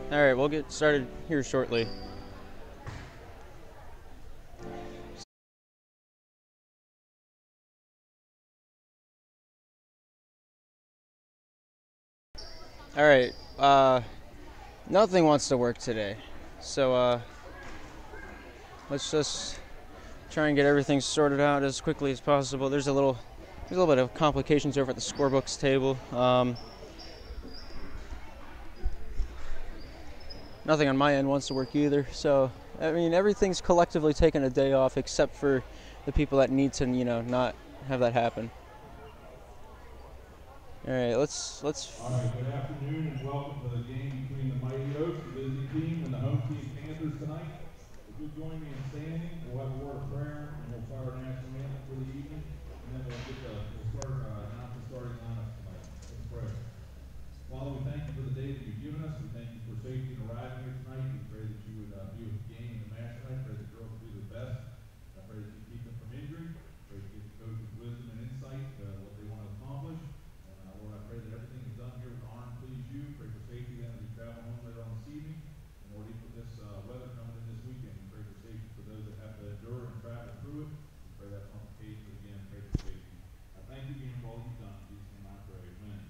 All right, we'll get started here shortly. All right, nothing wants to work today, so let's just try and get everything sorted out as quickly as possible. There's a little bit of complications over at the scorebooks table. Nothing on my end wants to work either. So, I mean, everything's collectively taken a day off except for the people that need to, not have that happen. All right, let's. All right, good afternoon and welcome to the game between the Mighty Oaks, the visiting team, and the home team Panthers tonight. If you'll join me in standing, we'll have a word of prayer and we'll start our national anthem for the evening, and then we'll announce the starting lineup tonight. Let's pray. Father, we thank you for the day that you've given us. We thank you for safety in arriving here tonight. We pray that you would be with the game and the match tonight. Pray that the girls do their best. I pray that you keep them from injury. Pray that you give the coaches wisdom and insight to what they want to accomplish. And Lord, I pray that everything is done here with honor and please you. Pray for safety then as we travel home later on this evening. And Lord, even with this weather coming in this weekend, we pray for safety for those that have to endure and travel through it. We pray that on occasion again. Pray for safety. I thank you again for all you've done. In Jesus' name I pray. Amen.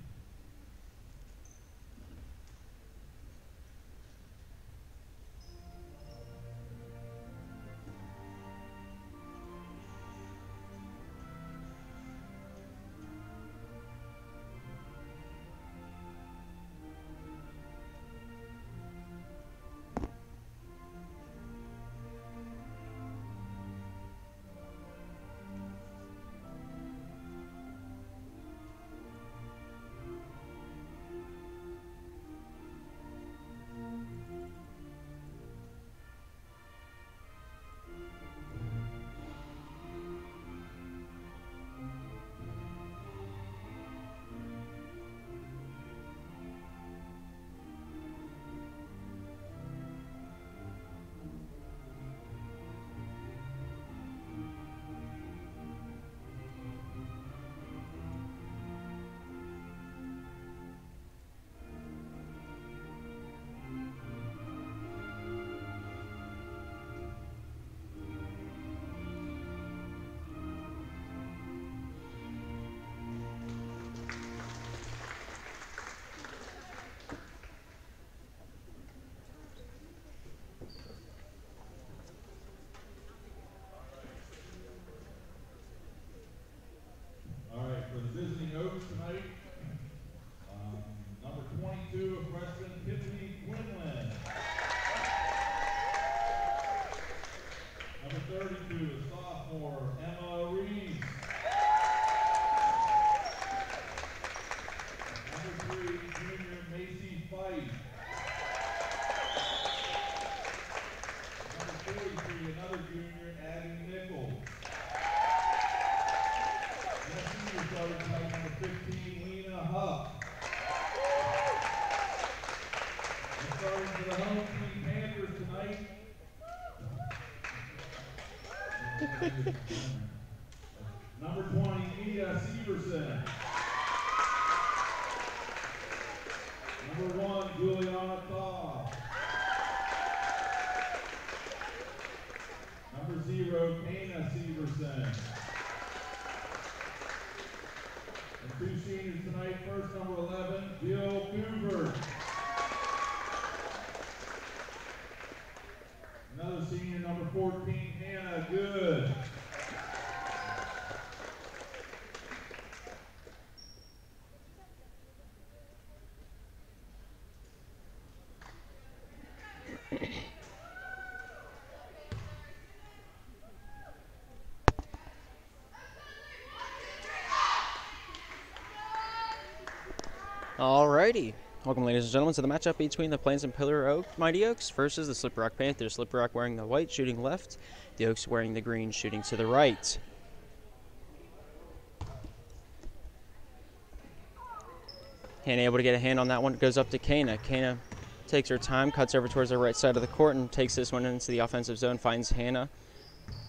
Tonight, number 22 of freshman Tiffany Quinlan. Number 32 is sophomore Emma Reeves. Number 3, junior Macy Fife. Number 43, another junior Addie Nichols. Starting tonight, number 15, Lena Huff. And starting for the home team Panthers tonight. Number 20, Mia Severson. Number 1, Juliana Thaw. Number 0, Kana Severson. Two seniors tonight. First, number 11, Jill Coover. Another senior, number 14, Hannah Good. Alrighty. Welcome, ladies and gentlemen, to the matchup between the Plains and Pillar Oak Mighty Oaks versus the Slip Rock Panthers. Slip Rock wearing the white, shooting left. The Oaks wearing the green, shooting to the right. Hannah able to get a hand on that one. It goes up to Kana. Kana takes her time, cuts over towards the right side of the court, and takes this one into the offensive zone. Finds Hannah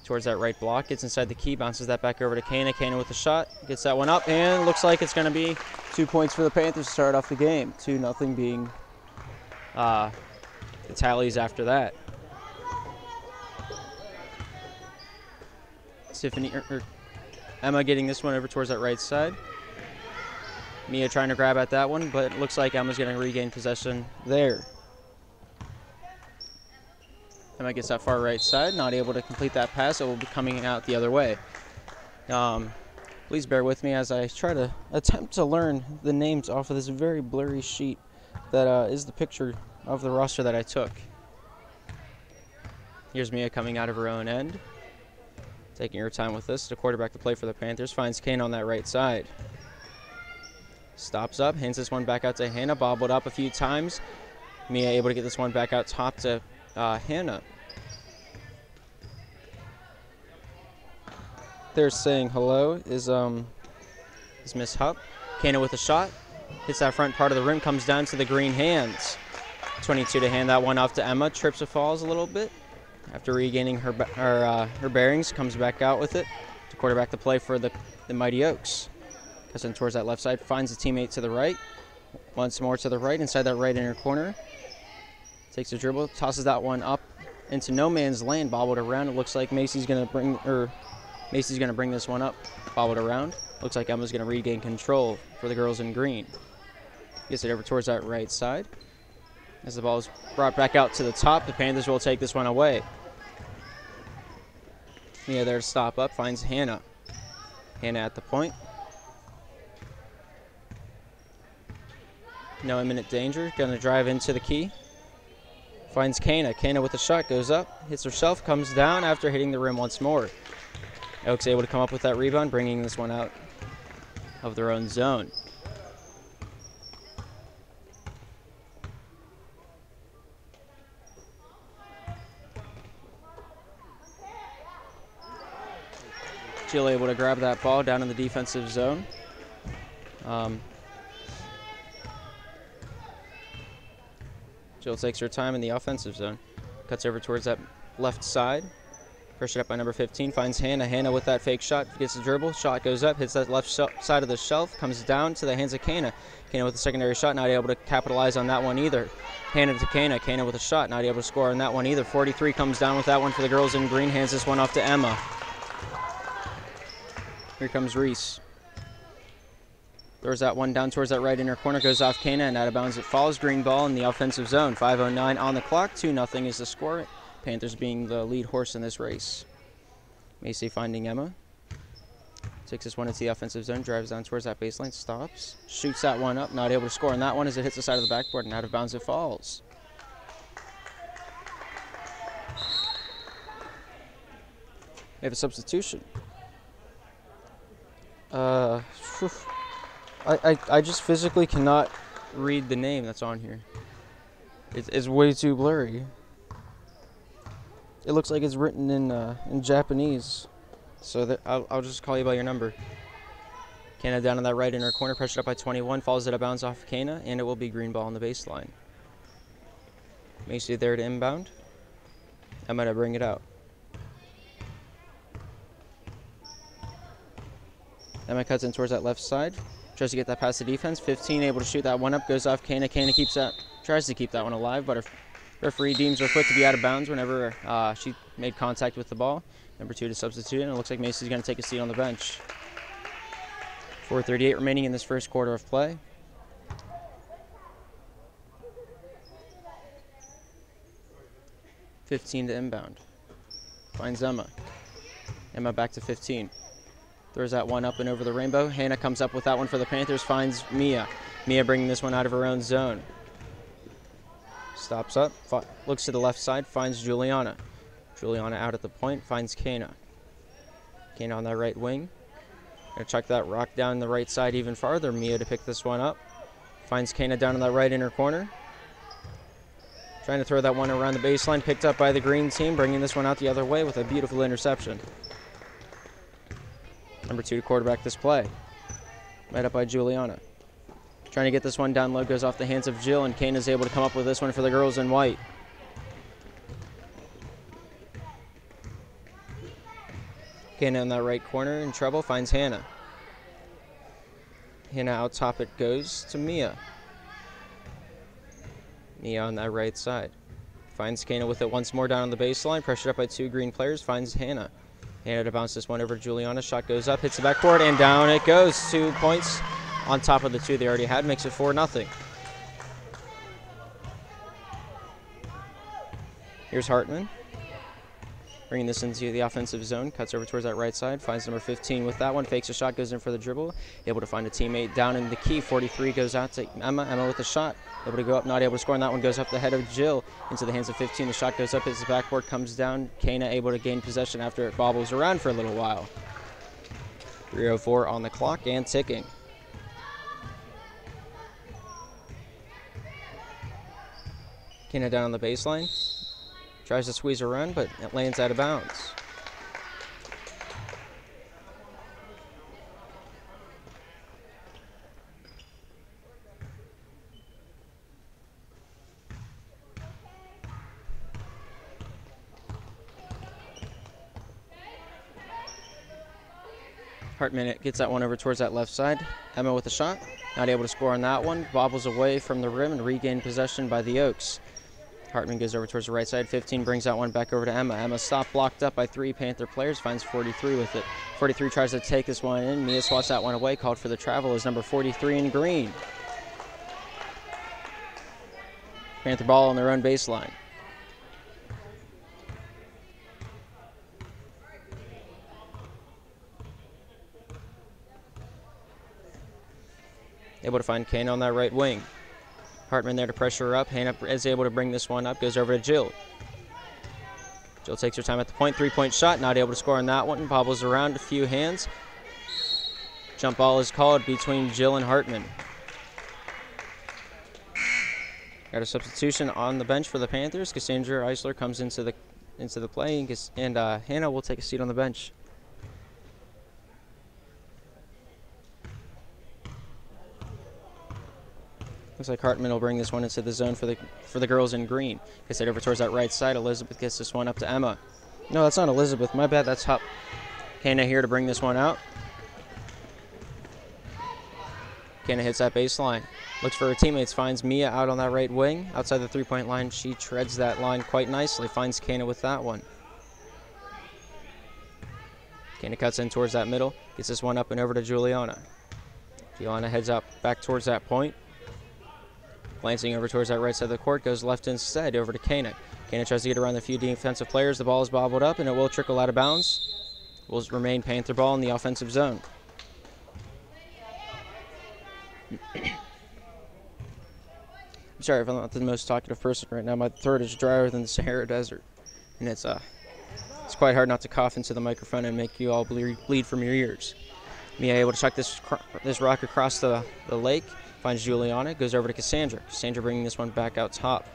towards that right block. Gets inside the key, bounces that back over to Kana. Kana with the shot. Gets that one up, and looks like it's going to be 2 points for the Panthers to start off the game. 2-0 being the tallies after that. Emma getting this one over towards that right side. Mia trying to grab at that one, but it looks like Emma's going to regain possession there. Emma gets that far right side, not able to complete that pass. It will be coming out the other way. Please bear with me as I try to attempt to learn the names off of this very blurry sheet that is the picture of the roster that I took. Here's Mia coming out of her own end. Taking her time with this. The quarterback to play for the Panthers finds Kane on that right side. Stops up, hands this one back out to Hannah, bobbled up a few times. Mia able to get this one back out top to Hannah. They're saying hello is Miss Hupp. Kana with a shot, hits that front part of the rim, comes down to the green hands. 22 to hand that one off to Emma, trips and falls a little bit. After regaining her bearings, comes back out with it. To quarterback to play for the Mighty Oaks. Cuts in towards that left side, finds a teammate to the right. Once more to the right, inside that right inner corner. Takes a dribble, tosses that one up into no man's land, bobbled around. It looks like Macy's gonna bring this one up, bobbled around. Looks like Emma's gonna regain control for the girls in green. Gets it over towards that right side. As the ball is brought back out to the top, the Panthers will take this one away. Mia there to stop up, finds Hannah. Hannah at the point. No imminent danger, gonna drive into the key. Finds Kana. Kana with a shot, goes up, hits herself, comes down after hitting the rim once more. Oaks able to come up with that rebound, bringing this one out of their own zone. Jill able to grab that ball down in the defensive zone. Jill takes her time in the offensive zone. Cuts over towards that left side. Pressured up by number 15, finds Hannah. Hannah with that fake shot, gets the dribble. Shot goes up, hits that left side of the shelf, comes down to the hands of Kana. Kana with a secondary shot, not able to capitalize on that one either. Hannah to Kana. Kana with a shot, not able to score on that one either. 43 comes down with that one for the girls in green, hands this one off to Emma. Here comes Reese. Throws that one down towards that right inner corner, goes off Kana, and out of bounds it falls. Green ball in the offensive zone. 5:09 on the clock, 2-0 is the score. Panthers being the lead horse in this race. Macy finding Emma. Takes this one into the offensive zone, drives down towards that baseline, stops, shoots that one up, not able to score on that one as it hits the side of the backboard, and out of bounds it falls. We have a substitution. I just physically cannot read the name that's on here. It's way too blurry. It looks like it's written in Japanese, so that I'll just call you by your number. Kana down in that right inner corner, pressured up by 21, falls out of bounds off Kana, and it will be green ball on the baseline. Macy there to inbound. Emma to bring it out. Emma cuts in towards that left side, tries to get that past the defense. 15 able to shoot that one up, goes off Kana. Kana tries to keep that one alive, but her referee deems her foot to be out of bounds whenever she made contact with the ball. Number 2 to substitute, and it looks like Macy's going to take a seat on the bench. 4:38 remaining in this first quarter of play. .15 to inbound. Finds Emma. Emma back to 15. Throws that one up and over the rainbow. Hannah comes up with that one for the Panthers, finds Mia. Mia bringing this one out of her own zone. Stops up, looks to the left side, finds Juliana. Juliana out at the point, finds Kana. Kana on that right wing. Gonna chuck that rock down the right side even farther. Mia to pick this one up. Finds Kana down in that right inner corner. Trying to throw that one around the baseline, picked up by the green team, bringing this one out the other way with a beautiful interception. Number 2 to quarterback this play. Right up by Juliana. Trying to get this one down low, goes off the hands of Jill, and Kane is able to come up with this one for the girls in white. Kane in that right corner in trouble, finds Hannah. Hannah out top, it goes to Mia. Mia on that right side. Finds Kana with it once more down on the baseline. Pressured up by 2 green players. Finds Hannah. Hannah to bounce this one over to Juliana. Shot goes up, hits the backboard, and down it goes. 2 points on top of the 2 they already had. Makes it 4-0. Here's Hartman. Bringing this into the offensive zone. Cuts over towards that right side. Finds number 15 with that one. Fakes a shot. Goes in for the dribble. Able to find a teammate down in the key. 43 goes out to Emma. Emma with a shot. Able to go up. Not able to score. And that one goes up the head of Jill. Into the hands of 15. The shot goes up. Hits the backboard. Comes down. Kana able to gain possession after it bobbles around for a little while. 3:04 on the clock and ticking. Kana down on the baseline. Tries to squeeze a run, but it lands out of bounds. Hartman gets that one over towards that left side. Emma with a shot. Not able to score on that one. Bobbles away from the rim and regained possession by the Oaks. Hartman goes over towards the right side. 15 brings that one back over to Emma. Emma stopped blocked up by 3 Panther players. Finds 43 with it. 43 tries to take this one in. Mia swats that one away. Called for the travel is number 43 in green. Panther ball on their own baseline. Able to find Kana on that right wing. Hartman there to pressure her up. Hannah is able to bring this one up. Goes over to Jill. Jill takes her time at the point. 3-point shot. Not able to score on that one. Bobbles around a few hands. Jump ball is called between Jill and Hartman. Got a substitution on the bench for the Panthers. Gabriel Eisler comes into the play, and Hannah will take a seat on the bench. Looks like Hartman will bring this one into the zone for the girls in green. Gets it over towards that right side. Elizabeth gets this one up to Emma. No, that's not Elizabeth. My bad. That's Hup. Kana here to bring this one out. Kana hits that baseline. Looks for her teammates. Finds Mia out on that right wing. Outside the 3-point line. She treads that line quite nicely. Finds Kana with that one. Kana cuts in towards that middle. Gets this one up and over to Juliana. Juliana heads up back towards that point. Glancing over towards that right side of the court, goes left instead over to Kana. Kana tries to get around the few defensive players. The ball is bobbled up, and it will trickle out of bounds. Will remain Panther ball in the offensive zone. I'm sorry if I'm not the most talkative person right now. My throat is drier than the Sahara Desert, and it's quite hard not to cough into the microphone and make you all bleed from your ears. Mia able to chuck this rock across the lake. Finds Juliana, goes over to Cassandra. Cassandra bringing this one back out top.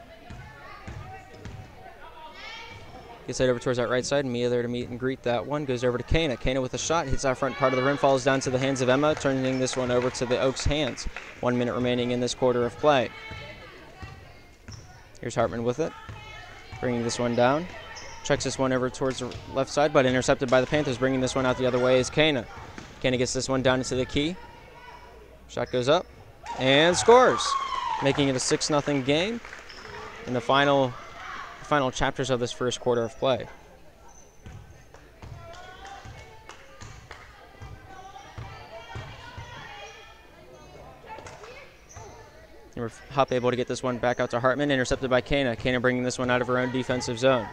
Gets it over towards that right side. Mia there to meet and greet that one. Goes over to Kana. Kana with a shot. Hits that front part of the rim. Falls down to the hands of Emma. Turning this one over to the Oaks' hands. 1 minute remaining in this quarter of play. Here's Hartman with it. Bringing this one down. Checks this one over towards the left side, but intercepted by the Panthers. Bringing this one out the other way is Kana. Kana gets this one down into the key. Shot goes up. And scores, making it a 6-0 game in the final chapters of this first quarter of play. Hup able to get this one back out to Hartman, intercepted by Kana. Kana bringing this one out of her own defensive zone.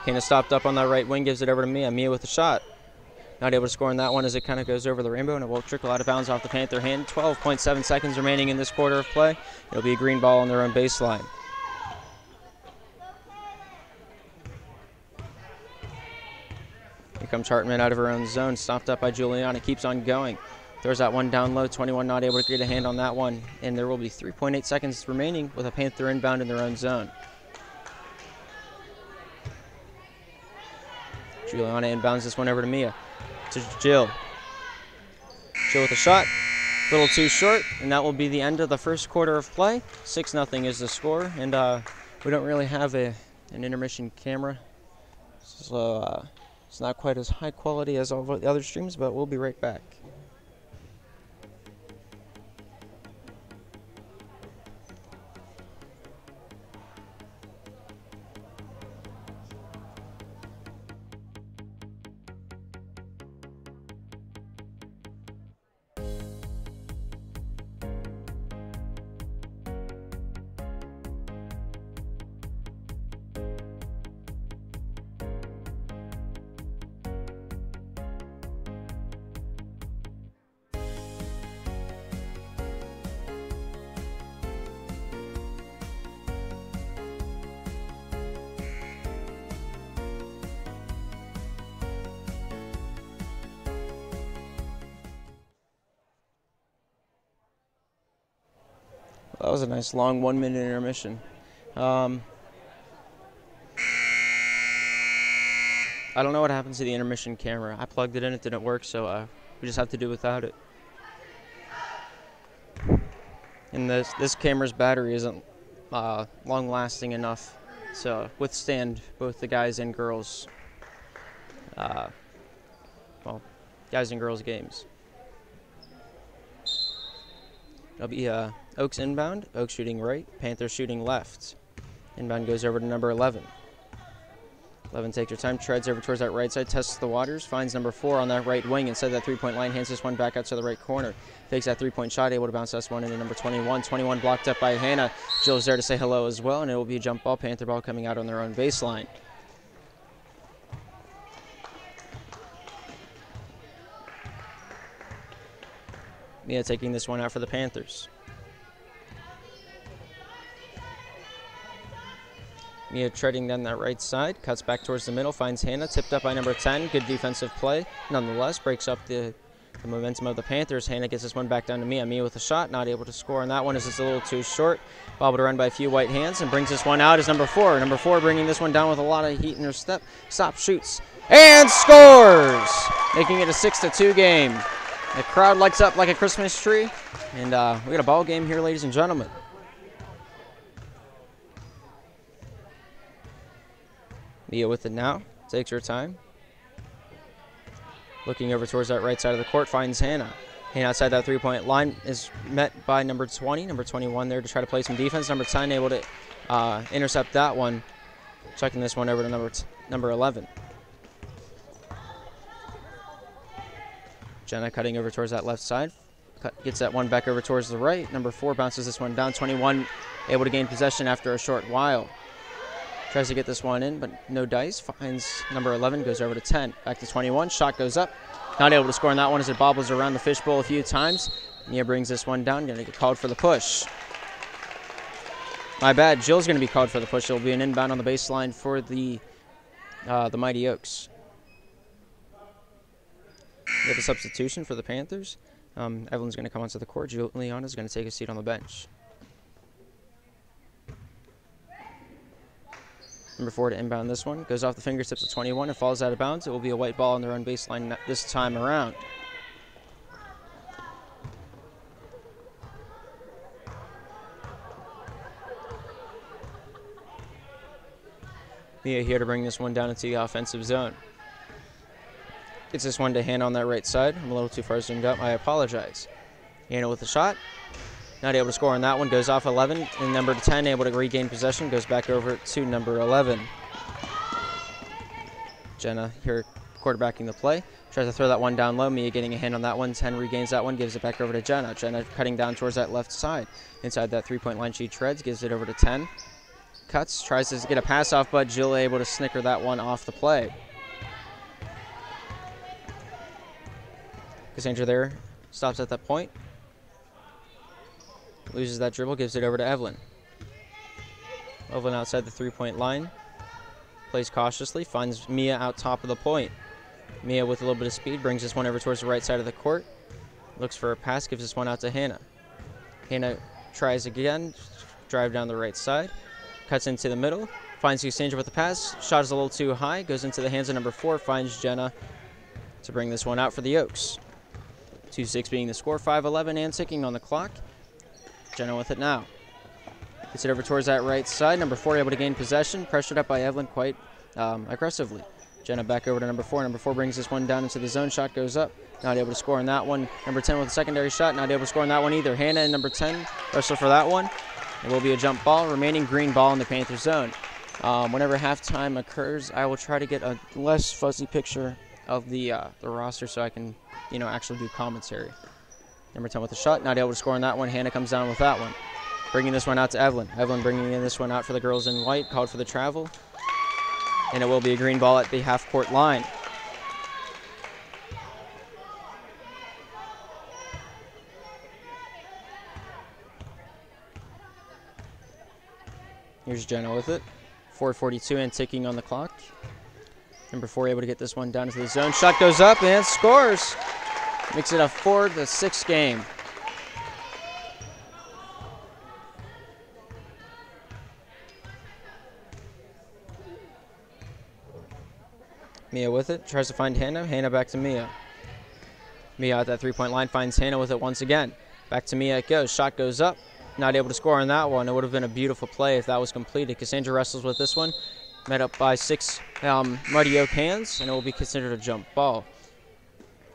Kana stopped up on that right wing, gives it over to Mia. Mia with a shot. Not able to score on that one as it kind of goes over the rainbow, and it will trickle out of bounds off the Panther hand. 12.7 seconds remaining in this quarter of play. It'll be a green ball on their own baseline. Here comes Hartman out of her own zone, stopped up by Juliana, keeps on going. Throws that one down low, 21 not able to get a hand on that one, and there will be 3.8 seconds remaining with a Panther inbound in their own zone. Juliana inbounds this one over to Mia. To Jill. Jill with a shot. A little too short, and that will be the end of the first quarter of play. 6-0 is the score, and we don't really have an intermission camera, so it's not quite as high quality as all the other streams, but we'll be right back. That was a nice long 1 minute intermission. I don't know what happens to the intermission camera. I plugged it in, it didn't work, so we just have to do without it. And this camera's battery isn't long lasting enough to withstand both the guys and girls, guys and girls games. It'll be Oaks inbound, Oaks shooting right, Panthers shooting left. Inbound goes over to number 11. 11 takes her time, treads over towards that right side, tests the waters, finds number 4 on that right wing inside that three-point line, hands this one back out to the right corner. Fakes that three-point shot, able to bounce this one into number 21. 21 blocked up by Hannah. Jill's there to say hello as well, and it will be a jump ball, Panther ball coming out on their own baseline. Mia taking this one out for the Panthers. Mia treading down that right side, cuts back towards the middle, finds Hannah, tipped up by number 10. Good defensive play. Nonetheless, breaks up the momentum of the Panthers. Hannah gets this one back down to Mia. Mia with a shot, not able to score on that one as it's a little too short. Bobbled around by a few white hands and brings this one out as number 4. Number 4 bringing this one down with a lot of heat in her step. Stop, shoots, and scores! Making it a 6-2 game. The crowd lights up like a Christmas tree, and we got a ball game here, ladies and gentlemen. Mia with it now, takes her time. Looking over towards that right side of the court, finds Hannah. Hannah outside that three-point line is met by number 20, number 21 there to try to play some defense. Number 10 able to intercept that one. Checking this one over to number 11. Jenna cutting over towards that left side. Gets that one back over towards the right. Number 4 bounces this one down. 21 able to gain possession after a short while. Tries to get this one in, but no dice. Finds number 11, goes over to 10. Back to 21, shot goes up. Not able to score on that one as it bobbles around the fishbowl a few times. Mia brings this one down, gonna get called for the push. My bad, Jill's gonna be called for the push. It'll be an inbound on the baseline for the Mighty Oaks. We have a substitution for the Panthers. Evelyn's gonna come onto the court. Juliana's gonna take a seat on the bench. Number 4 to inbound this one. Goes off the fingertips of 21 and falls out of bounds. It will be a white ball on their own baseline this time around. Mia here to bring this one down into the offensive zone. Gets this one to Hannah on that right side. I'm a little too far zoomed up. I apologize. Hannah with the shot. Not able to score on that one. Goes off 11. And number 10 able to regain possession. Goes back over to number 11. Jenna here quarterbacking the play. Tries to throw that one down low. Mia getting a hand on that one. 10 regains that one. Gives it back over to Jenna. Jenna cutting down towards that left side. Inside that three-point line she treads. Gives it over to 10. Cuts. Tries to get a pass off, but Jill able to snicker that one off the play. Cassandra there stops at that point. Loses that dribble, gives it over to Evelyn. Evelyn outside the three-point line. Plays cautiously, finds Mia out top of the point. Mia with a little bit of speed brings this one over towards the right side of the court. Looks for a pass, gives this one out to Hannah. Hannah tries again, drive down the right side. Cuts into the middle, finds Cassandra with the pass. Shot is a little too high, goes into the hands of number 4, finds Jenna to bring this one out for the Oaks. 2-6 being the score, 5-11 and ticking on the clock. Jenna with it now. Gets it over towards that right side. Number 4 able to gain possession. Pressured up by Evelyn quite aggressively. Jenna back over to number 4. Number 4 brings this one down into the zone. Shot goes up. Not able to score on that one. Number 10 with a secondary shot. Not able to score on that one either. Hannah and number 10 wrestle for that one. It will be a jump ball. Remaining green ball in the Panther zone. Whenever halftime occurs, I will try to get a less fuzzy picture of the roster so I can, actually do commentary. Number 10 with a shot, not able to score on that one. Hannah comes down with that one. Bringing this one out to Evelyn. Evelyn bringing in this one out for the girls in white, called for the travel. And it will be a green ball at the half-court line. Here's Jenna with it. 4:42 and ticking on the clock. Number 4 able to get this one down into the zone. Shot goes up and scores. Makes it a 4-6 game. Mia with it, tries to find Hannah. Hannah back to Mia. Mia at that three-point line finds Hannah with it once again. Back to Mia it goes. Shot goes up. Not able to score on that one. It would have been a beautiful play if that was completed. Cassandra wrestles with this one. Met up by 6 Mighty Oak hands, and it will be considered a jump ball.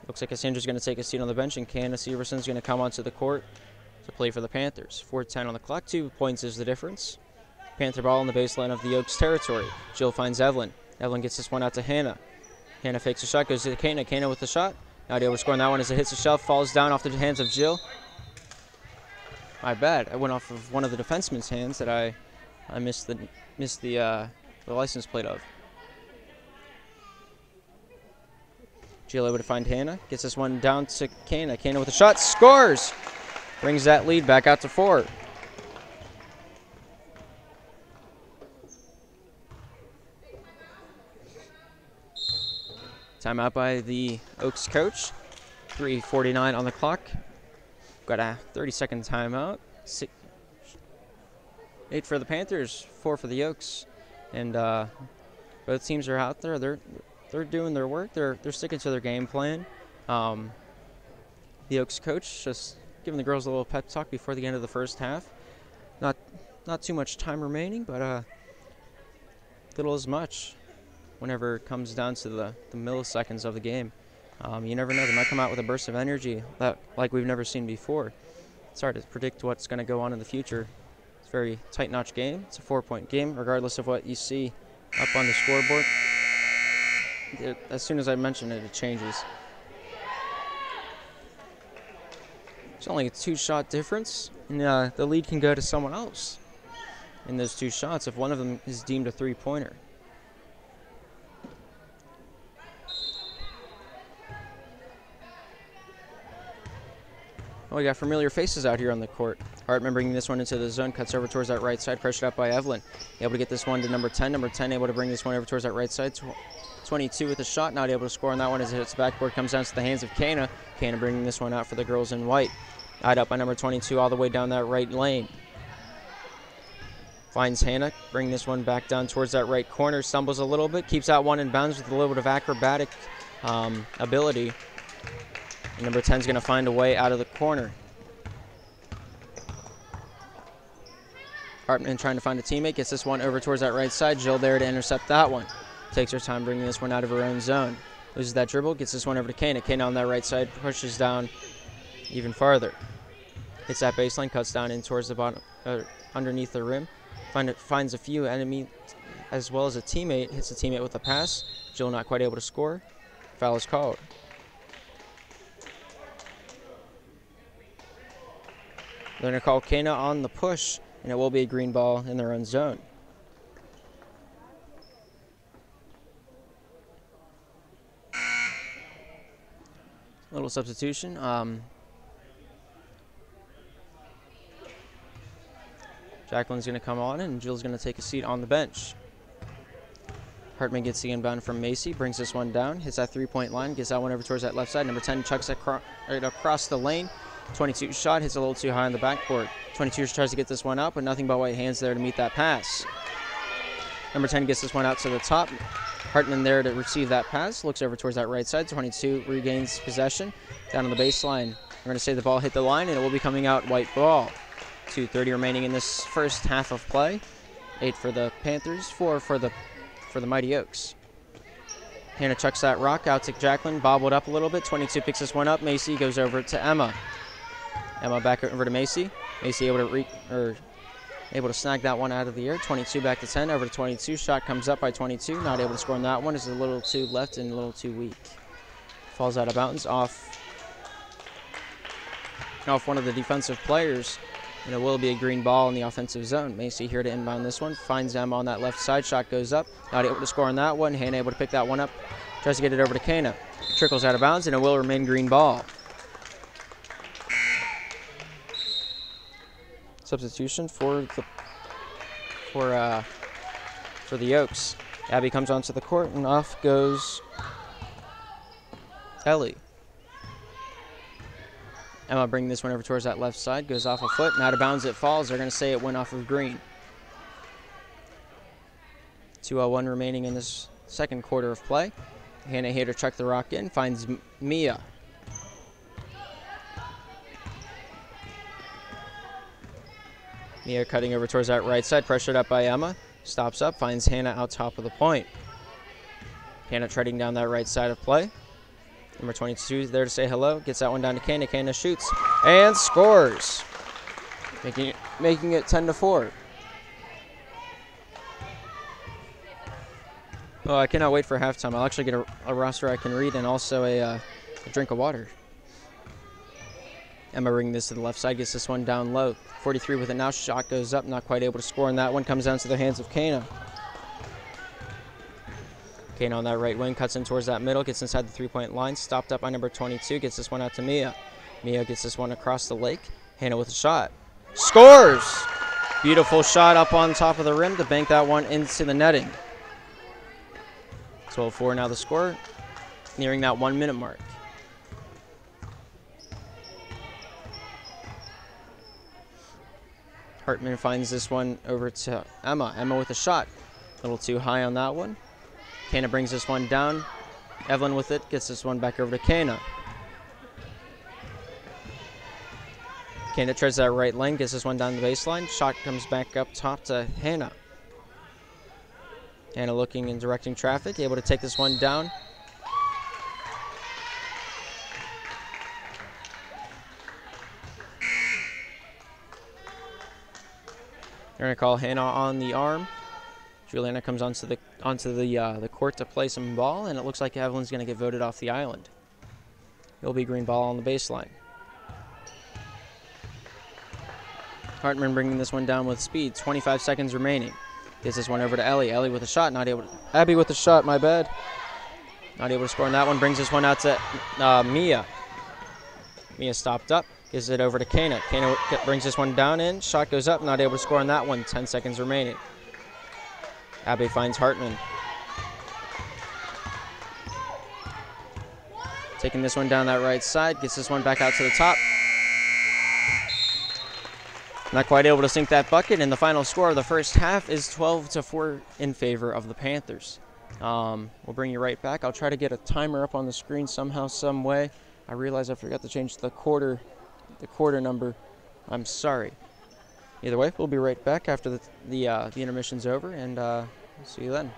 Looks like Cassandra's going to take a seat on the bench, and Candace Everson's going to come onto the court to play for the Panthers. 4:10 on the clock. 2 points is the difference. Panther ball on the baseline of the Oaks territory. Jill finds Evelyn. Evelyn gets this one out to Hannah. Hannah fakes a shot, goes to Kana. Kana with the shot. Not able to score on that one as it hits the shelf, falls down off the hands of Jill. My bad. I went off of one of the defensemen's hands that I missed the license plate of. Jill able to find Hannah. Gets this one down to Kana. Kana with a shot. Scores! Brings that lead back out to 4. Timeout by the Oaks coach. 3:49 on the clock. Got a 30-second timeout. 8 for the Panthers, 4 for the Oaks. And both teams are out there. They're doing their work. They're sticking to their game plan. The Oaks coach just giving the girls a little pep talk before the end of the first half. Not too much time remaining, but little as much whenever it comes down to the milliseconds of the game. You never know. They might come out with a burst of energy like we've never seen before. It's hard to predict what's going to go on in the future. It's a very tight-notch game. It's a 4-point game, regardless of what you see up on the scoreboard. As soon as I mention it, it changes. It's only a 2-shot difference, and the lead can go to someone else in those 2 shots if one of them is deemed a 3-pointer. We got familiar faces out here on the court. Hartman bringing this one into the zone, cuts over towards that right side, pressured up by Evelyn. Able to get this one to number 10. Number 10 able to bring this one over towards that right side. 22 with a shot, not able to score on that one as it hits the backboard, comes down to the hands of Kana. Kana bringing this one out for the girls in white. Eyed up by number 22 all the way down that right lane. Finds Hannah, bring this one back down towards that right corner, stumbles a little bit, keeps out one in bounds with a little bit of acrobatic ability. And number 10 is going to find a way out of the corner. Hartman trying to find a teammate, gets this one over towards that right side. Jill there to intercept that one. Takes her time bringing this one out of her own zone. Loses that dribble, gets this one over to Kana. Kana on that right side, pushes down even farther. Hits that baseline, cuts down in towards the bottom, underneath the rim. Finds a few enemies as well as a teammate. Hits a teammate with a pass. Jill not quite able to score. Foul is called. They're going to call Kana on the push, and it will be a green ball in their own zone. Little substitution. Jacqueline's going to come on, and Jill's going to take a seat on the bench. Hartman gets the inbound from Macy, brings this one down, hits that 3-point line, gets that one over towards that left side. Number 10 chucks it right across the lane. 22 shot, hits a little too high on the backboard. 22 tries to get this one out, but nothing but white hands there to meet that pass. Number 10 gets this one out to the top. Hartman there to receive that pass, looks over towards that right side. 22 regains possession down on the baseline. We're going to say the ball hit the line, and it will be coming out white ball. 2:30 remaining in this first half of play. 8 for the Panthers, 4 for the Mighty Oaks. Hannah chucks that rock out to Jacqueline, bobbled up a little bit. 22 picks this one up. Macy goes over to Emma. Emma back over to Macy. Macy able to snag that one out of the air. 22 back to 10, over to 22. Shot comes up by 22. Not able to score on that one. Is a little too left and a little too weak. Falls out of bounds off one of the defensive players. And it will be a green ball in the offensive zone. Macy here to inbound this one. Finds Emma on that left side. Shot goes up. Not able to score on that one. Hannah able to pick that one up. Tries to get it over to Kana. Trickles out of bounds, and it will remain green ball. Substitution for the Oaks. Abby comes onto the court, and off goes Ellie. Emma bringing this one over towards that left side, goes off a foot, and out of bounds it falls. They're going to say it went off of green. 2:01 remaining in this second quarter of play. Hannah here to chuck the rock in, finds Mia. Mia cutting over towards that right side, pressured up by Emma. Stops up, finds Hannah out top of the point. Hannah treading down that right side of play. Number 22 is there to say hello. Gets that one down to Kana. Kana shoots and scores, making it 10-4. Oh, I cannot wait for halftime. I'll actually get a roster I can read and also a drink of water. Emma ringing this to the left side, gets this one down low. 43 with it now. Shot goes up, not quite able to score, and that one comes down to the hands of Kana. Kana on that right wing, cuts in towards that middle, gets inside the three-point line, stopped up by number 22, gets this one out to Mia. Mia gets this one across the lake. Hannah with a shot. Scores! Beautiful shot up on top of the rim to bank that one into the netting. 12-4 now the score, nearing that 1 minute mark. Hartman finds this one over to Emma. Emma with a shot. A little too high on that one. Kana brings this one down. Evelyn with it, gets this one back over to Kana. Kana treads that right lane, gets this one down the baseline. Shot comes back up top to Hannah. Hannah looking and directing traffic, able to take this one down. They're going to call Hannah on the arm. Juliana comes onto the court to play some ball, and it looks like Evelyn's going to get voted off the island. It'll be green ball on the baseline. Hartman bringing this one down with speed. 25 seconds remaining. Gets this one over to Ellie. Ellie with a shot, not able to. Abby with a shot, my bad. Not able to score on that one. Brings this one out to Mia. Mia stopped up. Gives it over to Kana. Kana brings this one down in. Shot goes up, not able to score on that one. 10 seconds remaining. Abby finds Hartman. Taking this one down that right side. Gets this one back out to the top. Not quite able to sink that bucket, and the final score of the first half is 12-4 in favor of the Panthers. We'll bring you right back. I'll try to get a timer up on the screen somehow, some way. I realize I forgot to change the quarter number. I'm sorry. Either way, we'll be right back after the intermission's over, and see you then.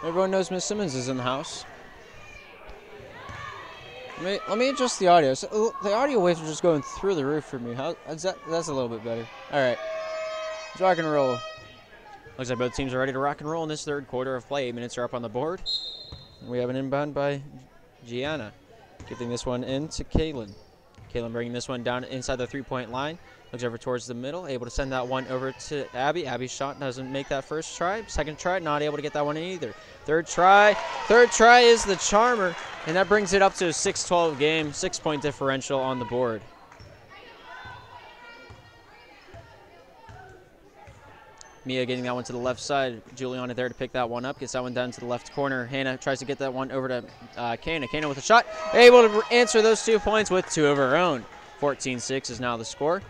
Everyone knows Miss Simmons is in the house. Let me adjust the audio. So, the audio waves are just going through the roof for me. That's a little bit better. All right. Let's rock and roll. Looks like both teams are ready to rock and roll in this third quarter of play. 8 minutes are up on the board. And we have an inbound by Gianna. Giving this one in to Kaylin. Kaylin bringing this one down inside the three-point line. Looks over towards the middle, able to send that one over to Abby. Abby's shot doesn't make that first try. Second try, not able to get that one in either. Third try is the charmer, and that brings it up to a 6-12 game, 6-point differential on the board. Mia getting that one to the left side. Juliana there to pick that one up. Gets that one down to the left corner. Hannah tries to get that one over to Kana. Kana with a shot. Able to answer those 2 points with 2 of her own. 14-6 is now the score.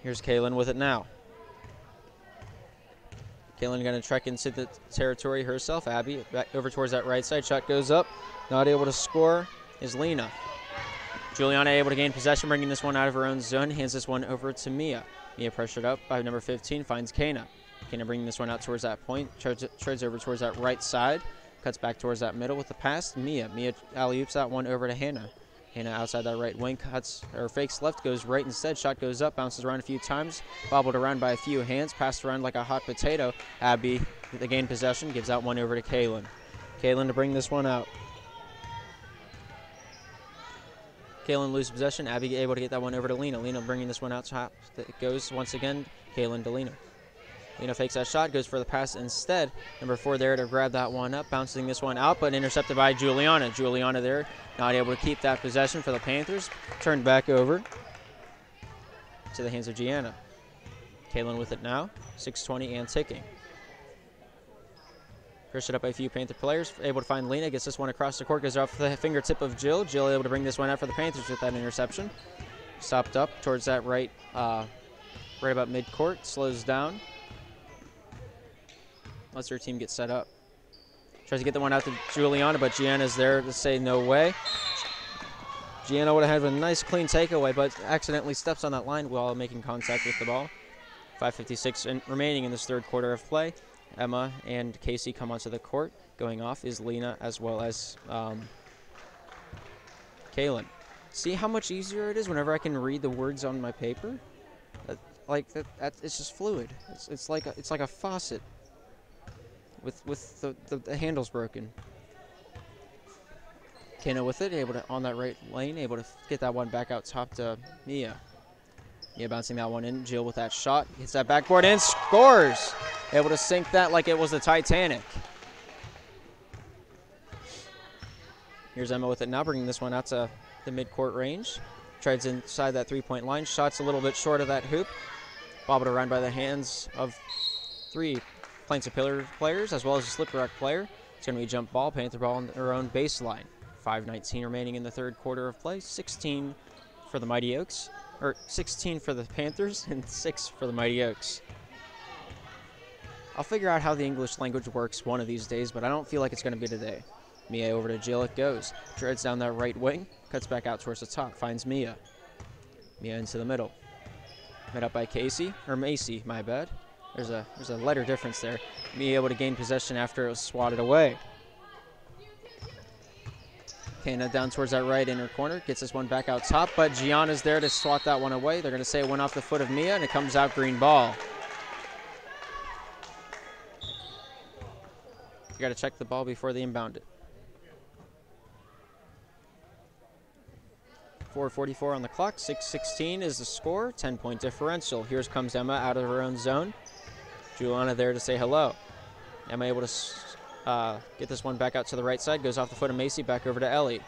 Here's Kaylin with it now. Kaylin going to trek into the territory herself. Abby back over towards that right side. Shot goes up. Not able to score is Lena. Juliana able to gain possession, bringing this one out of her own zone. Hands this one over to Mia. Mia pressured up by number 15, finds Kana. Kana bringing this one out towards that point. Treads over towards that right side. Cuts back towards that middle with the pass. Mia alley-oops that one over to Hannah. Hannah outside that right wing, cuts or fakes left, goes right instead. Shot goes up, bounces around a few times, bobbled around by a few hands, passed around like a hot potato. Abby, the gain possession, gives that one over to Kaylin. Kaylin to bring this one out. Kaylin loses possession. Abby able to get that one over to Lena. Lena bringing this one out top. It goes once again, Kaylin to Lena. Lena fakes that shot, goes for the pass instead. Number 4 there to grab that one up, bouncing this one out, but intercepted by Juliana. Juliana there, not able to keep that possession for the Panthers. Turned back over to the hands of Gianna. Kaylin with it now, 6:20 and ticking. Pushed it up by a few Panther players, able to find Lena, gets this one across the court, goes off the fingertip of Jill. Jill able to bring this one out for the Panthers with that interception. Stopped up towards that right about mid-court, slows down. Lets her team get set up. Tries to get the one out to Juliana, but Gianna's there to say no way. Gianna would have had a nice clean takeaway, but accidentally steps on that line while making contact with the ball. 5:56 remaining in this third quarter of play. Emma and Casey come onto the court. Going off is Lena as well as Kaylin. See how much easier it is whenever I can read the words on my paper? It's just fluid. It's like a faucet with the handles broken. Kana with it, able to on that right lane, able to get that one back out top to Mia. Mia bouncing that one in. Jill with that shot, hits that backboard and scores. Able to sink that like it was the Titanic. Here's Emma with it now, bringing this one out to the mid-court range. Treads inside that three-point line. Shot's a little bit short of that hoop. Bobbled around by the hands of 3 Plains Pillar players as well as a Slip Rock player. It's going to be a jump ball, Panther ball on their own baseline. 5:19 remaining in the third quarter of play. 16 for the Mighty Oaks, or 16 for the Panthers and 6 for the Mighty Oaks. I'll figure out how the English language works one of these days, but I don't feel like it's going to be today. Mia over to Jill, it goes. Treads down that right wing, cuts back out towards the top, finds Mia. Mia into the middle. Met up by Casey, or Macy, my bad. There's a letter difference there. Mia able to gain possession after it was swatted away. Kana down towards that right inner corner, gets this one back out top, but Gianna's there to swat that one away. They're going to say it went off the foot of Mia, and it comes out green ball. You got to check the ball before they inbound it. 4:44 on the clock, 6:16 is the score, 10-point differential. Here comes Emma out of her own zone. Juliana there to say hello. Emma able to get this one back out to the right side, goes off the foot of Macy, back over to Ellie.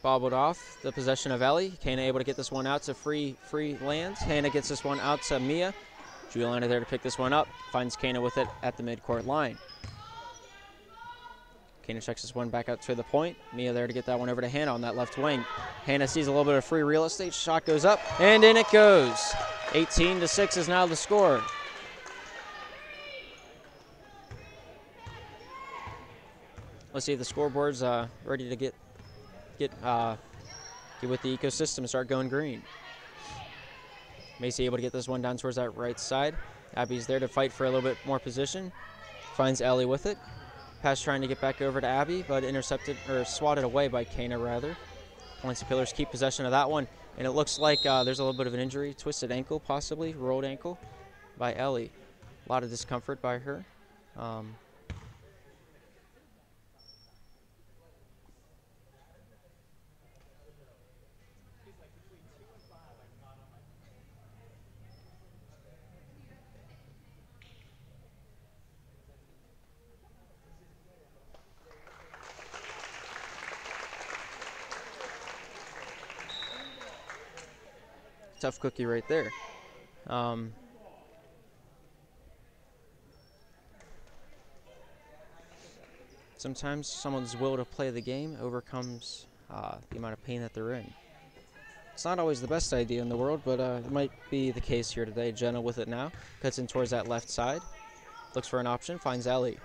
Bobbled off the possession of Ellie. Kana able to get this one out to free lands. Hannah gets this one out to Mia. Juliana there to pick this one up, finds Kana with it at the midcourt line. Kana checks this one back out to the point. Mia there to get that one over to Hannah on that left wing. Hannah sees a little bit of free real estate. Shot goes up, and in it goes. 18-6 is now the score. Let's see if the scoreboard's ready to get with the ecosystem and start going green. Macy able to get this one down towards that right side. Abby's there to fight for a little bit more position. Finds Ellie with it. Pass trying to get back over to Abby, but intercepted, or swatted away by Kana, rather. Valencia Pillars keep possession of that one, and it looks like there's a little bit of an injury. Twisted ankle, possibly. Rolled ankle by Ellie. A lot of discomfort by her. Tough cookie right there. Sometimes someone's will to play the game overcomes the amount of pain that they're in. It's not always the best idea in the world, but it might be the case here today. Jenna with it now. Cuts in towards that left side. Looks for an option. Finds Ellie.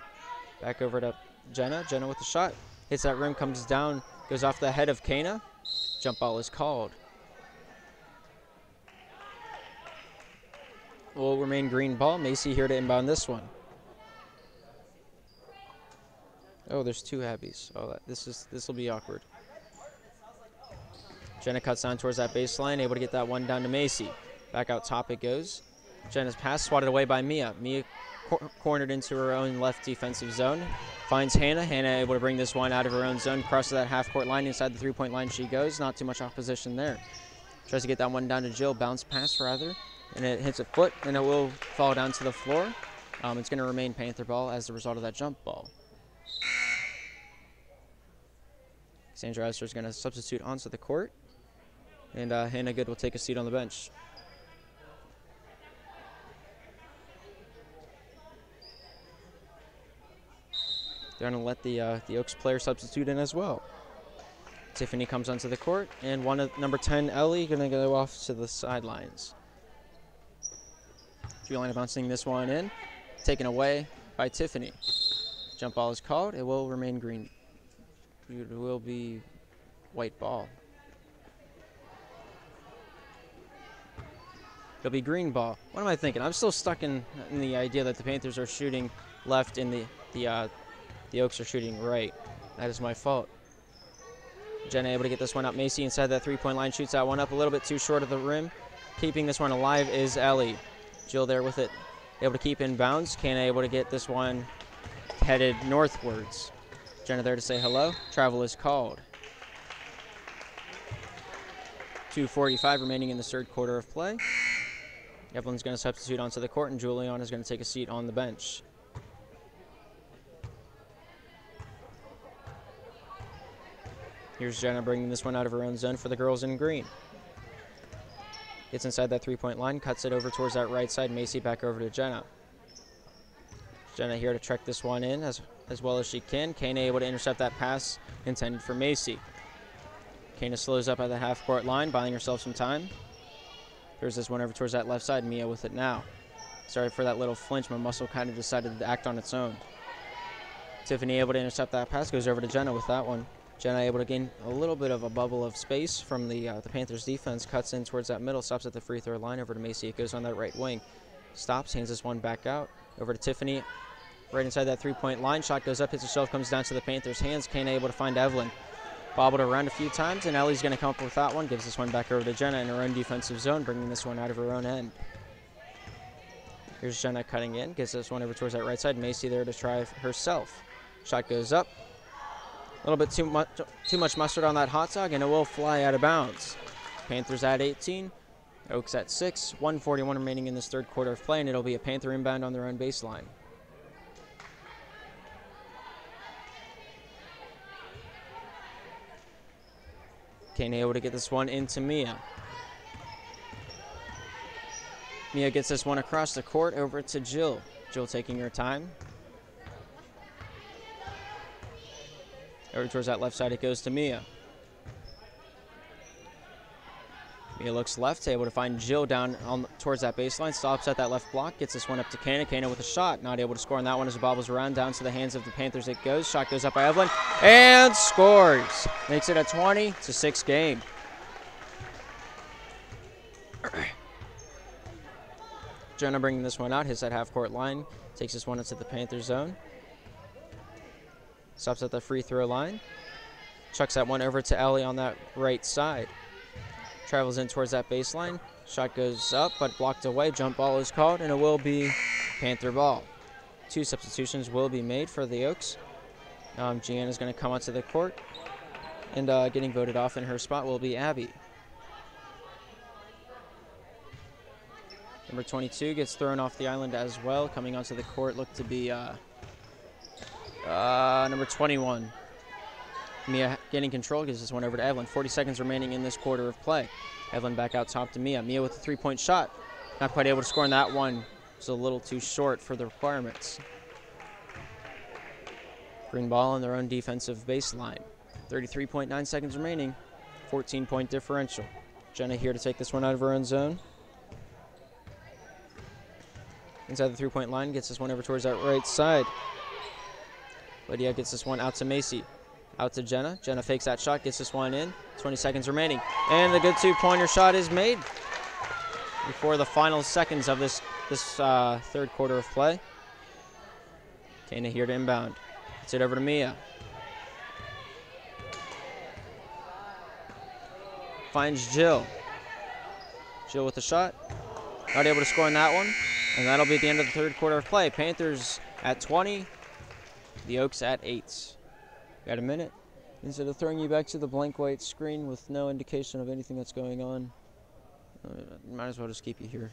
Back over to Jenna. Jenna with the shot. Hits that rim. Comes down. Goes off the head of Kana. Jump ball is called. Will remain green ball. Macy here to inbound this one. Oh, there's two Abbies. Oh, this will be awkward. Jenna cuts down towards that baseline, able to get that one down to Macy. Back out top it goes. Jenna's pass swatted away by Mia. Mia cornered into her own left defensive zone. Finds Hannah. Hannah able to bring this one out of her own zone. Crosses that half-court line. Inside the three-point line she goes. Not too much opposition there. Tries to get that one down to Jill. Bounce pass, rather. And it hits a foot, and it will fall down to the floor. It's going to remain Panther ball as a result of that jump ball. Sandra Eisler is going to substitute onto the court. And Hannah Good will take a seat on the bench. They're going to let the Oaks player substitute in as well. Tiffany comes onto the court, and number 10, Ellie, going to go off to the sidelines. Juliana bouncing this one in. Taken away by Tiffany. Jump ball is called. It will remain green. It will be white ball. It'll be green ball. What am I thinking? I'm still stuck in the idea that the Panthers are shooting left and the Oaks are shooting right. That is my fault. Jenna able to get this one up. Macy inside that three-point line shoots that one up a little bit too short of the rim. Keeping this one alive is Ellie. Jill there with it. Able to keep in bounds. Kana able to get this one headed northwards. Jenna there to say hello. Travel is called. 2:45 remaining in the third quarter of play. Evelyn's going to substitute onto the court, and Juliana is going to take a seat on the bench. Here's Jenna bringing this one out of her own zone for the girls in green. Gets inside that three-point line, cuts it over towards that right side. Macy back over to Jenna. Jenna here to track this one in as well as she can. Kana able to intercept that pass intended for Macy. Kana slows up at the half-court line, buying herself some time. Here's this one over towards that left side. Mia with it now. Sorry for that little flinch. My muscle kind of decided to act on its own. Tiffany able to intercept that pass. Goes over to Jenna with that one. Jenna able to gain a little bit of a bubble of space from the Panthers defense. Cuts in towards that middle. Stops at the free throw line. Over to Macy. It goes on that right wing. Stops. Hands this one back out. Over to Tiffany. Right inside that three-point line. Shot goes up. Hits the shelf. Comes down to the Panthers' hands. Kana able to find Evelyn. Bobbled around a few times, and Ellie's going to come up with that one. Gives this one back over to Jenna in her own defensive zone, bringing this one out of her own end. Here's Jenna cutting in. Gets this one over towards that right side. Macy there to try herself. Shot goes up. A little bit too much mustard on that hot dog, and it will fly out of bounds. Panthers at 18. Oaks at 6. 1:41 remaining in this third quarter of play, and it'll be a Panther inbound on their own baseline. Kana able to get this one into Mia. Mia gets this one across the court over to Jill. Jill taking her time. Over towards that left side it goes to Mia. Mia looks left, able to find Jill down towards that baseline. Stops at that left block, gets this one up to Kana. Kana with a shot, not able to score on that one as it bobbles around. Down to the hands of the Panthers it goes. Shot goes up by Evelyn, and scores. Makes it a 20-6 game. Jenna bringing this one out, hits that half-court line, takes this one into the Panthers zone. Stops at the free throw line. Chucks that one over to Ellie on that right side. Travels in towards that baseline. Shot goes up, but blocked away. Jump ball is called, and it will be Panther ball. 2 substitutions will be made for the Oaks. Gianna's going to come onto the court, and getting voted off in her spot will be Abby. Number 22 gets thrown off the island as well. Coming onto the court looked to be number 21. Mia getting control, gives this one over to Evelyn. 40 seconds remaining in this quarter of play. Evelyn back out top to Mia. Mia with a 3-point shot. Not quite able to score on that one. It's a little too short for the requirements. Green ball on their own defensive baseline. 33.9 seconds remaining. 14-point differential. Jenna here to take this one out of her own zone. Inside the 3-point line, gets this one over towards that right side. Lydia gets this one out to Macy. Out to Jenna. Jenna fakes that shot, gets this one in. 20 seconds remaining. And the good 2-pointer shot is made before the final seconds of this third quarter of play. Kana here to inbound. Gets it over to Mia. Finds Jill. Jill with the shot. Not able to score on that one. And that'll be the end of the third quarter of play. Panthers at 20. The Oaks at 8. Got a minute. Instead of throwing you back to the blank white screen with no indication of anything that's going on, might as well just keep you here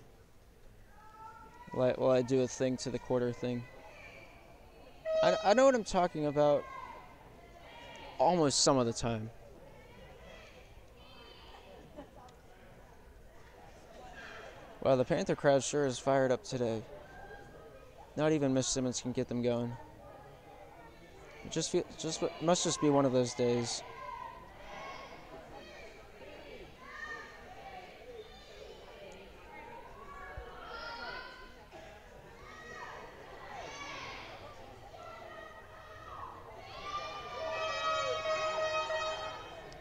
while I do a thing to the quarter thing. I know what I'm talking about almost some of the time. Wow, the Panther crowd sure is fired up today. Not even Miss Simmons can get them going. Must just be one of those days.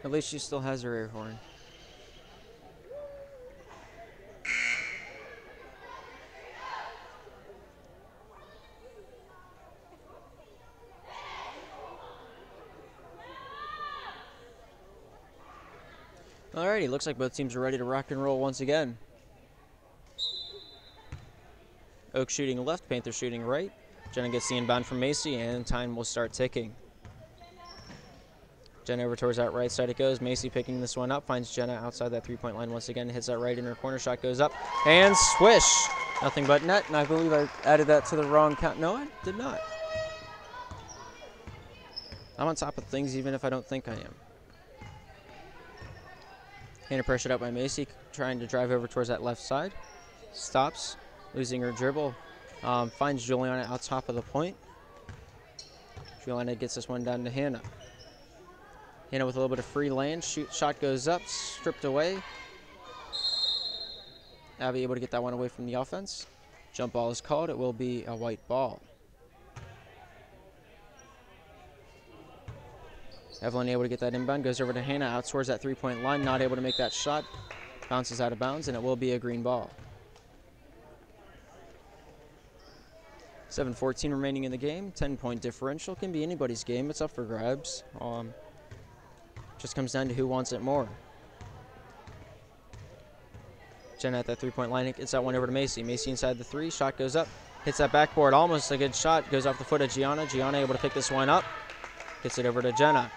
At least she still has her air horn. Alrighty, looks like both teams are ready to rock and roll once again. Oak shooting left, Panthers shooting right. Jenna gets the inbound from Macy, and time will start ticking. Jenna over towards that right side it goes. Macy picking this one up, finds Jenna outside that 3-point line once again, hits that right in her corner, shot goes up, and swish! Nothing but net, and I believe I added that to the wrong count. No, I did not. I'm on top of things even if I don't think I am. Hannah pressured out by Macy, trying to drive over towards that left side. Stops, losing her dribble. Finds Juliana out top of the point. Juliana gets this one down to Hannah. Hannah with a little bit of free lane. Shot goes up, stripped away. Abby able to get that one away from the offense. Jump ball is called. It will be a white ball. Evelyn able to get that inbound, goes over to Hannah, out towards that 3-point line, not able to make that shot. Bounces out of bounds, and it will be a green ball. 7:14 remaining in the game. 10-point differential. Can be anybody's game. It's up for grabs. Just comes down to who wants it more. Jenna at that 3-point line gets that one over to Macy. Macy inside the 3. Shot goes up. Hits that backboard. Almost a good shot. Goes off the foot of Gianna. Gianna able to pick this one up. Gets it over to Jenna.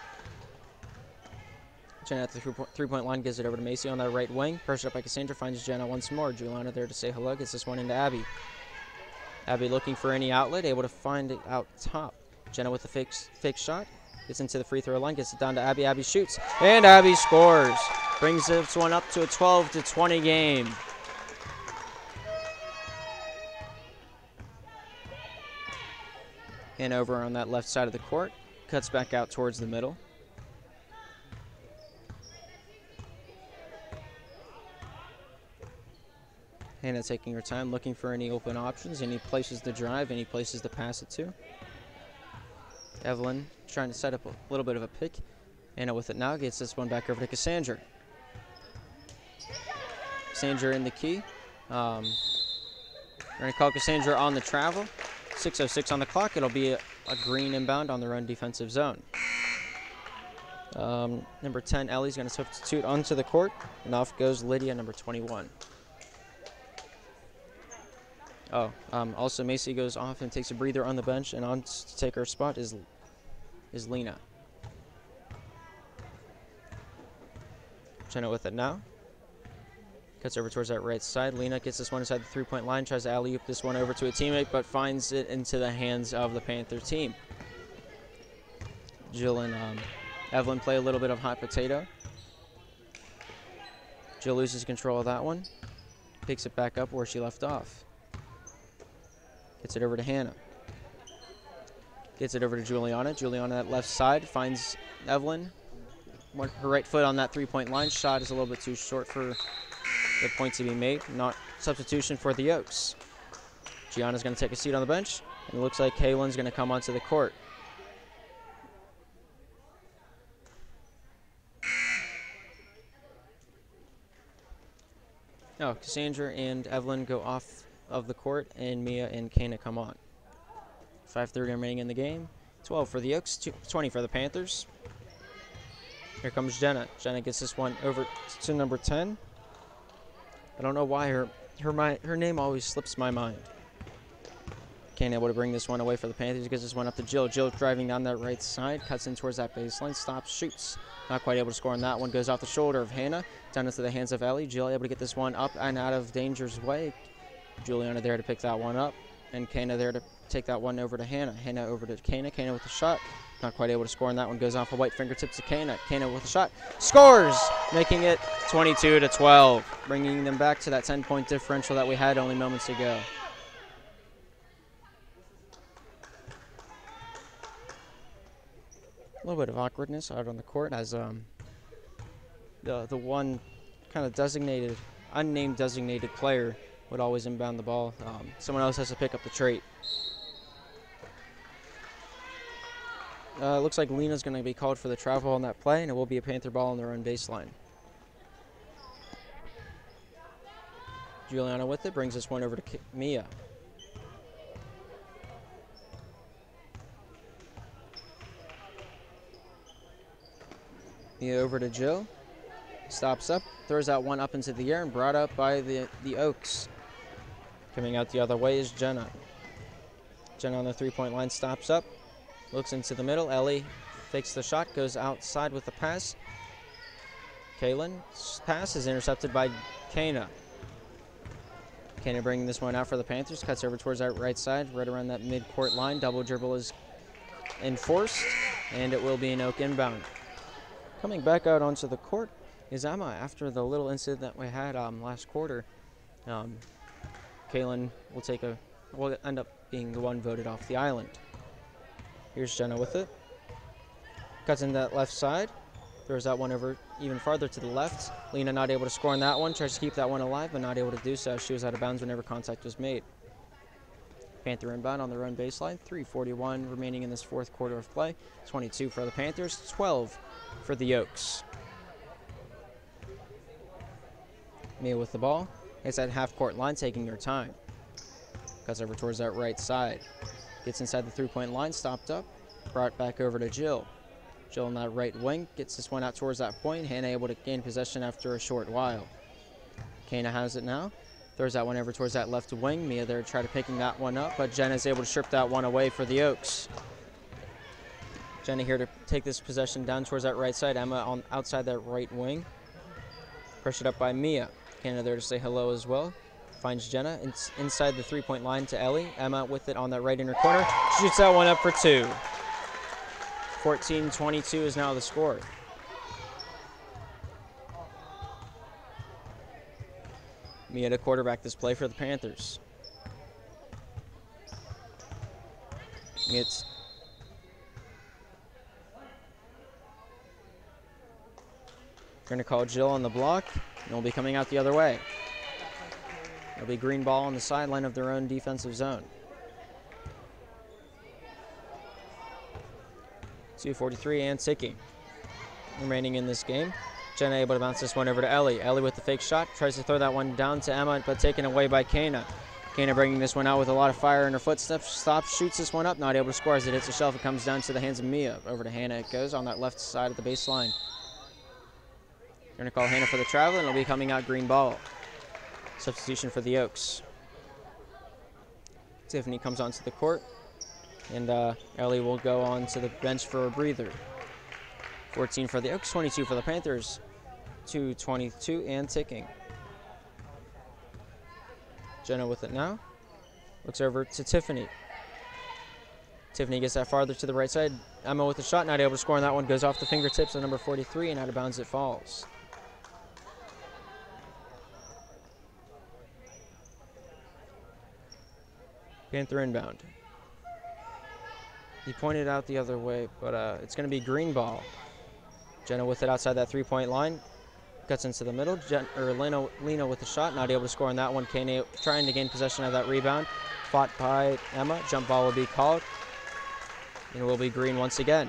Jenna at the 3-point line gives it over to Macy on that right wing. Pressured up by Cassandra, finds Jenna once more. Juliana there to say hello, gets this one into Abby. Abby looking for any outlet, able to find it out top. Jenna with the fake shot, gets into the free throw line, gets it down to Abby. Abby shoots, and Abby scores. Brings this one up to a 12-20 game. And over on that left side of the court, cuts back out towards the middle. Hannah taking her time, looking for any open options, any places to drive, any places to pass it to. Evelyn trying to set up a little bit of a pick. Hannah with it now, gets this one back over to Cassandra. Cassandra in the key. We're going to call Cassandra on the travel. 6:06 on the clock. It'll be a green inbound on their own defensive zone. Number 10, Ellie's going to substitute onto the court, and off goes Lydia, number 21. Also Macy goes off and takes a breather on the bench, and on to take her spot is Lena. Jenna with it now. Cuts over towards that right side. Lena gets this one inside the three-point line, tries to alley-oop this one over to a teammate, but finds it into the hands of the Panther team. Jill and Evelyn play a little bit of hot potato. Jill loses control of that one. Picks it back up where she left off. Gets it over to Hannah. Gets it over to Juliana. Juliana that left side finds Evelyn. Her right foot on that three-point line. Shot is a little bit too short for the point to be made. Not substitution for the Oaks. Gianna's going to take a seat on the bench, and it looks like Kaylin's going to come onto the court. Cassandra and Evelyn go off of the court, and Mia and Kana come on. 5:30 remaining in the game. 12 for the Oaks, 20 for the Panthers. Here comes Jenna. Jenna gets this one over to number 10. I don't know why her name always slips my mind. Can't able to bring this one away for the Panthers. Gets this one up to Jill. Jill driving down that right side, cuts in towards that baseline, stops, shoots. Not quite able to score on that one. Goes off the shoulder of Hannah, down into the hands of Ellie. Jill able to get this one up and out of danger's way. Juliana there to pick that one up, and Kana there to take that one over to Hannah. Hannah over to Kana. Kana with the shot. Not quite able to score on that one. Goes off of white fingertips to Kana. Kana with a shot. Scores! Making it 22-12. Bringing them back to that 10-point differential that we had only moments ago. A little bit of awkwardness out on the court as the one kind of designated, unnamed designated player would always inbound the ball. Someone else has to pick up the trait. Looks like Lena's going to be called for the travel on that play, and it will be a Panther ball on their own baseline. Juliana with it, brings this one over to Mia. Mia over to Jill. Stops up, throws that one up into the air, and brought up by the Oaks. Coming out the other way is Jenna. Jenna on the three-point line stops up, looks into the middle. Ellie fakes the shot, goes outside with the pass. Kaylin's pass is intercepted by Kana. Kana bringing this one out for the Panthers, cuts over towards that right side, right around that mid-court line. Double dribble is enforced, and it will be an Oak inbound. Coming back out onto the court is Emma after the little incident that we had last quarter. Kaylin will end up being the one voted off the island. Here's Jenna with it. Cuts in that left side. Throws that one over even farther to the left. Lena not able to score on that one. Tries to keep that one alive, but not able to do so. She was out of bounds whenever contact was made. Panther inbound on their own baseline. 3:41 remaining in this fourth quarter of play. 22 for the Panthers, 12 for the Oaks. Mia with the ball. It's at half-court line, taking her time. Cuts over towards that right side. Gets inside the three-point line, stopped up. Brought back over to Jill. Jill on that right wing. Gets this one out towards that point. Hannah able to gain possession after a short while. Kana has it now. Throws that one over towards that left wing. Mia there to try to picking that one up, but Jenna's able to strip that one away for the Oaks. Jenna here to take this possession down towards that right side. Emma on outside that right wing. Pressured up by Mia. Kana there to say hello as well. Finds Jenna inside the three-point line to Ellie. Emma with it on that right inner corner. Shoots that one up for two. 14-22 is now the score. Mia to quarterback this play for the Panthers. It's going to call Jill on the block, and will be coming out the other way. It'll be green ball on the sideline of their own defensive zone. 2:43 and ticking remaining in this game. Jenna able to bounce this one over to Ellie. Ellie with the fake shot, tries to throw that one down to Emma, but taken away by Kana. Kana bringing this one out with a lot of fire in her footsteps. Stops, shoots this one up, not able to score as it hits the shelf. It comes down to the hands of Mia. Over to Hannah it goes on that left side of the baseline. They're going to call Hannah for the travel, and it'll be coming out green ball. Substitution for the Oaks. Tiffany comes onto the court, and Ellie will go on to the bench for a breather. 14 for the Oaks, 22 for the Panthers. 2:22 and ticking. Jenna with it now. Looks over to Tiffany. Tiffany gets that farther to the right side. Emma with the shot, not able to score on that one. Goes off the fingertips of number 43 and out of bounds it falls. Panther inbound. He pointed out the other way, but it's going to be green ball. Jenna with it outside that three-point line. Cuts into the middle. Lena with the shot, not able to score on that one. Kane trying to gain possession of that rebound. Fought by Emma. Jump ball will be called. And it will be green once again.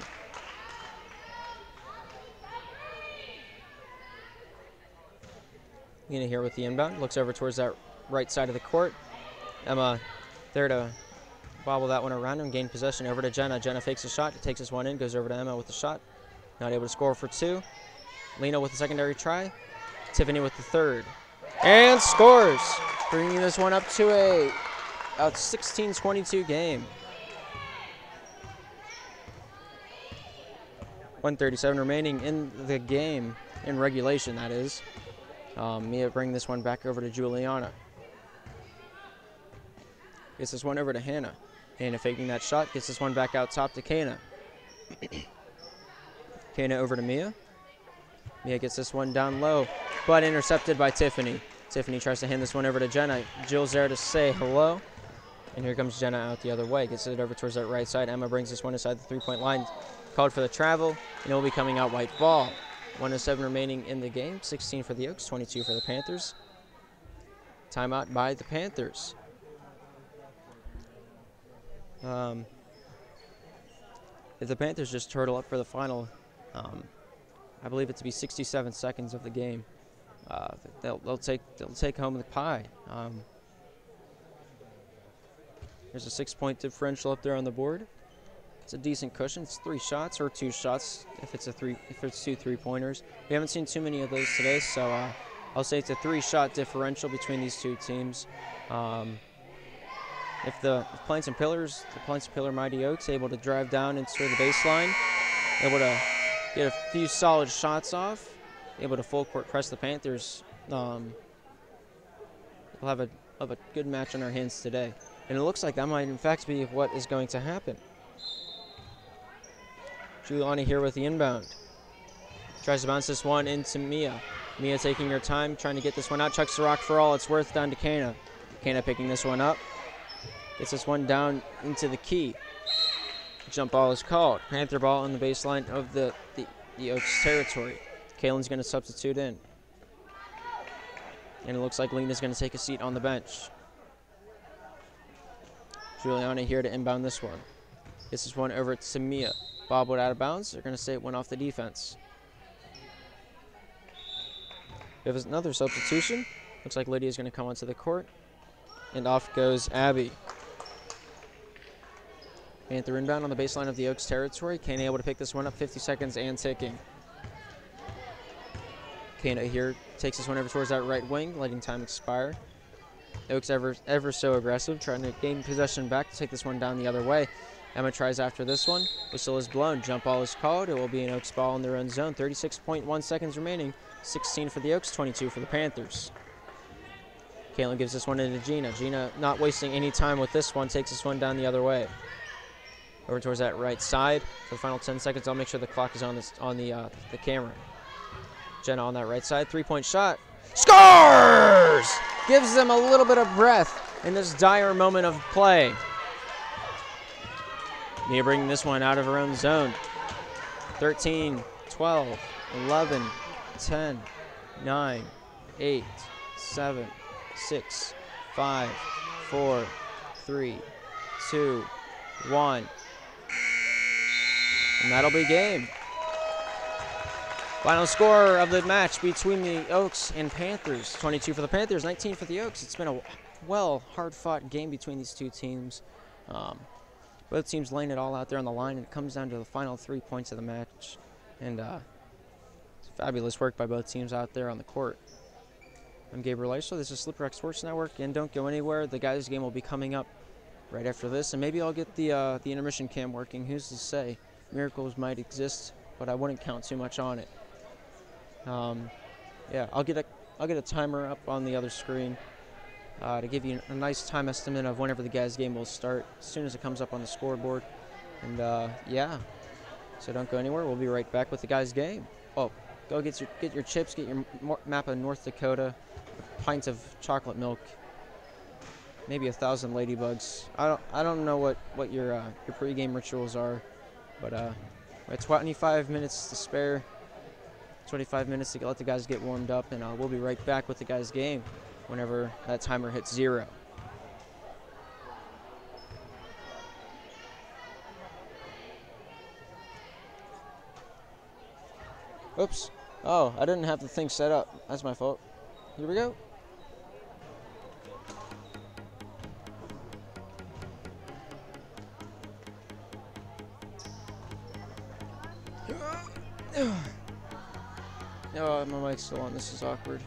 Lena here with the inbound. Looks over towards that right side of the court. Emma there to bobble that one around and gain possession. Over to Jenna. Jenna fakes a shot. Takes this one in. Goes over to Emma with the shot. Not able to score for two. Lena with the secondary try. Tiffany with the third. And scores. Bringing this one up to a 16-22 game. 1:37 remaining in the game. In regulation, that is. Mia bring this one back over to Juliana. Gets this one over to Hannah. Hannah faking that shot. Gets this one back out top to Kana. Kana over to Mia. Mia gets this one down low, but intercepted by Tiffany. Tiffany tries to hand this one over to Jenna. Jill's there to say hello. And here comes Jenna out the other way. Gets it over towards that right side. Emma brings this one inside the three-point line. Called for the travel, and it will be coming out white ball. 1:07 remaining in the game. 16 for the Oaks, 22 for the Panthers. Timeout by the Panthers. If the Panthers just turtle up for the final, I believe it to be 67 seconds of the game, they'll take home the pie. There's a 6-point differential up there on the board. It's a decent cushion. It's 3 shots or 2 shots if it's two three-pointers. We haven't seen too many of those today, so I'll say it's a 3-shot differential between these two teams. If the Plains and Pillar Mighty Oaks able to drive down into the baseline, able to get a few solid shots off, able to full court press the Panthers, we'll have a good match on our hands today. And it looks like that might in fact be what is going to happen. Giuliani here with the inbound. Tries to bounce this one into Mia. Mia taking her time, trying to get this one out. Chucks the rock for all it's worth down to Kana. Kana picking this one up. Gets this one down into the key. Jump ball is called. Panther ball on the baseline of the Oaks territory. Kaylin's going to substitute in. And it looks like Lena's going to take a seat on the bench. Giuliani here to inbound this one. This is one over to Mia. Bobbled out of bounds. They're going to say it went off the defense. We have another substitution. Looks like Lydia's going to come onto the court. And off goes Abby. Panther inbound on the baseline of the Oaks territory. Kana able to pick this one up, 50 seconds and ticking. Kana here takes this one over towards that right wing, letting time expire. Oaks ever so aggressive, trying to gain possession back to take this one down the other way. Emma tries after this one. Whistle is blown. Jump ball is called. It will be an Oaks ball in their own zone. 36.1 seconds remaining. 16 for the Oaks, 22 for the Panthers. Caitlin gives this one into Gina. Gina not wasting any time with this one, takes this one down the other way. Over towards that right side. For the final 10 seconds, I'll make sure the clock is on the camera. Jenna on that right side. 3-point shot. Scores! Gives them a little bit of breath in this dire moment of play. Mia bringing this one out of her own zone. 13, 12, 11, 10, 9, 8, 7, 6, 5, 4, 3, 2, 1. And that'll be game. Final score of the match between the Oaks and Panthers. 22 for the Panthers, 19 for the Oaks. It's been a hard-fought game between these two teams. Both teams laying it all out there on the line, and it comes down to the final 3 points of the match. And it's fabulous work by both teams out there on the court. I'm Gabriel Eisler. This is Slip Rock Sports Network, and don't go anywhere. The guys' game will be coming up right after this, and maybe I'll get the intermission cam working. Who's to say? Miracles might exist, but I wouldn't count too much on it. Yeah, I'll get a timer up on the other screen to give you a nice time estimate of whenever the guys' game will start as soon as it comes up on the scoreboard. And yeah, so don't go anywhere. We'll be right back with the guys' game. Oh, go get your chips, get your map of North Dakota, pints of chocolate milk, maybe 1,000 ladybugs. I don't know what your pregame rituals are, but we have 25 minutes to spare. 25 minutes to let the guys get warmed up, and we'll be right back with the guys' game whenever that timer hits 0. Oops. Oh, I didn't have the thing set up. That's my fault. Here we go. Oh, my mic's still on. This is awkward.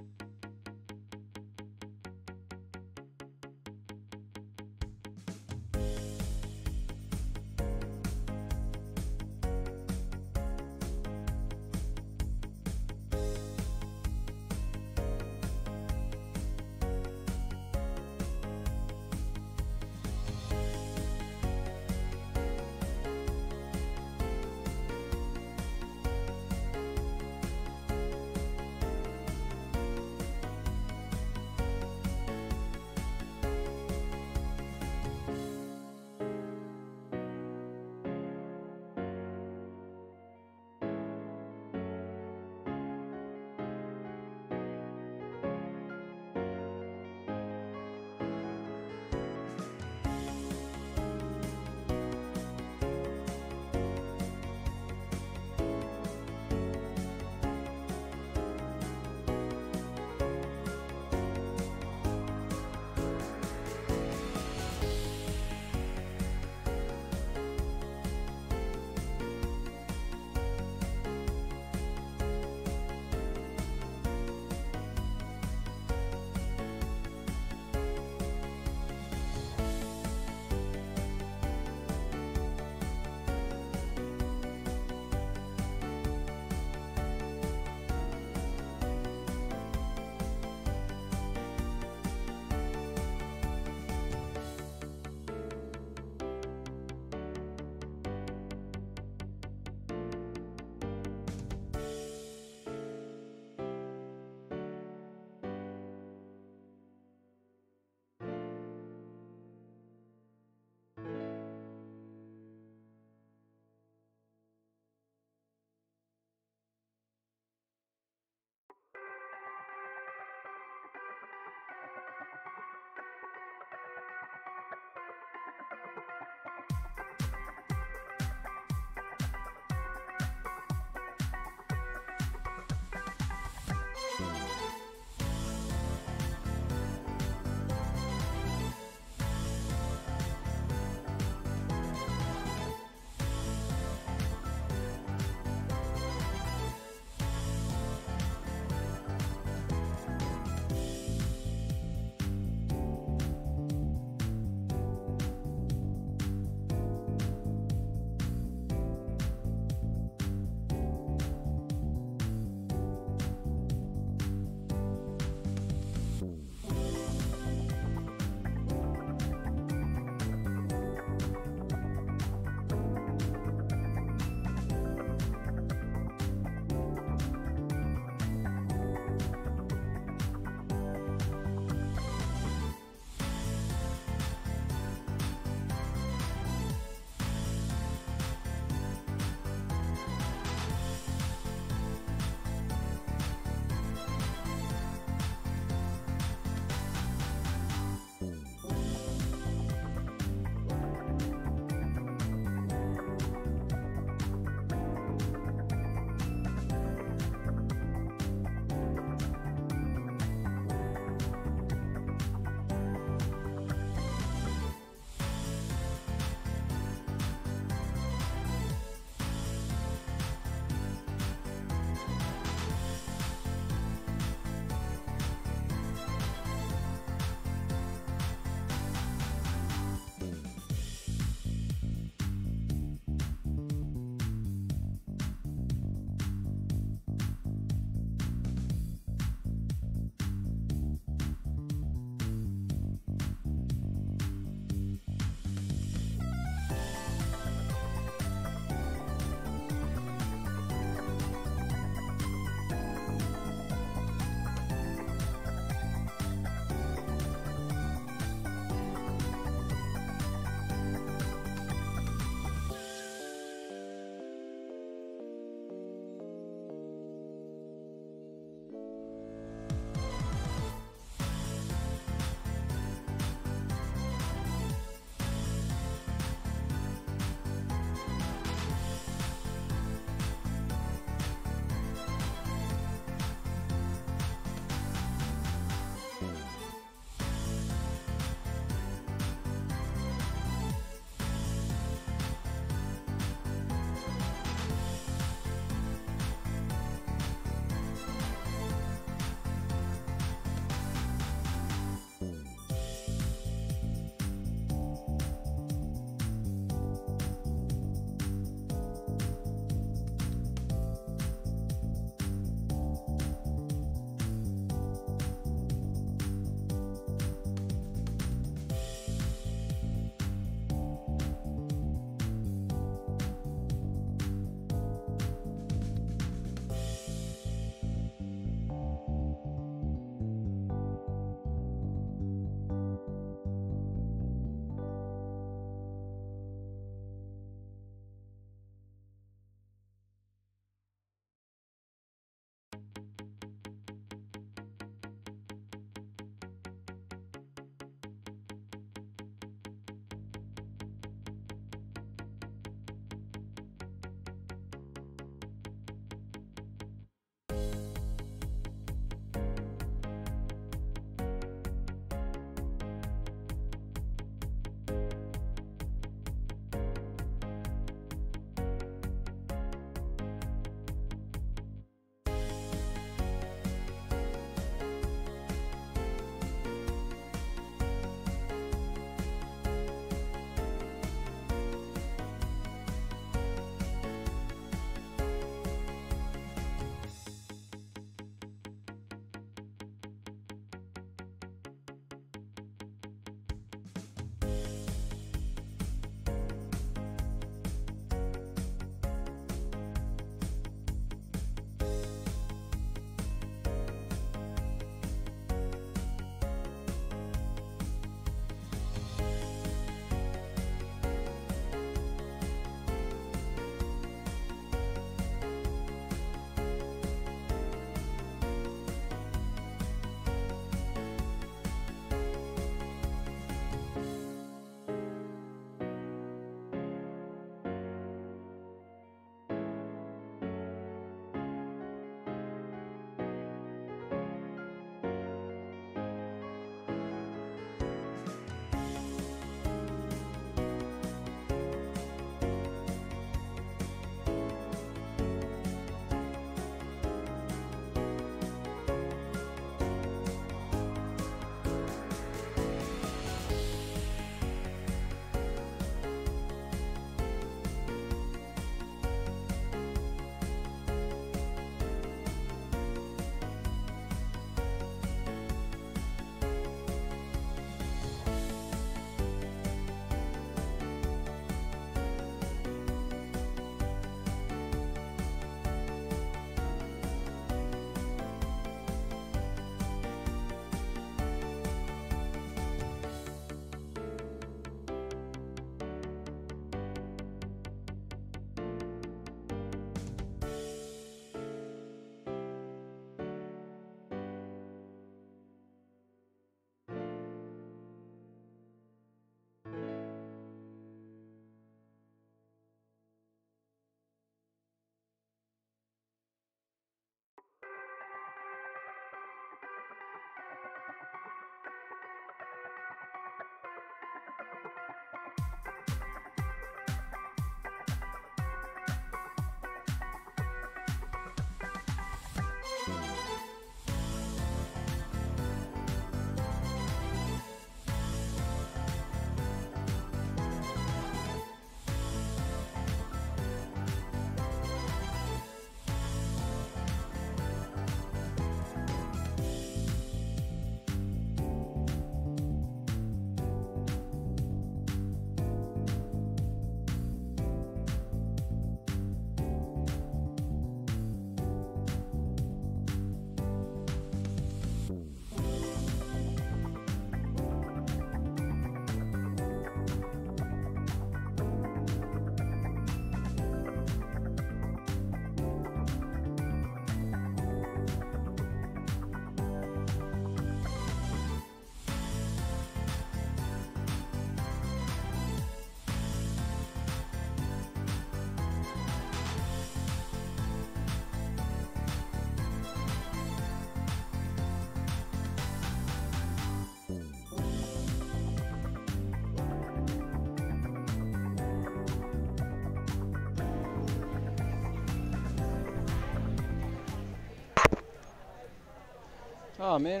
Oh man,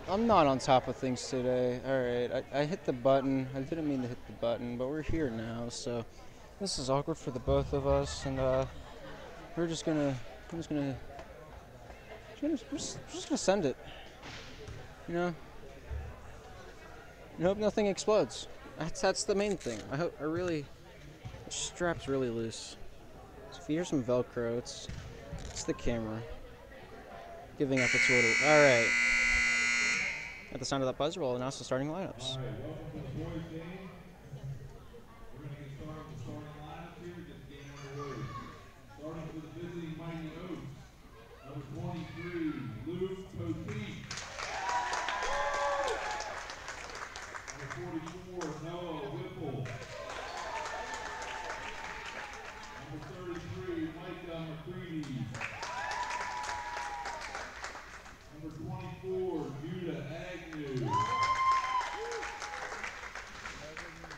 I'm not on top of things today. All right, I hit the button. I didn't mean to hit the button, but we're here now, so this is awkward for the both of us, and we're just gonna send it. You know, I hope nothing explodes. That's the main thing. The strap's really loose. So if you hear some Velcro, it's the camera giving up its order. All right. At the sound of that buzzer, we'll announce the starting lineups. All right, welcome to the boys' game. We're going to get started with the starting lineups here to get the game underway. Starting for the visiting Mighty Oaks, number 23, Luke Poteet. Number 44, Noah Whipple. Number 33, Micah McCready. Number 24, Judah Agnew.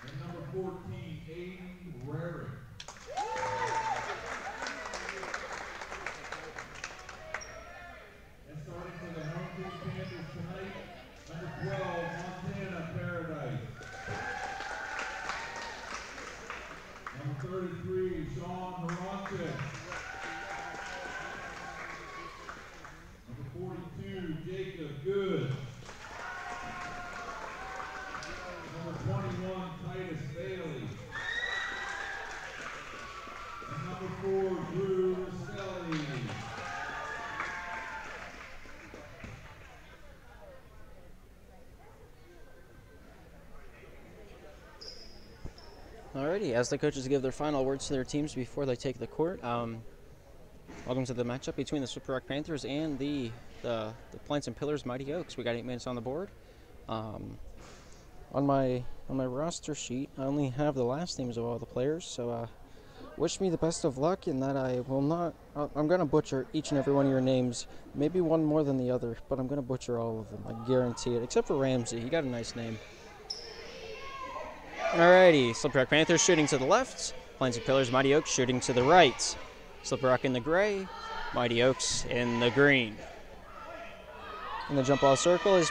And number 14, Aiden Rarick. And starting for the home team Panthers tonight, number 12, Montana Paradise. Number 33, Sean Moronczyk. Number 42, Jacob Good. Number 21, Titus Bailey. And number 4, Drew Roselli. Alrighty, as the coaches give their final words to their teams before they take the court, welcome to the matchup between the Slippery Rock Panthers and the Plants and Pillars Mighty Oaks. We got 8 minutes on the board. On my roster sheet, I only have the last names of all the players, so wish me the best of luck in that I will not. I'm gonna butcher each and every one of your names, maybe one more than the other, but I'm gonna butcher all of them. I guarantee it, except for Ramsey. He got a nice name. Alrighty, Slippery Rock Panthers shooting to the left, Plants and Pillars Mighty Oaks shooting to the right. Slippery Rock in the gray, Mighty Oaks in the green. In the jump ball circle is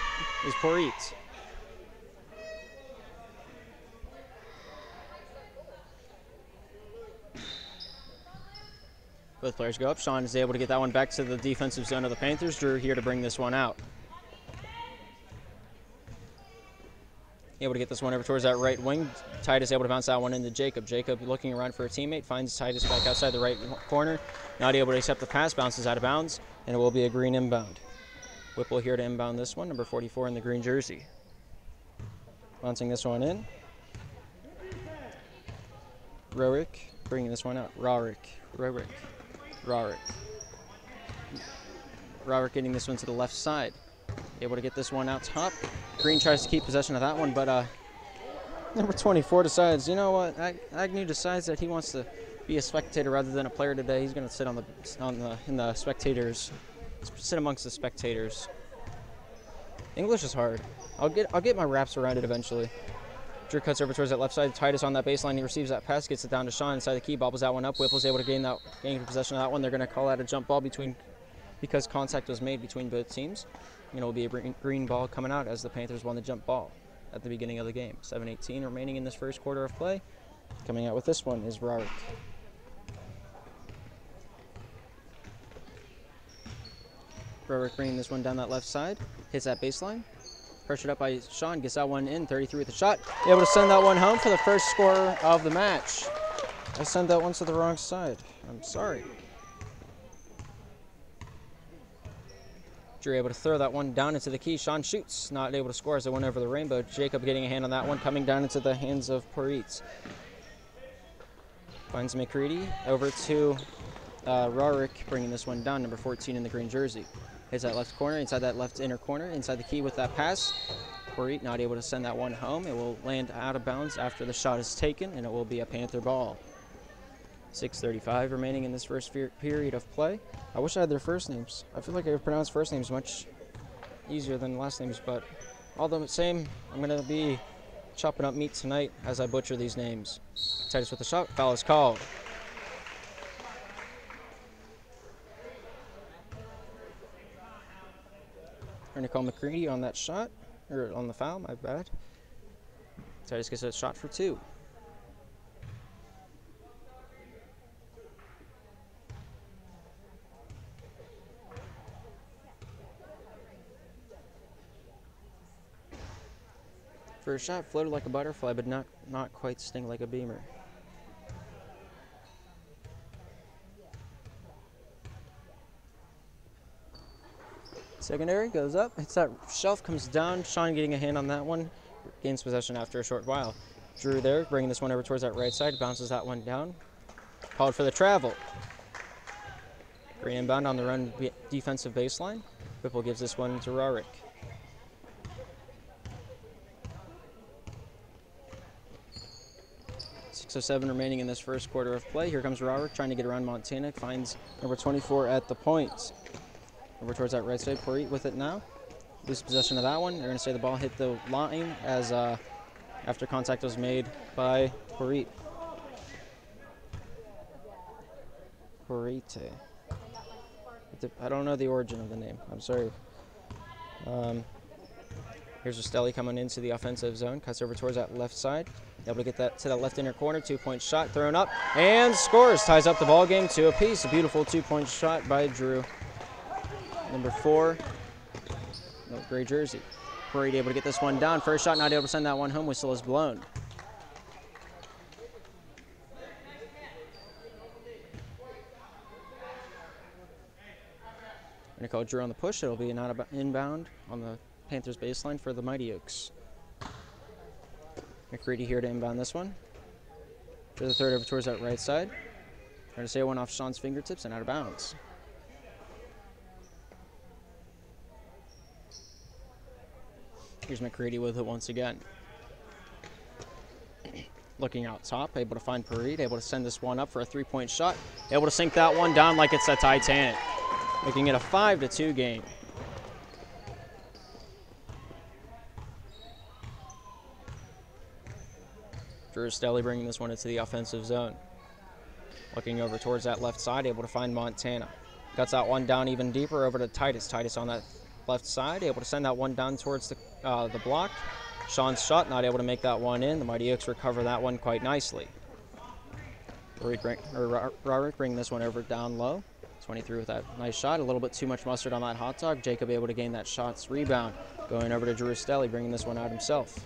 Porit. Both players go up. Sean is able to get that one back to the defensive zone of the Panthers. Drew here to bring this one out. Able to get this one over towards that right wing. Titus able to bounce that one into Jacob. Jacob looking around for a teammate, finds Titus back outside the right corner. Not able to accept the pass, bounces out of bounds, and it will be a green inbound. Whipple here to inbound this one, number 44 in the green jersey. Bouncing this one in. Rorick bringing this one out. Rorick getting this one to the left side. Able to get this one out top. Green tries to keep possession of that one, but number 24 decides, you know what? Agnew decides that he wants to be a spectator rather than a player today. He's going to sit in the spectators, sit amongst the spectators. English is hard. I'll get my wraps around it eventually. Drew cuts over towards that left side. Titus on that baseline. He receives that pass, gets it down to Sean inside the key, bobbles that one up. Whipple's able to gain possession of that one. They're going to call out a jump ball because contact was made between both teams. And it will be a green ball coming out as the Panthers won the jump ball at the beginning of the game. 7:18 remaining in this first quarter of play. Coming out with this one is Rarick. Rarick bringing this one down that left side. Hits that baseline. Pressured up by Sean. Gets that one in. 33 with the shot. Able to send that one home for the first score of the match. I sent that one to the wrong side. I'm sorry. Drew able to throw that one down into the key. Sean shoots, not able to score as it went over the rainbow. Jacob getting a hand on that one, coming down into the hands of Poritz. Finds McCready over to Rarick, bringing this one down, number 14 in the green jersey. Hits that left corner, inside that left inner corner, inside the key with that pass. Poritz not able to send that one home. It will land out of bounds after the shot is taken, and it will be a Panther ball. 6:35 remaining in this first period of play. I wish I had their first names. I feel like I pronounce first names much easier than last names, but all the same, I'm going to be chopping up meat tonight as I butcher these names. Titus with the shot. Foul is called. We're going to call McCready on that shot, or on the foul, my bad. Titus gets a shot for 2. First shot floated like a butterfly, but not quite sting like a beamer. Secondary goes up, hits that shelf, comes down. Sean getting a hand on that one, gains possession after a short while. Drew there, bringing this one over towards that right side, bounces that one down. Called for the travel. Green inbound on the run defensive baseline. Whipple gives this one to Rarick. .07 remaining in this first quarter of play. Here comes Rarick trying to get around Montana. Finds number 24 at the point. Over towards that right side. Parit with it now. Lose possession of that one. They're going to say the ball hit the line as after contact was made by Parit. Parite. I don't know the origin of the name. I'm sorry. Here's Rostelli coming into the offensive zone. Cuts over towards that left side. Able to get that to that left inner corner. 2-point shot thrown up and scores. Ties up the ball game 2 apiece. A beautiful 2-point shot by Drew. Number 4. No, gray jersey. Parade able to get this one down. First shot, not able to send that one home. Whistle is blown. Going to call Drew on the push. It'll be an inbound on the Panthers baseline for the Mighty Oaks. McCready here to inbound this one. To the third over towards that right side. Trying to say one off Sean's fingertips and out of bounds. Here's McCready with it once again. Looking out top, able to find Parit, able to send this one up for a 3-point shot. Able to sink that one down like it's a Titanic. Making it a 5-2 game. Drew Stelly bringing this one into the offensive zone. Looking over towards that left side, able to find Montana. Cuts that one down even deeper over to Titus. Titus on that left side, able to send that one down towards the block. Sean's shot, not able to make that one in. The Mighty Oaks recover that one quite nicely. Rarick bringing this one over down low. 23 with that nice shot. A little bit too much mustard on that hot dog. Jacob able to gain that shot's rebound. Going over to Drew Stelly, bringing this one out himself.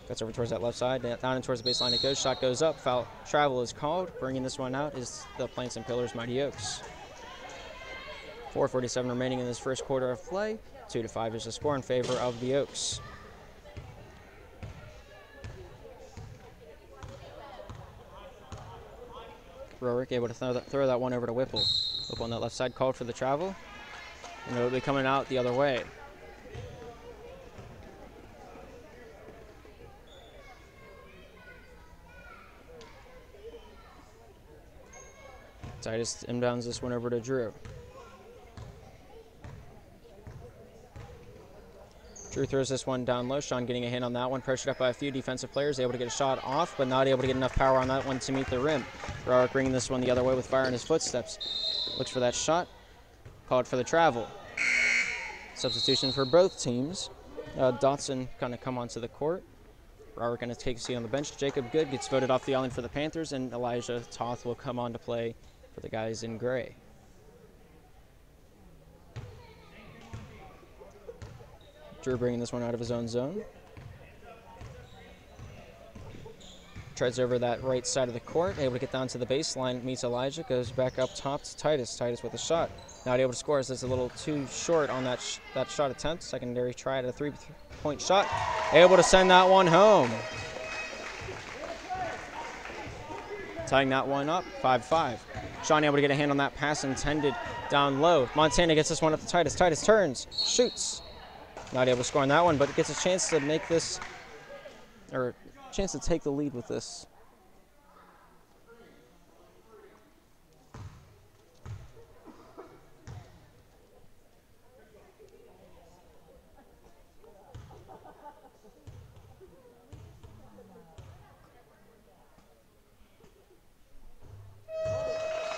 Cuts over towards that left side. Down and towards the baseline it goes. Shot goes up. Foul travel is called. Bringing this one out is the Plants and Pillars Mighty Oaks. 4:47 remaining in this first quarter of play. 2-5 is the score in favor of the Oaks. Rorick able to throw that one over to Whipple. Whipple on that left side called for the travel. And it'll be coming out the other way. Titus inbounds this one over to Drew. Drew throws this one down low. Sean getting a hand on that one. Pressured up by a few defensive players. Able to get a shot off, but not able to get enough power on that one to meet the rim. Rarick bringing this one the other way with fire in his footsteps. Looks for that shot. Called for the travel. Substitution for both teams. Dotson going to come onto the court. Rarick going to take a seat on the bench. Jacob Good gets voted off the island for the Panthers, and Elijah Toth will come on to play for the guys in gray. Drew bringing this one out of his own zone. Treads over that right side of the court, able to get down to the baseline, meets Elijah, goes back up top to Titus. Titus with a shot. Not able to score as it's a little too short on that shot attempt. Secondary try at a 3-point shot. Able to send that one home. Tying that one up, 5-5. Sean able to get a hand on that pass intended down low. Montana gets this one up to Titus. Titus turns, shoots. Not able to score on that one, but gets a chance to make this, or a chance to take the lead with this.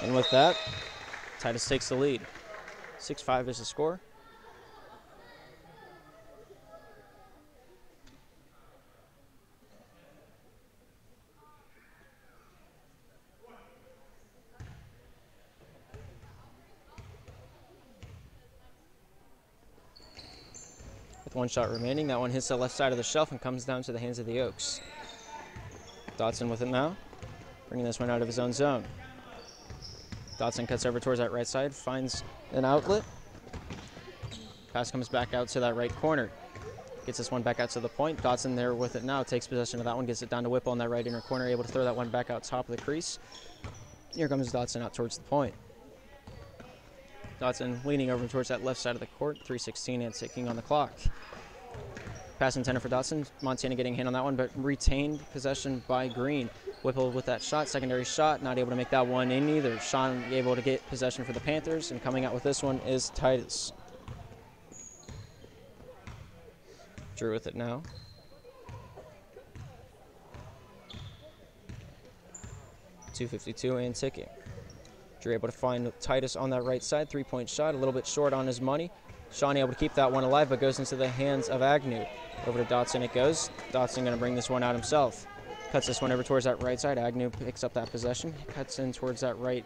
And with that, Titus takes the lead. 6-5 is the score. 1 shot remaining. That one hits the left side of the shelf and comes down to the hands of the Oaks. Dotson with it now, bringing this one out of his own zone. Dotson cuts over towards that right side, finds an outlet. Pass comes back out to that right corner. Gets this one back out to the point. Dotson there with it now, takes possession of that one, gets it down to Whipple on that right inner corner, able to throw that one back out top of the crease. Here comes Dotson out towards the point. Dotson leaning over towards that left side of the court, 3:16 and ticking on the clock. Pass intended for Dotson. Montana getting a hand on that one, but retained possession by Green. Whipple with that shot, secondary shot, not able to make that one in either. Sean able to get possession for the Panthers, and coming out with this one is Titus. Drew with it now. .252 and ticking. Drew able to find Titus on that right side, 3-point shot, a little bit short on his money. Sean able to keep that one alive, but goes into the hands of Agnew. Over to Dotson it goes. Dotson going to bring this one out himself. Cuts this one over towards that right side. Agnew picks up that possession. Cuts in towards that right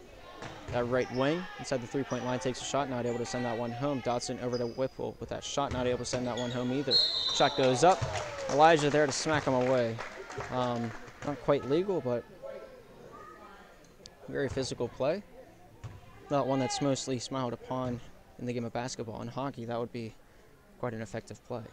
wing. Inside the 3-point line, takes a shot, not able to send that one home. Dotson over to Whipple with that shot, not able to send that one home either. Shot goes up. Elijah there to smack him away. Not quite legal, but very physical play. Not one that's mostly smiled upon in the game of basketball. and hockey, that would be quite an effective play.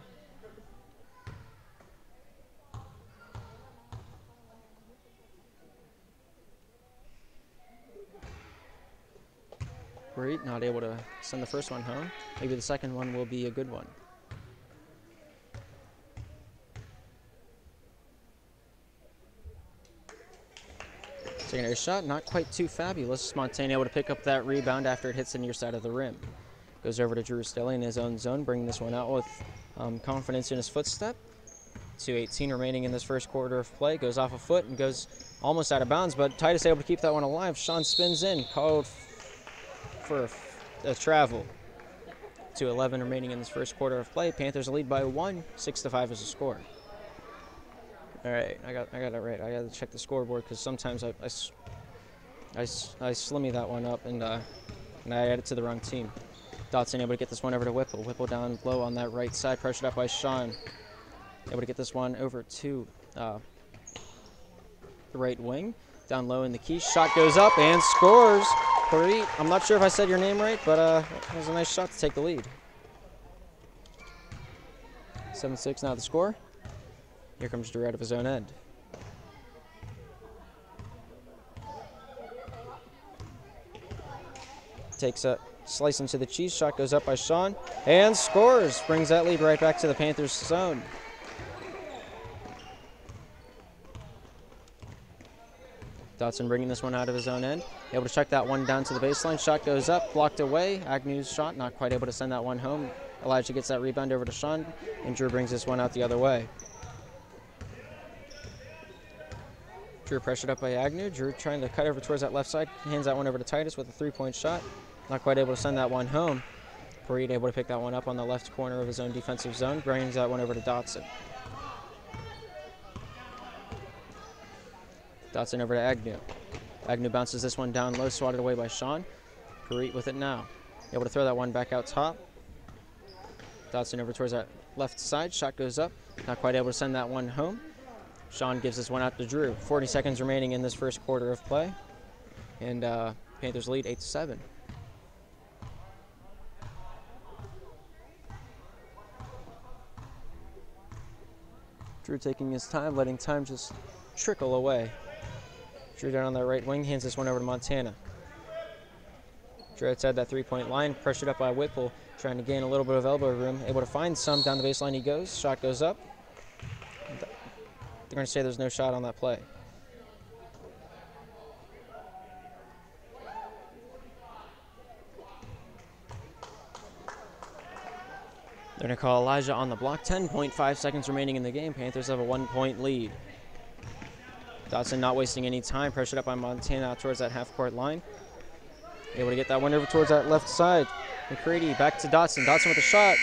Great, not able to send the first one home. Maybe the second one will be a good one. Secondary shot, not quite too fabulous. Montana able to pick up that rebound after it hits the near side of the rim. Goes over to Drew Stelly in his own zone, bringing this one out with confidence in his footstep. 2:18 remaining in this first quarter of play. Goes off a foot and goes almost out of bounds, but Titus able to keep that one alive. Sean spins in, called for a travel. 2:11 remaining in this first quarter of play. Panthers lead by 1, 6-5 is the score. All right, I got it right. I got to check the scoreboard because sometimes I slimmy that one up and I add it to the wrong team. Dotson able to get this one over to Whipple. Whipple down low on that right side, pressured up by Sean. Able to get this one over to the right wing. Down low in the key. Shot goes up and scores. Parit, I'm not sure if I said your name right, but it was a nice shot to take the lead. 7-6 now the score. Here comes Drew out of his own end. Takes a slice into the cheese. Shot goes up by Sean and scores. Brings that lead right back to the Panthers' zone. Dotson bringing this one out of his own end. Able to check that one down to the baseline. Shot goes up, blocked away. Agnew's shot, not quite able to send that one home. Elijah gets that rebound over to Sean, and Drew brings this one out the other way. Drew pressured up by Agnew. Drew trying to cut over towards that left side. Hands that one over to Titus with a 3-point shot. Not quite able to send that one home. Parit able to pick that one up on the left corner of his own defensive zone. Brings that one over to Dotson. Dotson over to Agnew. Agnew bounces this one down low, swatted away by Sean. Parit with it now. Able to throw that one back out top. Dotson over towards that left side. Shot goes up. Not quite able to send that one home. Sean gives this one out to Drew. 40 seconds remaining in this first quarter of play. And Panthers lead 8-7. Drew taking his time, letting time just trickle away. Drew down on that right wing, hands this one over to Montana. Drew outside that 3-point line, pressured up by Whipple, trying to gain a little bit of elbow room. Able to find some down the baseline he goes. Shot goes up. They're going to say there's no shot on that play. They're going to call Elijah on the block. 10.5 seconds remaining in the game. Panthers have a 1-point lead. Dotson not wasting any time. Pressured up by Montana out towards that half-court line. Able to get that one over towards that left side. McCready back to Dotson. Dotson with a shot.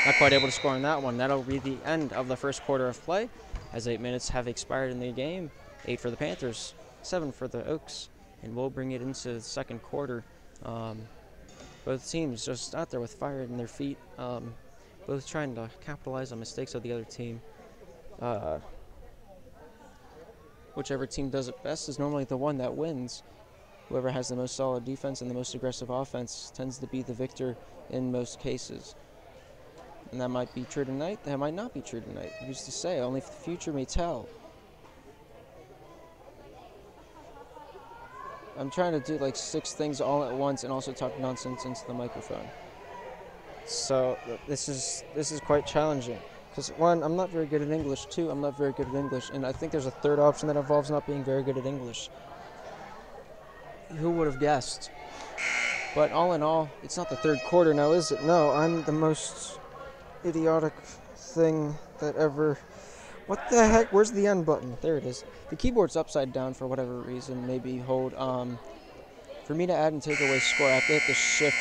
Not quite able to score on that one. That'll be the end of the first quarter of play, as 8 minutes have expired in the game. 8 for the Panthers, 7 for the Oaks. And we'll bring it into the second quarter. Both teams just out there with fire in their feet. both trying to capitalize on mistakes of the other team. Whichever team does it best is normally the one that wins. Whoever has the most solid defense and the most aggressive offense tends to be the victor in most cases. And that might be true tonight, that might not be true tonight. Who's to say? Only the future may tell. I'm trying to do like 6 things all at once and also talk nonsense into the microphone. So this is quite challenging. Because 1, I'm not very good at English. 2, I'm not very good at English. And I think there's a third option that involves not being very good at English. Who would have guessed? But all in all, it's not the third quarter now, is it? No, I'm the most idiotic thing that ever... What the heck? Where's the end button? There it is. The keyboard's upside down for whatever reason. Maybe hold... For me to add and take away score, I have to hit the shift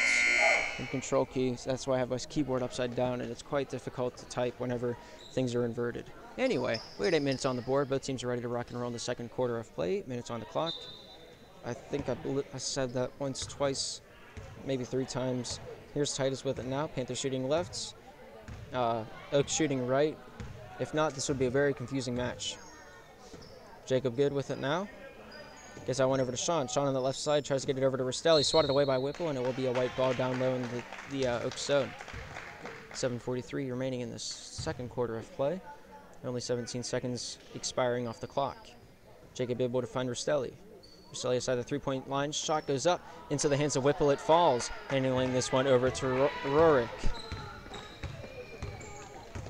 and control keys. That's why I have my keyboard upside down, and it's quite difficult to type whenever things are inverted. Anyway, we had 8 minutes on the board. Both teams are ready to rock and roll in the second quarter of play. 8 minutes on the clock. I think I said that once, twice, maybe 3 times. Here's Titus with it now. Panthers shooting left. Oaks shooting right. If not, this would be a very confusing match. Jacob good with it now. Guess I went over to Sean. Sean on the left side tries to get it over to Rastelli. Swatted away by Whipple, and it will be a white ball down low in the Oaks zone. 7:43 remaining in this second quarter of play. Only 17 seconds expiring off the clock. Jacob able to find Rastelli. Rastelli aside the 3-point line. Shot goes up into the hands of Whipple. It falls. Handling this one over to Rorik.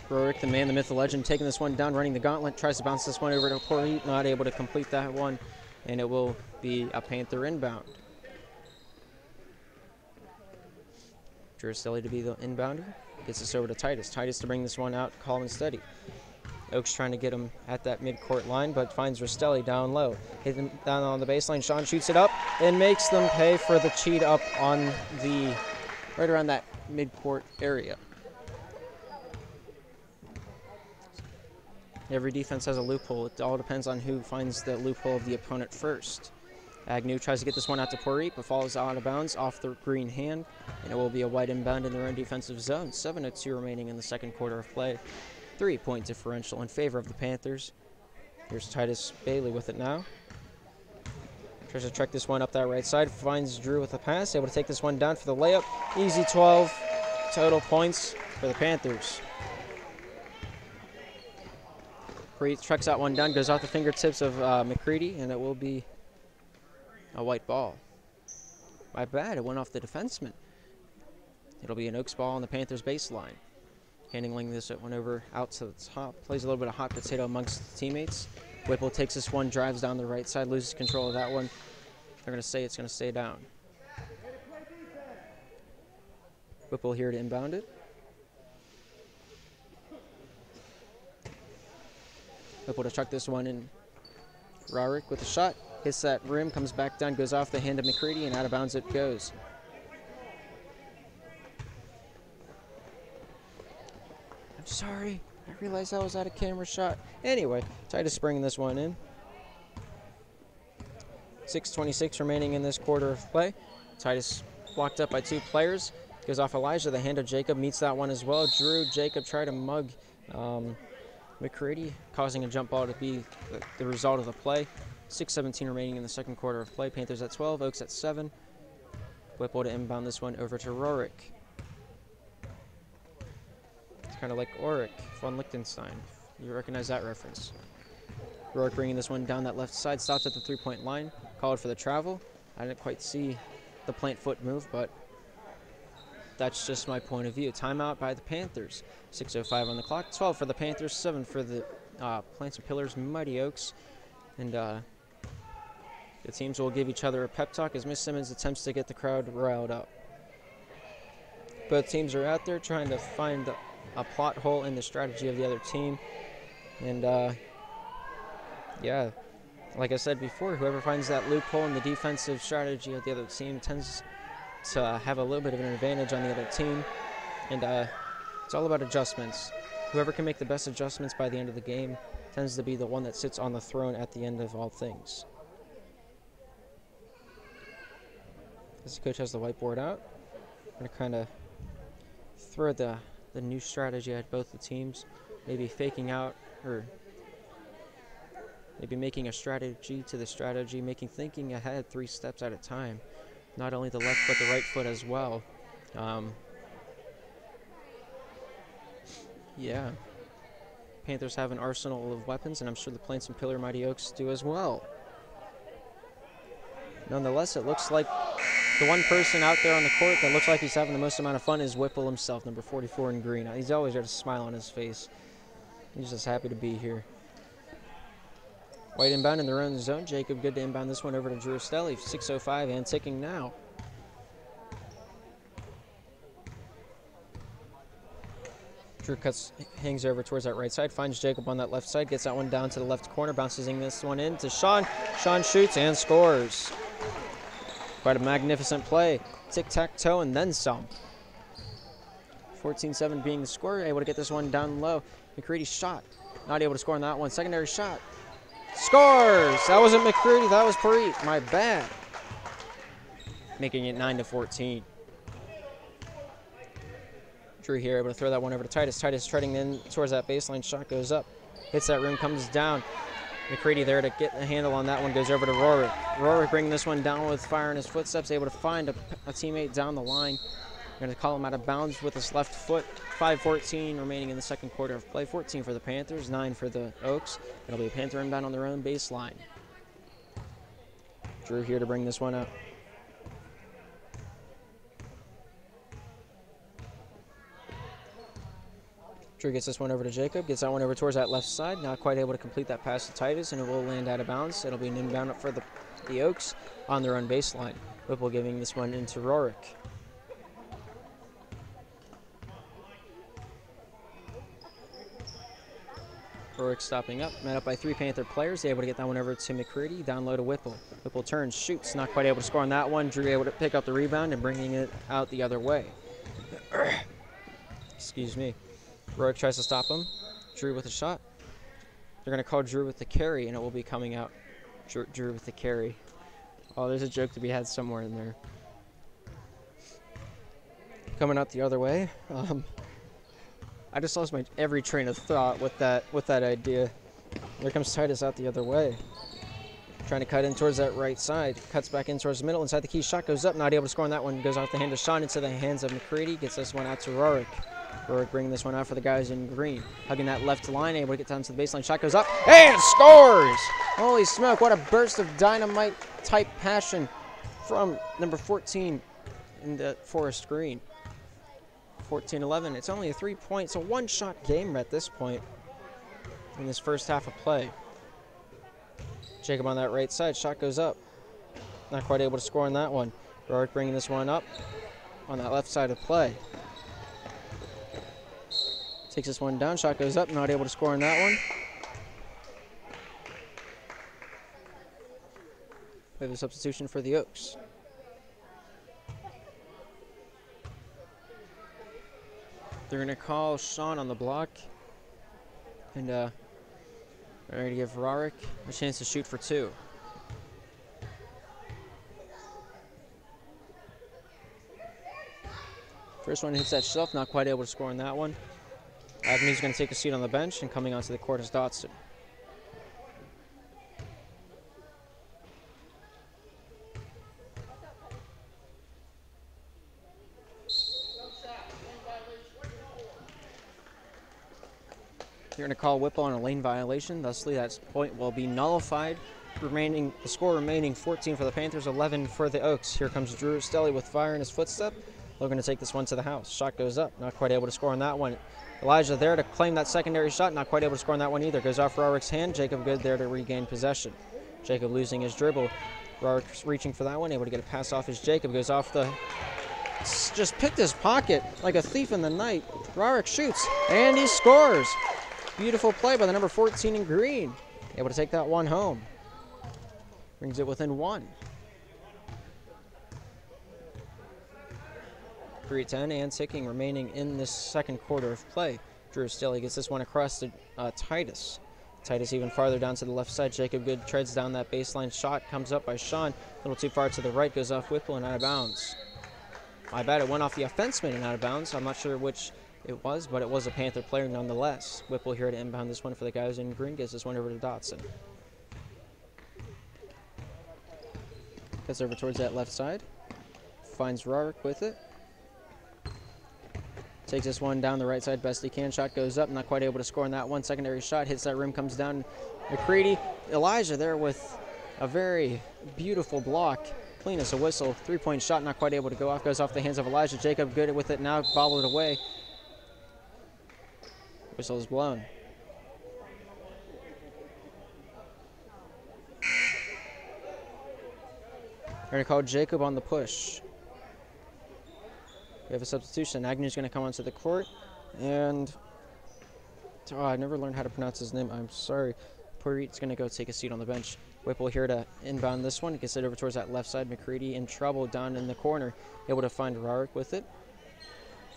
Rorik, the man, the myth, the legend, taking this one down, running the gauntlet. Tries to bounce this one over to Corey. Not able to complete that one. And it will be a Panther inbound. Drew Rastelli to be the inbounder. Gets this over to Titus. Titus to bring this one out calm and steady. Oaks trying to get him at that midcourt line, but finds Rastelli down low. Hit him down on the baseline. Sean shoots it up and makes them pay for the cheat up on the, right around that midcourt area. Every defense has a loophole. It all depends on who finds the loophole of the opponent first. Agnew tries to get this one out to Poirier, but falls out of bounds off the green hand, and it will be a white inbound in their own defensive zone. 7:02 remaining in the second quarter of play. 3-point differential in favor of the Panthers. Here's Titus Bailey with it now. Tries to track this one up that right side. Finds Drew with a pass. Able to take this one down for the layup. Easy 12 total points for the Panthers. Tracks that one down, goes off the fingertips of McCready, and it will be a white ball. My bad, it went off the defenseman. It'll be an Oaks ball on the Panthers baseline. Handling this one over out to the top. Plays a little bit of hot potato amongst the teammates. Whipple takes this one, drives down the right side, loses control of that one. They're going to say it's going to stay down. Whipple here to inbound it. Whipple to chuck this one in. Rorik with a shot. Hits that rim, comes back down, goes off the hand of McCready, and out of bounds it goes. I'm sorry. I realized that was out of camera shot. Anyway, Titus bringing this one in. 6:26 remaining in this quarter of play. Titus blocked up by 2 players. Goes off Elijah. The hand of Jacob meets that one as well. Drew, Jacob try to mug McCready, causing a jump ball to be the result of the play. 6:17 remaining in the second quarter of play. Panthers at 12, Oaks at 7. Whipple to inbound this one over to Rorik. It's kind of like Auric von Liechtenstein. You recognize that reference. Rorik bringing this one down that left side. Stops at the 3-point line. Called for the travel. I didn't quite see the plant foot move, but that's just my point of view. Timeout by the Panthers. 6:05 on the clock. 12 for the Panthers, 7 for the Plants and Pillars Mighty Oaks. And the teams will give each other a pep talk as Miss Simmons attempts to get the crowd riled up. Both teams are out there trying to find a plot hole in the strategy of the other team. And yeah, like I said before, whoever finds that loophole in the defensive strategy of the other team tends to have a little bit of an advantage on the other team. And it's all about adjustments. Whoever can make the best adjustments by the end of the game tends to be the one that sits on the throne at the end of all things. As the coach has the whiteboard out, I'm going to kind of throw the the new strategy at both the teams. Maybe faking out, or maybe making a strategy to the strategy, thinking ahead 3 steps at a time. Not only the left foot, the right foot as well. Yeah. Panthers have an arsenal of weapons, and I'm sure the Plains and Pillar Mighty Oaks do as well. Nonetheless, it looks like the one person out there on the court that looks like he's having the most amount of fun is Whipple himself, number 44 in green. He's always got a smile on his face. He's just happy to be here. White inbound in their own zone. Jacob good to inbound this one over to Drew Stelly. 6:05 and ticking now. Drew hangs over towards that right side, finds Jacob on that left side, gets that one down to the left corner, bounces this one in to Sean. Sean shoots and scores. Quite a magnificent play. Tic-tac-toe and then some. 14-7 being the score, able to get this one down low. McCready's shot, not able to score on that one. Secondary shot. Scores! That wasn't McCready, that was Parit. My bad. Making it 9-14. Drew here able to throw that one over to Titus. Titus treading in towards that baseline. Shot goes up. Hits that rim, comes down. McCready there to get a handle on that one. Goes over to Rorick. Rorick bringing this one down with fire in his footsteps. Able to find a teammate down the line. Going to call him out of bounds with his left foot. 5:14 remaining in the second quarter of play. 14 for the Panthers, 9 for the Oaks. It'll be a Panther inbound on their own baseline. Drew here to bring this one up. Drew gets this one over to Jacob, gets that one over towards that left side. Not quite able to complete that pass to Titus, and it will land out of bounds. It'll be an inbound up for the Oaks on their own baseline. Whipple giving this one into Rorick. Rorick stopping up, met up by 3 Panther players. Able to get that one over to McCready, down low to Whipple. Whipple turns, shoots, not quite able to score on that one. Drew able to pick up the rebound and bringing it out the other way. Excuse me. Rorick tries to stop him. Drew with a shot. They're going to call Drew with the carry, and it will be coming out. Drew with the carry. Oh, there's a joke to be had somewhere in there. Coming out the other way. I just lost my every train of thought with that idea. There comes Titus out the other way. Trying to cut in towards that right side. Cuts back in towards the middle. Inside the key. Shot goes up. Not able to score on that one. Goes off the hand of Sean into the hands of McCready. Gets this one out to Rorick. Rorick bringing this one out for the guys in green. Hugging that left line. Able to get down to the baseline. Shot goes up. And scores! Holy smoke. What a burst of dynamite-type passion from number 14 in the forest green. 14-11. It's only a 3-point. It's a one-shot game at this point in this first half of play. Jacob on that right side. Shot goes up. Not quite able to score on that one. Rorick bringing this one up on that left side of play. Takes this one down. Shot goes up. Not able to score on that one. We have a substitution for the Oaks. They're going to call Sean on the block. And they're going to give Rorick a chance to shoot for 2. First one hits that shelf. Not quite able to score on that one. Avenue's going to take a seat on the bench, and coming onto the court is Dotson. They're going to call Whipple on a lane violation. Thusly, that point will be nullified. The score remaining 14 for the Panthers, 11 for the Oaks. Here comes Drew Stelly with fire in his footstep. They're going to take this one to the house. Shot goes up. Not quite able to score on that one. Elijah there to claim that secondary shot. Not quite able to score on that one either. Goes off Rorick's hand. Jacob good there to regain possession. Jacob losing his dribble. Rorick reaching for that one. Able to get a pass off as Jacob goes off the... Just picked his pocket like a thief in the night. Rorick shoots. And he scores. Beautiful play by the number 14 in green. Able to take that one home. Brings it within 1. 3:10 and ticking remaining in this second quarter of play. Drew Stelly gets this one across to Titus. Titus even farther down to the left side. Jacob Good treads down that baseline. Shot comes up by Sean. A little too far to the right. Goes off Whipple and out of bounds. My bad, it went off the offenseman and out of bounds. I'm not sure which It was, but it was a Panther player nonetheless. Whipple here to inbound this one for the guys in green. Gets this one over to Dotson. Gets over towards that left side. Finds Rarick with it. Takes this one down the right side best he can. Shot goes up. Not quite able to score on that one. Secondary shot hits that rim, comes down. McCready. Elijah there with a very beautiful block. Clean as a whistle. Three-point shot not quite able to go off. Goes off the hands of Elijah. Jacob good with it now. Bobbled away. Whistle is blown. They're going to call Jacob on the push. We have a substitution. Agnew's going to come onto the court. And I never learned how to pronounce his name. I'm sorry. Purit's going to go take a seat on the bench. Whipple here to inbound this one. Gets it over towards that left side. McCready in trouble down in the corner. Able to find Rarick with it.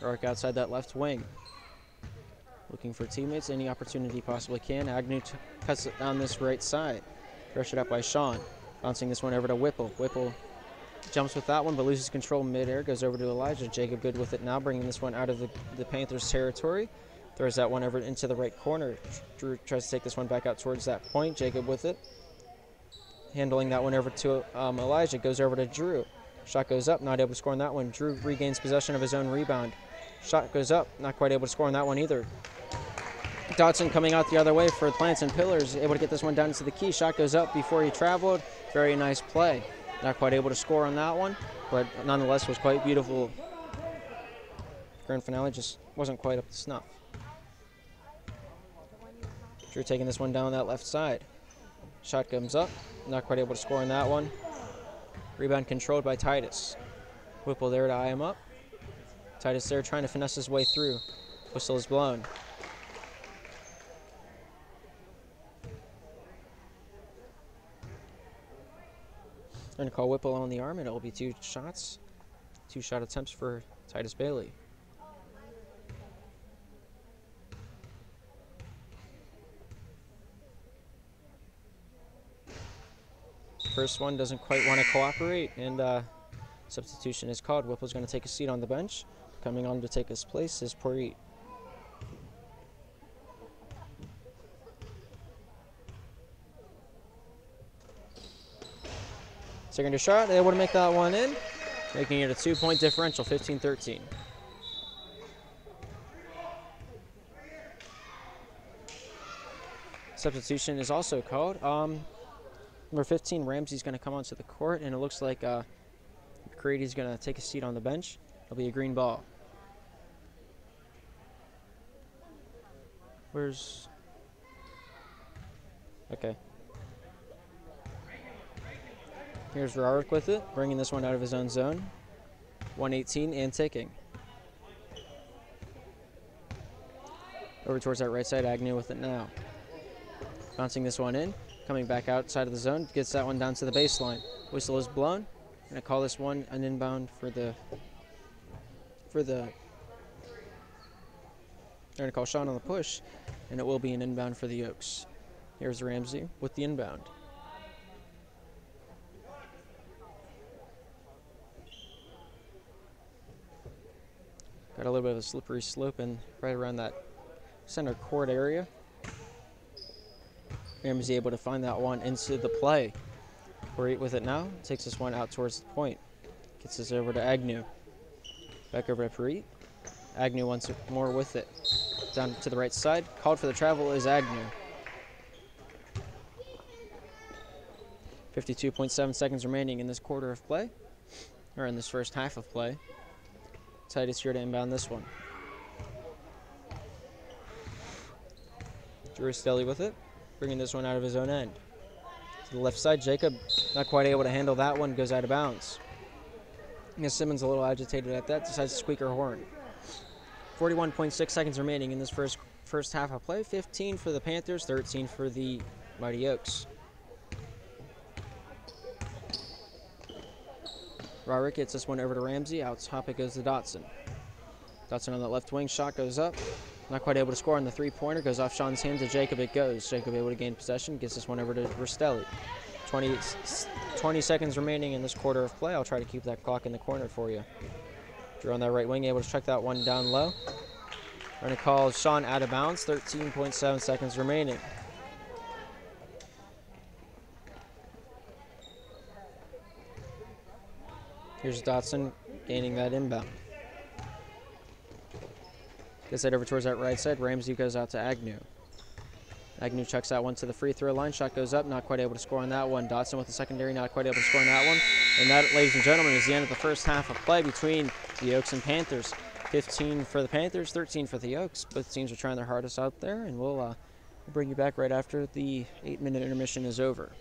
Rarick outside that left wing. Looking for teammates. Any opportunity possibly can. Agnew cuts it down this right side. Pressured up by Sean. Bouncing this one over to Whipple. Whipple jumps with that one, but loses control midair. Goes over to Elijah. Jacob good with it now, bringing this one out of the Panthers' territory. Throws that one over into the right corner. Drew tries to take this one back out towards that point. Jacob with it. Handling that one over to Elijah. Goes over to Drew. Shot goes up. Not able to score on that one. Drew regains possession of his own rebound. Shot goes up. Not quite able to score on that one either. Dotson coming out the other way for Plants and Pillars. Able to get this one down into the key. Shot goes up before he traveled. Very nice play. Not quite able to score on that one, but nonetheless was quite beautiful. Grand finale just wasn't quite up to snuff. Drew taking this one down that left side. Shot comes up. Not quite able to score on that one. Rebound controlled by Titus. Whipple there to eye him up. Titus there trying to finesse his way through. Whistle is blown. They're going to call Whipple on the arm, and it will be two shots. Two shot attempts for Titus Bailey. First one doesn't quite want to cooperate, and substitution is called. Whipple's going to take a seat on the bench. Coming on to take his place is Poirier. Second shot, able to make that one in, making it a 2-point differential, 15-13. Substitution is also called. Number 15, Ramsey's going to come onto the court, and it looks like McCready's going to take a seat on the bench. It'll be a green ball. Where's... Okay. Here's Rarick with it, bringing this one out of his own zone. 118 and taking. Over towards that right side, Agnew with it now. Bouncing this one in, coming back outside of the zone, gets that one down to the baseline. Whistle is blown. Gonna call this one an inbound for the they're gonna call Sean on the push, and it will be an inbound for the Oaks. Here's Ramsey with the inbound. Got a little bit of a slippery slope and right around that center court area. Ramsey able to find that one into the play. Great with it now. Takes this one out towards the point. Gets this over to Agnew. Back over to Parit. Agnew once more with it. Down to the right side. Called for the travel is Agnew. 52.7 seconds remaining in this quarter of play. Or in this first half of play. Titus here to inbound this one. Drew Stelly with it, bringing this one out of his own end. To the left side, Jacob not quite able to handle that one, goes out of bounds. Simmons a little agitated at that, decides to squeak her horn. 41.6 seconds remaining in this first half of play. 15 for the Panthers, 13 for the Mighty Oaks. Rarick gets this one over to Ramsey. Out top it goes to Dotson. Dotson on the left wing. Shot goes up. Not quite able to score on the three-pointer. Goes off Sean's hand to Jacob. It goes. Jacob able to gain possession. Gets this one over to Rastelli. 20 seconds remaining in this quarter of play. I'll try to keep that clock in the corner for you. Drew on that right wing. Able to check that one down low. We're going to call Sean out of bounds, 13.7 seconds remaining. Here's Dotson gaining that inbound. Gets that over towards that right side. Ramsey goes out to Agnew. Agnew chucks that one to the free throw line. Shot goes up, not quite able to score on that one. Dotson with the secondary, not quite able to score on that one. And that, ladies and gentlemen, is the end of the first half of play between the Oaks and Panthers. 15 for the Panthers, 13 for the Oaks. Both teams are trying their hardest out there, and we'll bring you back right after the 8-minute intermission is over.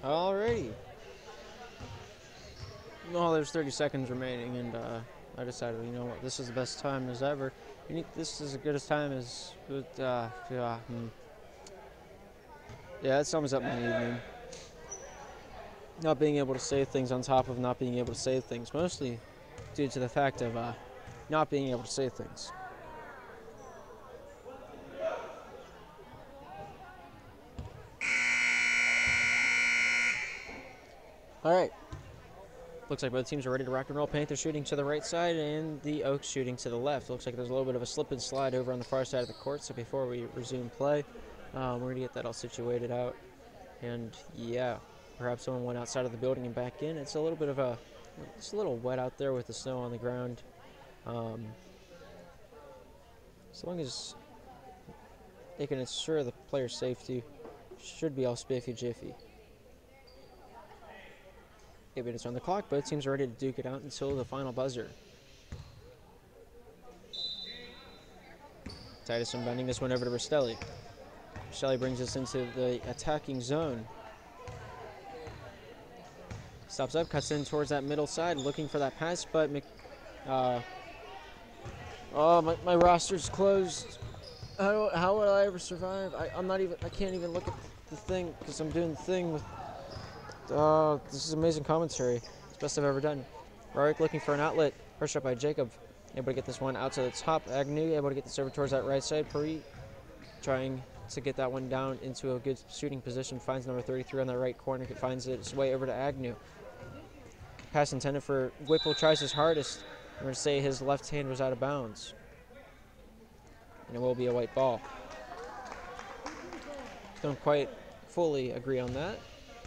Alrighty. Well, there's 30 seconds remaining, and I decided, you know what, this is the best time as ever. This is as good a time as, yeah, that sums up my evening. Not being able to save things on top of not being able to save things, mostly due to the fact of not being able to save things. Alright. Looks like both teams are ready to rock and roll. Panthers shooting to the right side and the Oaks shooting to the left. Looks like there's a little bit of a slip and slide over on the far side of the court, so before we resume play, we're going to get that all situated out. And yeah, perhaps someone went outside of the building and back in. It's a little bit of it's a little wet out there with the snow on the ground. So long as they can ensure the player's safety, should be all spiffy jiffy. 8 minutes on the clock. Both teams are ready to duke it out until the final buzzer. Titus bending this one over to Rastelli. Rastelli brings us into the attacking zone. Stops up, cuts in towards that middle side, looking for that pass, but my roster's closed. How will I ever survive? I can't even look at the thing because I'm doing the thing with. This is amazing commentary. It's the best I've ever done. Rorik looking for an outlet. Pushed up by Jacob. Able to get this one out to the top. Agnew able to get this over towards that right side. Puri trying to get that one down into a good shooting position. Finds number 33 on the right corner. Finds its way over to Agnew. Pass intended for Whipple. Tries his hardest. I'm going to say his left hand was out of bounds. And it will be a white ball. Don't quite fully agree on that.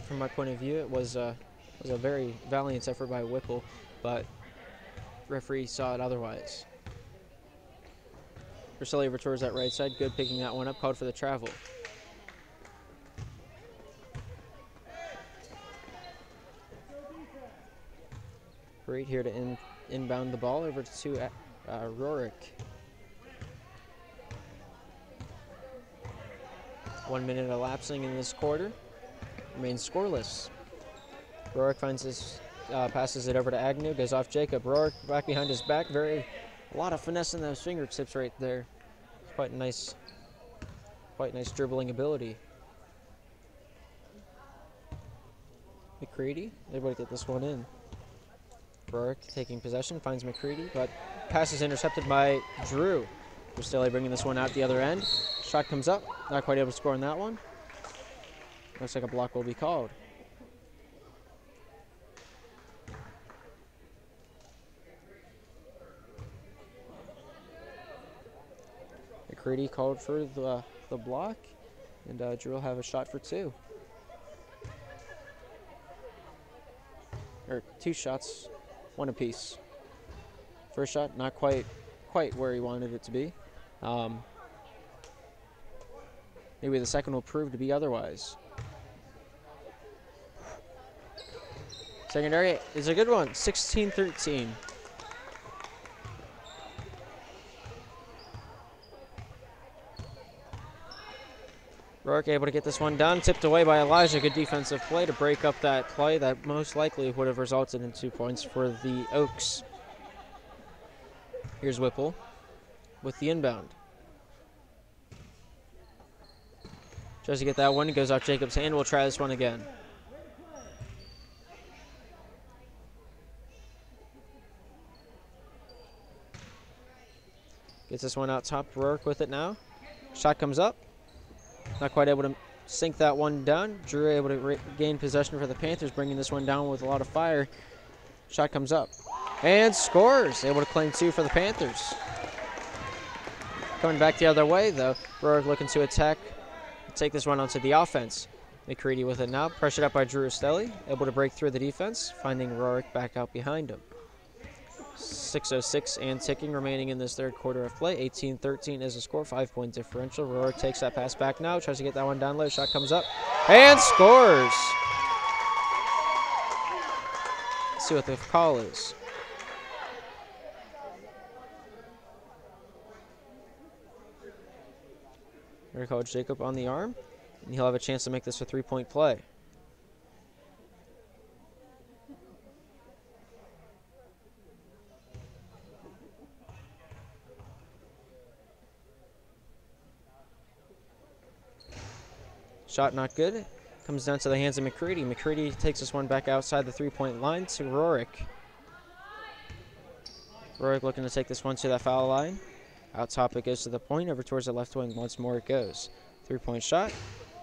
From my point of view, it was a very valiant effort by Whipple, but referee saw it otherwise. Rastelli over towards that right side. Good picking that one up. Called for the travel. Great here to inbound the ball over to Rorik. 1 minute elapsing in this quarter. Remains scoreless. Rorik finds this, passes it over to Agnew, goes off Jacob. Rorik back behind his back. A lot of finesse in those fingertips right there. Quite nice dribbling ability. McCready able to get this one in. Rorik taking possession, finds McCready, but pass is intercepted by Drew. Rastelli bringing this one out the other end. Shot comes up, not quite able to score on that one. Looks like a block will be called. McCready called for the block, and Drew will have a shot for two. Or 2 shots, 1 apiece. First shot, not quite where he wanted it to be. Maybe the second will prove to be otherwise. Secondary is a good one, 16-13. Rorik able to get this one done, tipped away by Elijah. Good defensive play to break up that play that most likely would have resulted in 2 points for the Oaks. Here's Whipple with the inbound. Tries to get that one, goes off Jacob's hand. We'll try this one again. Gets this one out top. Rorik with it now. Shot comes up. Not quite able to sink that one down. Drew able to gain possession for the Panthers, bringing this one down with a lot of fire. Shot comes up. And scores. Able to claim 2 for the Panthers. Coming back the other way, though. Rorik looking to attack. Take this one onto the offense. McCready with it now. Pressured up by Drew Rastelli. Able to break through the defense. Finding Rorik back out behind him. 6:06 and ticking remaining in this third quarter of play. 18-13 is the score, 5-point differential. Rorik takes that pass back now, tries to get that one down low. Shot comes up and scores. Let's see what the call is. We're going to call Jacob on the arm, and he'll have a chance to make this a 3-point play. Shot not good. Comes down to the hands of McCready. McCready takes this one back outside the three-point line to Rorick. Rorick looking to take this one to that foul line. Out top it goes to the point. Over towards the left wing. Once more it goes. Three-point shot.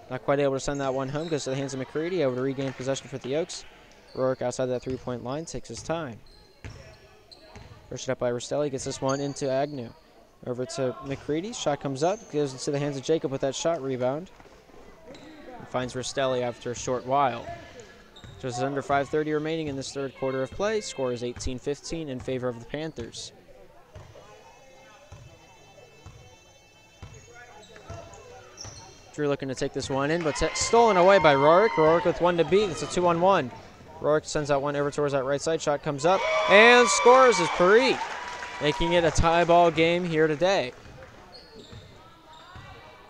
Not quite able to send that one home. Goes to the hands of McCready. Able to regain possession for the Oaks. Rorick outside that three-point line. Takes his time. Pushed up by Rostelli. Gets this one into Agnew. Over to McCready. Shot comes up. Goes into the hands of Jacob with that shot rebound. And finds Rostelli after a short while. Just under 5:30 remaining in this third quarter of play. Score is 18-15 in favor of the Panthers. Drew looking to take this one in, but stolen away by Rorick. Rorick with one to beat. It's a 2-on-1. Rorick sends that one over towards that right side. Shot comes up and scores is Parit, making it a tie ball game here today.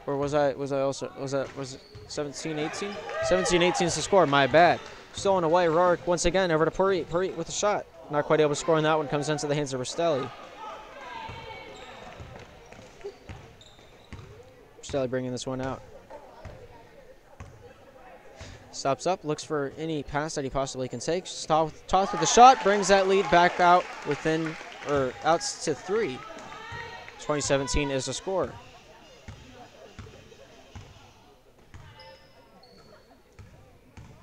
Or was it 17-18? 17-18 is the score. My bad. Stolen away. Rorick once again over to Parit. Parit with a shot. Not quite able to score on that one. Comes into the hands of Rostelli. Rostelli bringing this one out. Stops up, looks for any pass that he possibly can take. Toss with the shot, brings that lead back out out to 3. 20-17 is the score.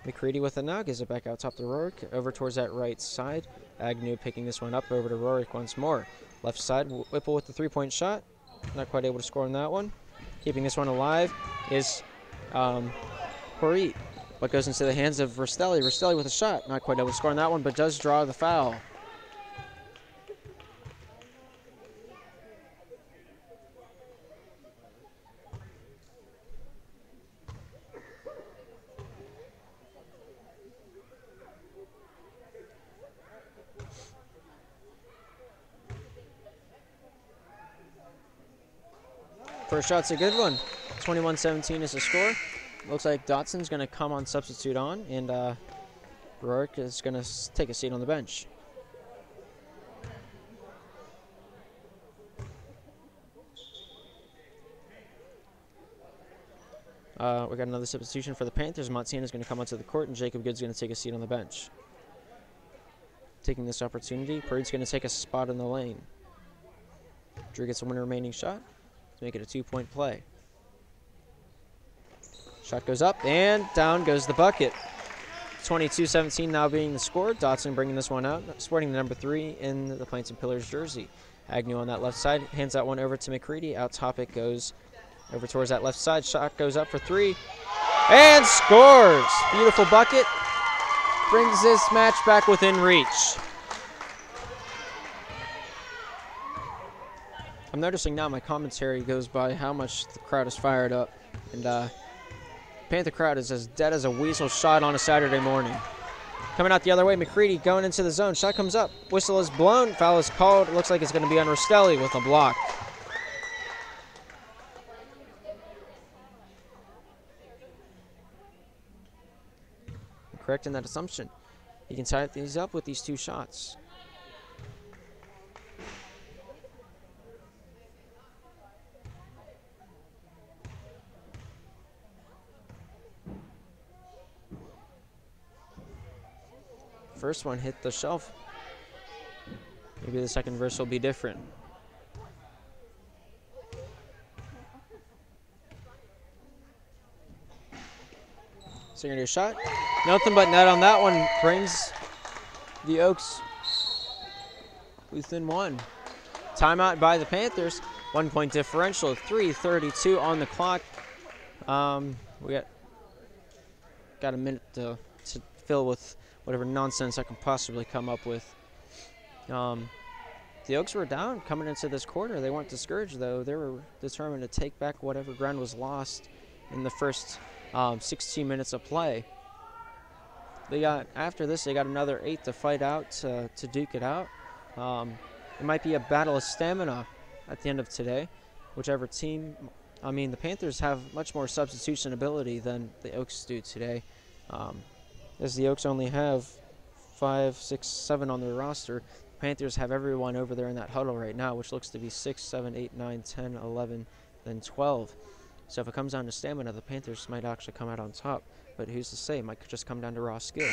McCready with it now, gives it back out top to Rorick, over towards that right side. Agnew picking this one up, over to Rorick once more. Left side, Whipple with the three-point shot. Not quite able to score on that one. Keeping this one alive is Parit, but goes into the hands of Rostelli. Rostelli with a shot. Not quite able to score on that one, but does draw the foul. First shot's a good one. 21-17 is the score. Looks like Dotson's going to come on substitute on, and Rorick is going to take a seat on the bench. We got another substitution for the Panthers. Montana's going to come onto the court, and Jacob Good's going to take a seat on the bench. Taking this opportunity, Parit's going to take a spot in the lane. Drew gets a one remaining shot to make it a 2-point play. Shot goes up, and down goes the bucket. 22-17 now being the score. Dotson bringing this one out, sporting the number 3 in the Plains and Pillars jersey. Agnew on that left side, hands that one over to McCready. Out top it goes over towards that left side. Shot goes up for 3, and scores. Beautiful bucket. Brings this match back within reach. I'm noticing now my commentary goes by how much the crowd is fired up. And Panther crowd is as dead as a weasel shot on a Saturday morning. Coming out the other way, McCready going into the zone. Shot comes up. Whistle is blown. Foul is called. It looks like it's going to be on Rostelli with a block. Correcting that assumption. He can tie these up with these 2 shots. First one hit the shelf. Maybe the second verse will be different. Signature shot. Nothing but net on that one. Brings the Oaks within 1. Timeout by the Panthers. 1-point differential. 3:32 on the clock. We got a minute to fill with whatever nonsense I can possibly come up with. The Oaks were down coming into this quarter. They weren't discouraged, though. They were determined to take back whatever ground was lost in the first 16 minutes of play. After this, they got another 8 to fight out to duke it out. It might be a battle of stamina at the end of today. Whichever team, the Panthers have much more substitution ability than the Oaks do today. As the Oaks only have 5, 6, 7 on their roster, the Panthers have everyone over there in that huddle right now, which looks to be 6, 7, 8, 9, 10, 11, then 12. So if it comes down to stamina, the Panthers might actually come out on top. But who's to say? It might just come down to raw skill,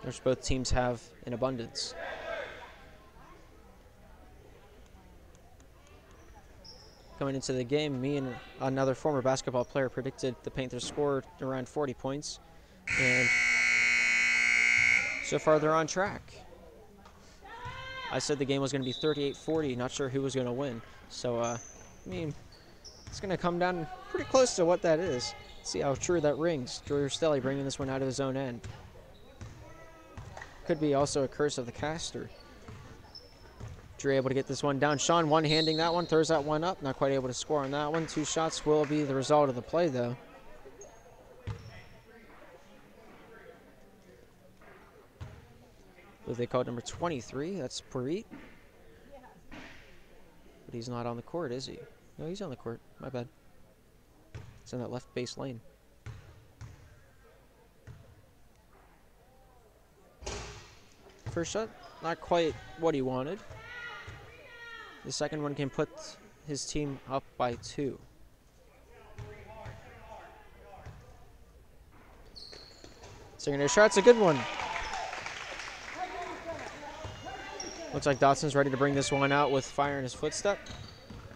which both teams have in abundance. Coming into the game, me and another former basketball player predicted the Panthers scored around 40 points. And so far they're on track. I said the game was going to be 38-40, not sure who was going to win. So, I mean, it's going to come down pretty close to what that is. See how true that rings. Drew Stelly bringing this one out of his own end. Could be also a curse of the caster. Drew able to get this one down. Sean one-handing that one, throws that one up. Not quite able to score on that one. 2 shots will be the result of the play, though. What they called number 23. That's Parit. But he's not on the court, is he? No, he's on the court. My bad. It's in that left base lane. First shot, not quite what he wanted. The second one can put his team up by 2. Secondary shot's a good one. Looks like Dotson's ready to bring this one out with fire in his footstep.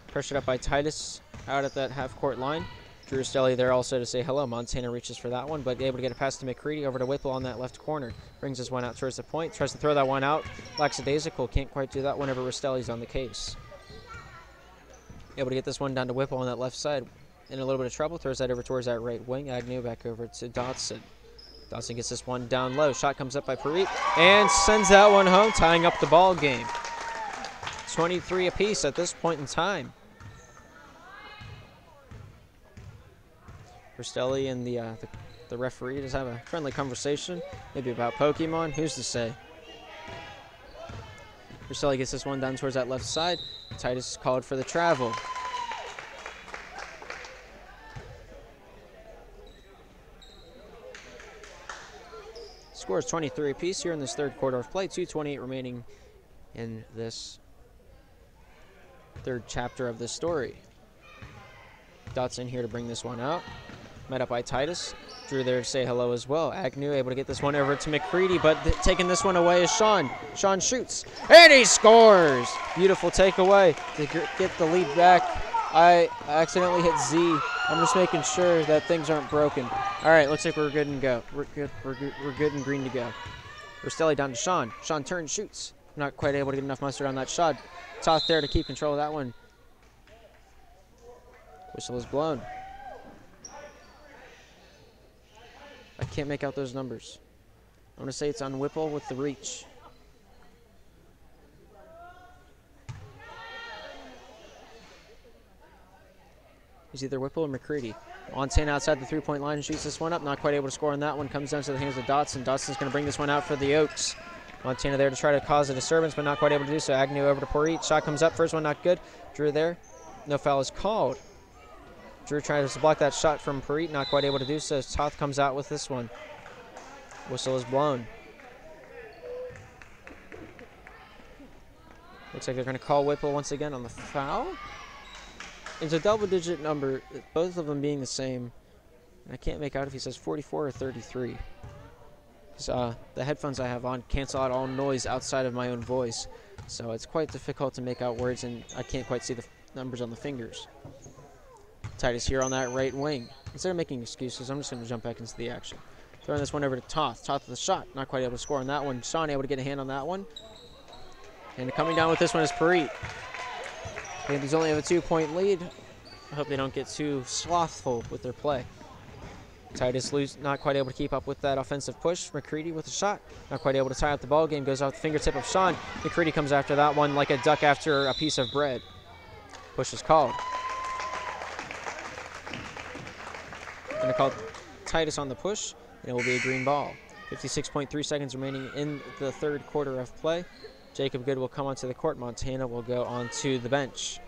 Pressured up by Titus out at that half-court line. Drew Stelly there also to say hello. Montana reaches for that one, but able to get a pass to McCready over to Whipple on that left corner. Brings this one out towards the point. Tries to throw that one out. Lackadaisical. Can't quite do that whenever Stelly's on the case. Able to get this one down to Whipple on that left side. In a little bit of trouble. Throws that over towards that right wing. Agnew back over to Dotson. Dotson gets this one down low. Shot comes up by Parit and sends that one home, tying up the ball game. 23 apiece at this point in time. Stelly and the referee just have a friendly conversation, maybe about Pokemon. Who's to say? Stelly gets this one down towards that left side. Titus is called for the travel. Score is 23 apiece here in this third quarter of play. 2:28 remaining in this third chapter of the story. Dotson here to bring this one out. Met up by Titus. Drew there to say hello as well. Agnew able to get this one over to McCready, but taking this one away is Sean. Sean shoots, and he scores! Beautiful takeaway to get the lead back. I accidentally hit Z. I'm just making sure that things aren't broken. All right, looks like we're good and go. We're good and green to go. Stelly down to Sean. Sean turns, shoots. Not quite able to get enough mustard on that shot. Toth there to keep control of that one. Whistle is blown. I can't make out those numbers. I'm going to say it's on Whipple with the reach. It's either Whipple or McCready. Montana outside the three-point line shoots this one up. Not quite able to score on that one. Comes down to the hands of Dotson. Dotson's going to bring this one out for the Oaks. Montana there to try to cause a disturbance, but not quite able to do so. Agnew over to Parit. Shot comes up. First one not good. Drew there. No foul is called. Drew tries to block that shot from Parit. Not quite able to do so. Toth comes out with this one. Whistle is blown. Looks like they're going to call Whipple once again on the foul. It's a double-digit number, both of them being the same. And I can't make out if he says 44 or 33. The headphones I have on cancel out all noise outside of my own voice. So it's quite difficult to make out words, and I can't quite see the numbers on the fingers. Titus here on that right wing. Instead of making excuses, I'm just going to jump back into the action. Throwing this one over to Toth. Toth with the shot. Not quite able to score on that one. Sean able to get a hand on that one. And coming down with this one is Parit. Panthers only have a 2-point lead. I hope they don't get too slothful with their play. Titus not quite able to keep up with that offensive push. McCready with a shot. Not quite able to tie up the ball game. Goes off the fingertip of Sean. McCready comes after that one like a duck after a piece of bread. Push is called. Going to call Titus on the push, and it will be a green ball. 56.3 seconds remaining in the third quarter of play. Jacob Good will come onto the court. Montana will go onto the bench.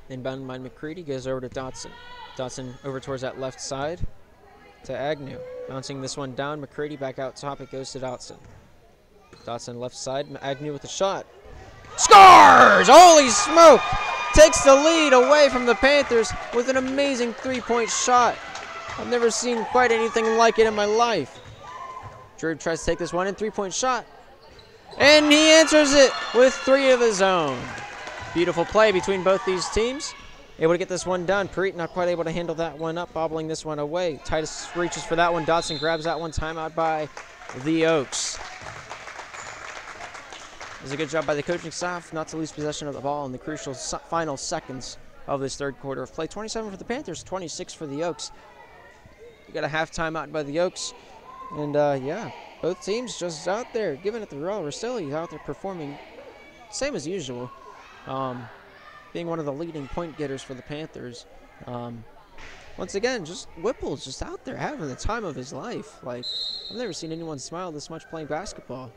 Inbound by McCready goes over to Dotson. Dotson over towards that left side to Agnew. Bouncing this one down. McCready back out top. It goes to Dotson. Dotson left side. Agnew with the shot. Scores! Holy smoke! takes the lead away from the Panthers with an amazing three-point shot. I've never seen quite anything like it in my life. Drew tries to take this one in, three-point shot. And he answers it with three of his own. Beautiful play between both these teams. Able to get this one done. Preet not quite able to handle that one up, bobbling this one away. Titus reaches for that one. Dotson grabs that one. Timeout by the Oaks. It was a good job by the coaching staff not to lose possession of the ball in the crucial final seconds of this third quarter of play. 27 for the Panthers, 26 for the Oaks. We got a half timeout by the Oaks. And yeah, both teams just out there giving it the raw. Rastelli out there performing same as usual. Being one of the leading point getters for the Panthers. Once again, just Whipple's just out there having the time of his life. Like, I've never seen anyone smile this much playing basketball.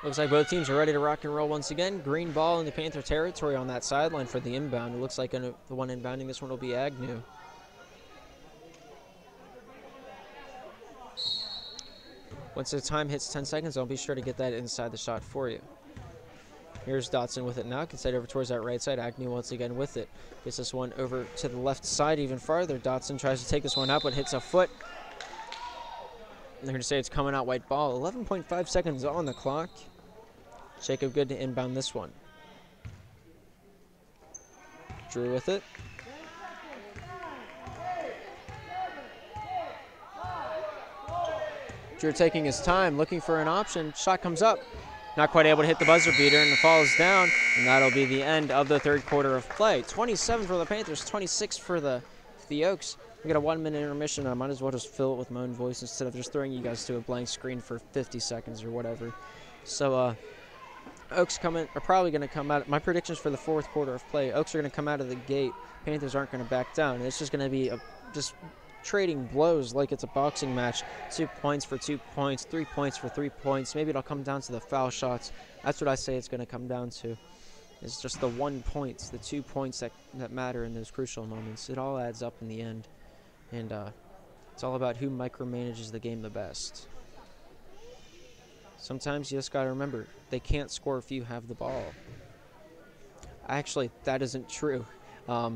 Looks like both teams are ready to rock and roll once again. Green ball in the Panther territory on that sideline for the inbound. It looks like the one inbounding this one will be Agnew. Once the time hits 10 seconds, I'll be sure to get that inside the shot for you. Here's Dotson with it now. Can side over towards that right side. Agnew once again with it. Gets this one over to the left side even farther. Dotson tries to take this one up, but hits a foot. They're going to say it's coming out white ball. 11.5 seconds on the clock. Jacob good to inbound this one. Drew with it. Drew taking his time, looking for an option. Shot comes up. Not quite able to hit the buzzer beater, and it falls down. And that'll be the end of the third quarter of play. 27 for the Panthers, 26 for the Oaks. We got a 1-minute intermission. I might as well just fill it with my own voice instead of just throwing you guys to a blank screen for 50 seconds or whatever. So, Oaks are probably going to come out. My predictions for the fourth quarter of play, Oaks are going to come out of the gate. Panthers aren't going to back down. It's just going to be just trading blows like it's a boxing match. 2 points for 2 points, 3 points for 3 points. Maybe it'll come down to the foul shots. That's what I say it's going to come down to. It's just the 1 point, the 2 points that matter in those crucial moments. It all adds up in the end. And it's all about who micromanages the game the best. Sometimes you just got to remember, they can't score if you have the ball. Actually, that isn't true. A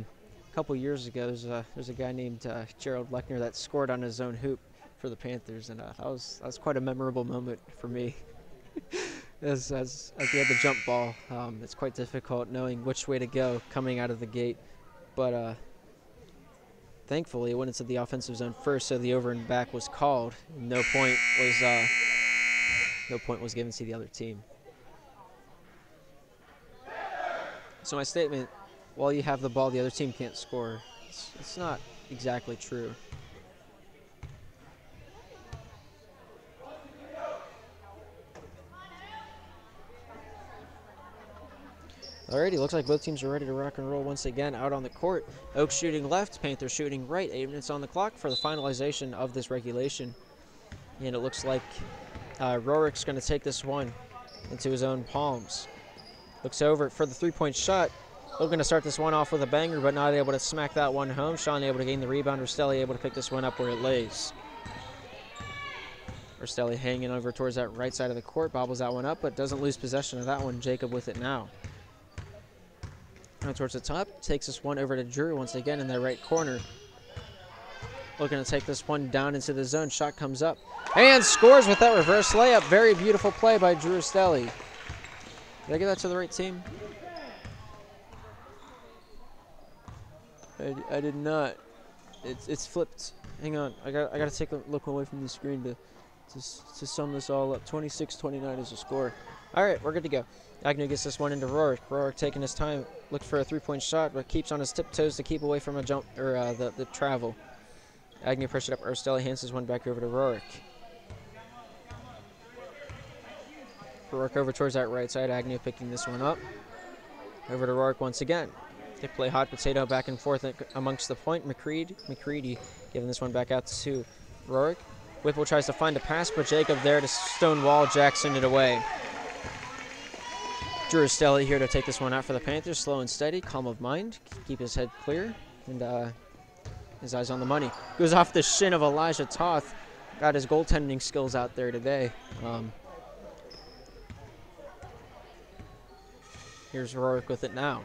couple years ago, there's a guy named Gerald Lechner that scored on his own hoop for the Panthers, and that was quite a memorable moment for me. as we had the jump ball, it's quite difficult knowing which way to go coming out of the gate, but thankfully it went into the offensive zone first, so the over and back was called. No point was given to the other team. So my statement, while you have the ball, the other team can't score. It's not exactly true. Alrighty, looks like both teams are ready to rock and roll once again out on the court. Oaks shooting left, Panthers shooting right. 8 minutes on the clock for the finalization of this regulation. And it looks like Rorick's going to take this one into his own palms. Looks over for the three-point shot. Looking to start this one off with a banger, but not able to smack that one home. Sean able to gain the rebound. Rastelli able to pick this one up where it lays. Rastelli hanging over towards that right side of the court. Bobbles that one up, but doesn't lose possession of that one. Jacob with it now. Now towards the top. Takes this one over to Drew once again in the right corner. Looking to take this one down into the zone. Shot comes up. And scores with that reverse layup. Very beautiful play by Drew Rastelli. Did I get that to the right team? I did not. It's flipped. Hang on. I gotta take a look away from the screen to sum this all up. 26-29 is the score. All right, we're good to go. Agnew gets this one into Rorick. Rorick taking his time, looks for a three-point shot, but keeps on his tiptoes to keep away from a jump or the travel. Agnew pushed it up. Rastelli hands this one back over to Rorick. Rorick over towards that right side. Agnew picking this one up. Over to Rorick once again. They play hot potato back and forth amongst the point. McCready giving this one back out to Rorick. Whipple tries to find a pass, but Jacob there to stonewall Jackson it away. Drew Estelli here to take this one out for the Panthers. Slow and steady, calm of mind, keep his head clear, and his eyes on the money. Goes off the shin of Elijah Toth. Got his goaltending skills out there today. Here's Rourke with it now.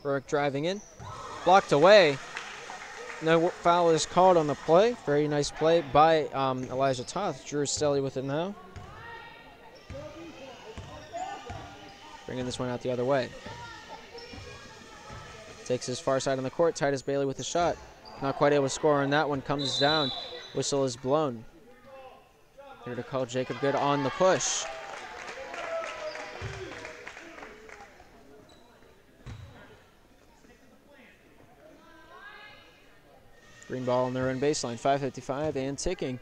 Rourke driving in. Blocked away. No foul is called on the play. Very nice play by Elijah Toth. Drew Estelli with it now. Bringing this one out the other way. Takes his far side on the court. Titus Bailey with a shot. Not quite able to score on that one. Comes down. Whistle is blown. Here to call Jacob Good on the push. Green ball on their own baseline. 5:55 and ticking.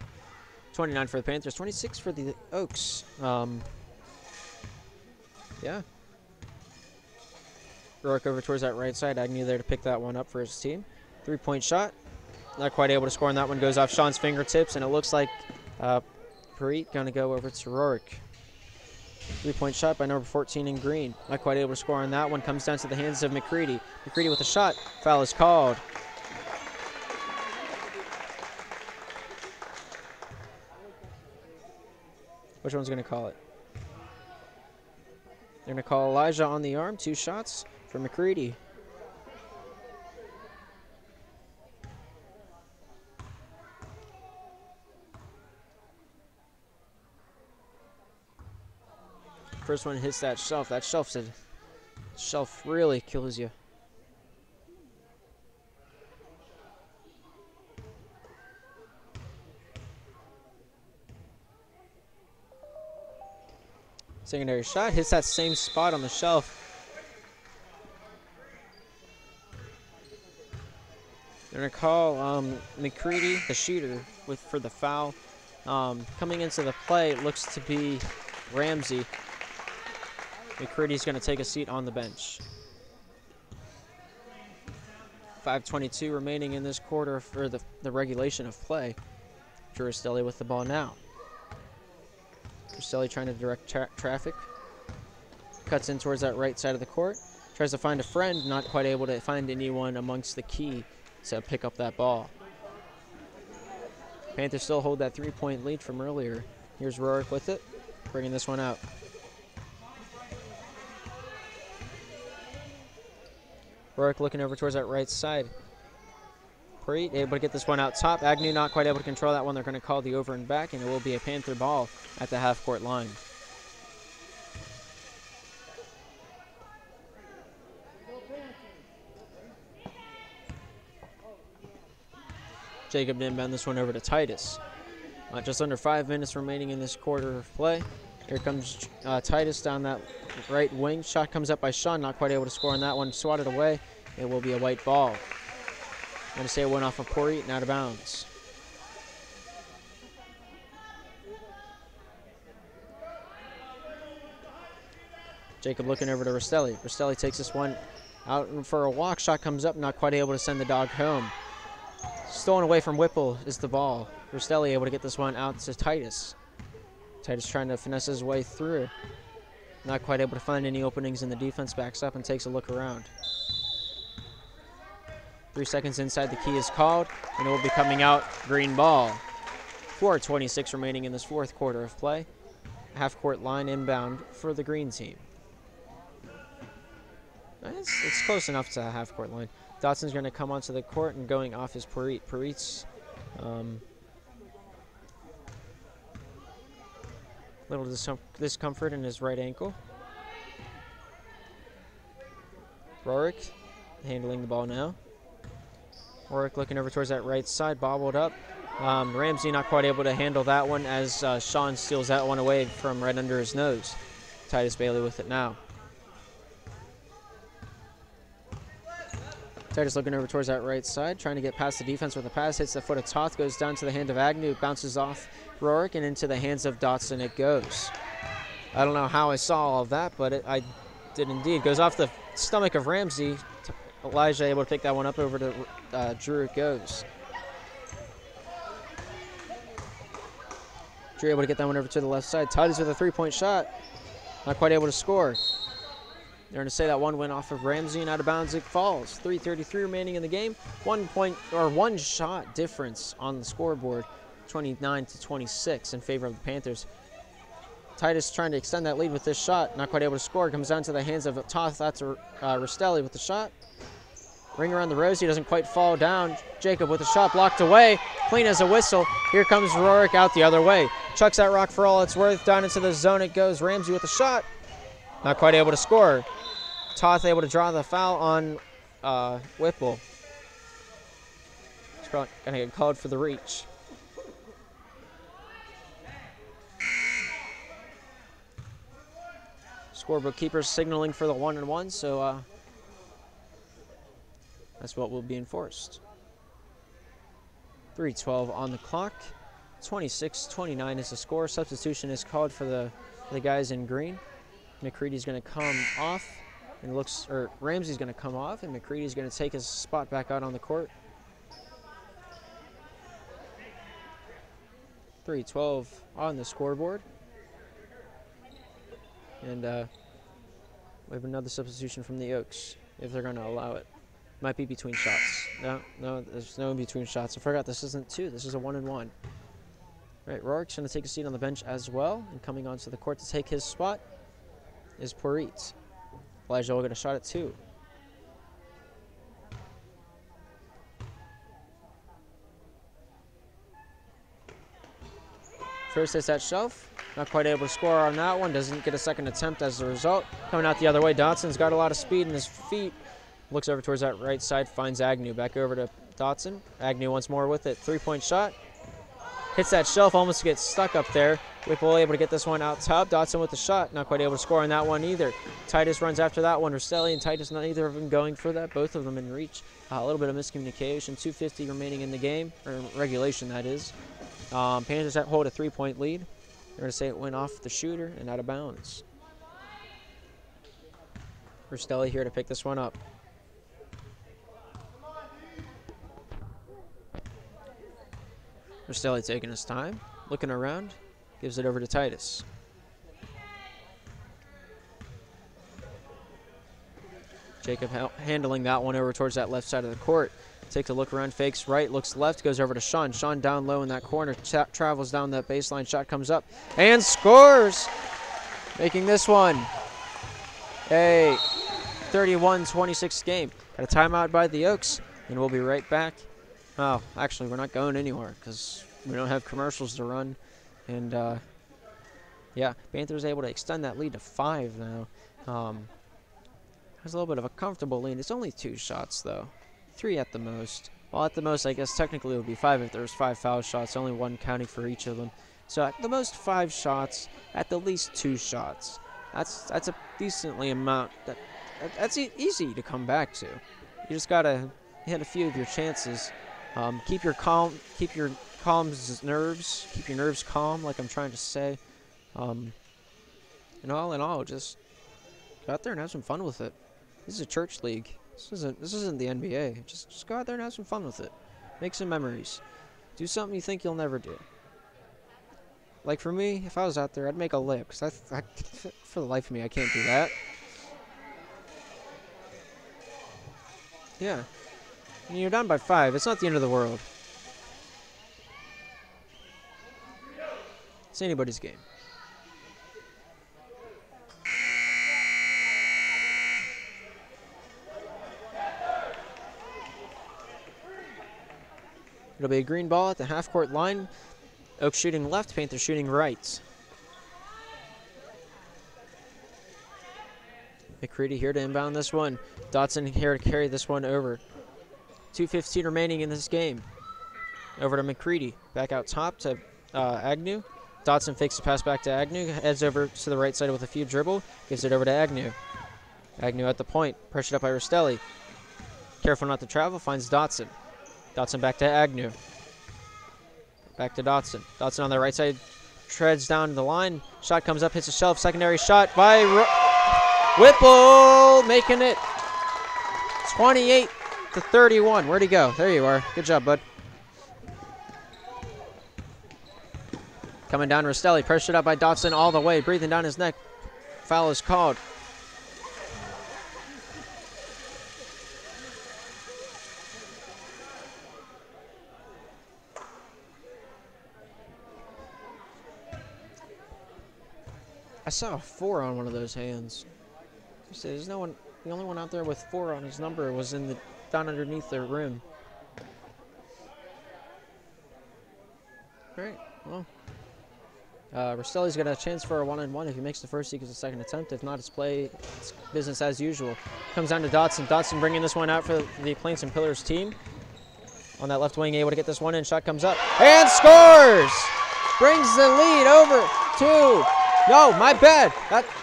29 for the Panthers. 26 for the Oaks. Yeah. Rourke over towards that right side. Agnew there to pick that one up for his team. 3-point shot. Not quite able to score on that one. Goes off Sean's fingertips, and it looks like Parit going to go over to Rourke. 3-point shot by number 14 in green. Not quite able to score on that one. Comes down to the hands of McCready. McCready with a shot. Foul is called. Which one's going to call it? They're going to call Elijah on the arm. 2 shots for McCready. First one hits that shelf. That shelf really kills you. Secondary shot, hits that same spot on the shelf. They're going to call McCready, the shooter, for the foul. Coming into the play, it looks to be Ramsey. McCready's going to take a seat on the bench. 5:22 remaining in this quarter for the regulation of play. Drew Estelli with the ball now. Estelli trying to direct traffic. Cuts in towards that right side of the court. Tries to find a friend, not quite able to find anyone amongst the key to pick up that ball. Panthers still hold that 3-point lead from earlier. Here's Rourke with it, bringing this one out. Rourke looking over towards that right side. Preet able to get this one out top. Agnew not quite able to control that one. They're going to call the over and back, and it will be a Panther ball at the half-court line. Jacob inbound this one over to Titus. Just under 5 minutes remaining in this quarter of play. Here comes Titus down that right wing. Shot comes up by Sean, not quite able to score on that one. Swatted away. It will be a white ball. I'm going to say it went off of Pori and out of bounds. Jacob looking over to Restelli. Restelli takes this one out for a walk. Shot comes up, not quite able to send the dog home. Stolen away from Whipple is the ball. Restelli able to get this one out to Titus. Titus trying to finesse his way through. Not quite able to find any openings, and the defense backs up and takes a look around. 3 seconds inside the key is called, and it will be coming out green ball. 4:26 remaining in this fourth quarter of play. Half-court line inbound for the green team. It's close enough to a half-court line. Dotson's going to come onto the court and going off his Parit. Parit's little discomfort in his right ankle. Rourke handling the ball now. Rourke looking over towards that right side, bobbled up. Ramsey not quite able to handle that one as Sean steals that one away from right under his nose. Titus Bailey with it now. Titus looking over towards that right side, trying to get past the defense with a pass. Hits the foot of Toth, goes down to the hand of Agnew, bounces off Rourke, and into the hands of Dotson it goes. I don't know how I saw all of that, but I did indeed. Goes off the stomach of Ramsey, Elijah able to pick that one up over to Drew. It goes. Drew able to get that one over to the left side. Titus with a three-point shot. Not quite able to score. They're going to say that one went off of Ramsey and out of bounds it falls. 3:33 remaining in the game. 1 shot difference on the scoreboard. 29-26 in favor of the Panthers. Titus trying to extend that lead with this shot. Not quite able to score. Comes down to the hands of Toth. That's Rastelli with the shot. Ring around the rosy. Doesn't quite fall down. Jacob with the shot blocked away. Clean as a whistle. Here comes Rourke out the other way. Chucks that rock for all it's worth. Down into the zone it goes. Ramsey with the shot. Not quite able to score. Toth able to draw the foul on Whipple. He's probably going to get called for the reach. Scoreboard keepers signaling for the 1-and-1, so that's what will be enforced. 3:12 on the clock. 26-29 is the score. Substitution is called for the guys in green. McCready's going to come off, and Ramsey's going to come off, and McCready's going to take his spot back out on the court. 3:12 on the scoreboard. And we have another substitution from the Oaks, if they're going to allow it. Might be between shots. No, there's no in between shots. I forgot this isn't 2. This is a 1-and-1. Right, Rourke's going to take a seat on the bench as well. And coming onto the court to take his spot is Porit. Elijah will get a shot at 2. First hits that shelf. Not quite able to score on that one. Doesn't get a second attempt as a result. Coming out the other way, Dotson's got a lot of speed in his feet. Looks over towards that right side, finds Agnew. Back over to Dotson. Agnew once more with it. 3-point shot. Hits that shelf, almost gets stuck up there. Whipple able to get this one out top. Dotson with the shot. Not quite able to score on that one either. Titus runs after that one. Rastelli and Titus, neither of them going for that. Both of them in reach. A little bit of miscommunication. 2:50 remaining in the game, or regulation that is. Panthers hold a 3-point lead. They're going to say it went off the shooter and out of bounds. Rastelli here to pick this one up. Rastelli taking his time, looking around, gives it over to Titus. Jacob handling that one over towards that left side of the court. Takes a look around, fakes right, looks left, goes over to Sean. Sean down low in that corner, travels down that baseline, shot comes up, and scores! Making this one a 31-26 game. Got a timeout by the Oaks, and we'll be right back. Oh, actually, we're not going anywhere because we don't have commercials to run. And, yeah, Panthers able to extend that lead to 5 now. Has a little bit of a comfortable lead. It's only 2 shots, though. 3 at the most. Well, at the most, I guess technically it would be 5 if there was 5 foul shots, only 1 counting for each of them. So at the most 5 shots, at the least 2 shots. That's a decently amount. That's easy to come back to. You just gotta hit a few of your chances. Keep your nerves calm, like I'm trying to say. And all in all, just go out there and have some fun with it. This is a church league. This isn't the NBA. Just go out there and have some fun with it. Make some memories. Do something you think you'll never do. Like for me, if I was out there, I'd make a lip. Because for the life of me, I can't do that. Yeah. I mean, you're down by 5. It's not the end of the world. It's anybody's game. It'll be a green ball at the half-court line. Oaks shooting left, Panthers shooting right. McCready here to inbound this one. Dotson here to carry this one over. 2:15 remaining in this game. Over to McCready. Back out top to Agnew. Dotson fakes the pass back to Agnew. Heads over to the right side with a few dribble. Gives it over to Agnew. Agnew at the point. Pressured up by Rastelli. Careful not to travel. Finds Dotson. Dotson back to Agnew. Back to Dotson. Dotson on the right side. Treads down the line. Shot comes up. Hits a shelf. Secondary shot by Whipple. Making it 28-31. Where'd he go? There you are. Good job, bud. Coming down, Rostelli, pressured up by Dotson all the way, breathing down his neck. Foul is called. I saw a 4 on one of those hands. There's no one. The only one out there with 4 on his number was in the down underneath the rim. All right. Well, Rostelli's got a chance for a 1-on-1. If he makes the first, he gets a second attempt. If not, it's business as usual. Comes down to Dotson. Dotson bringing this one out for the Plains and Pillars team. On that left wing, able to get this one in. Shot comes up and scores. Brings the lead over to. No, my bad.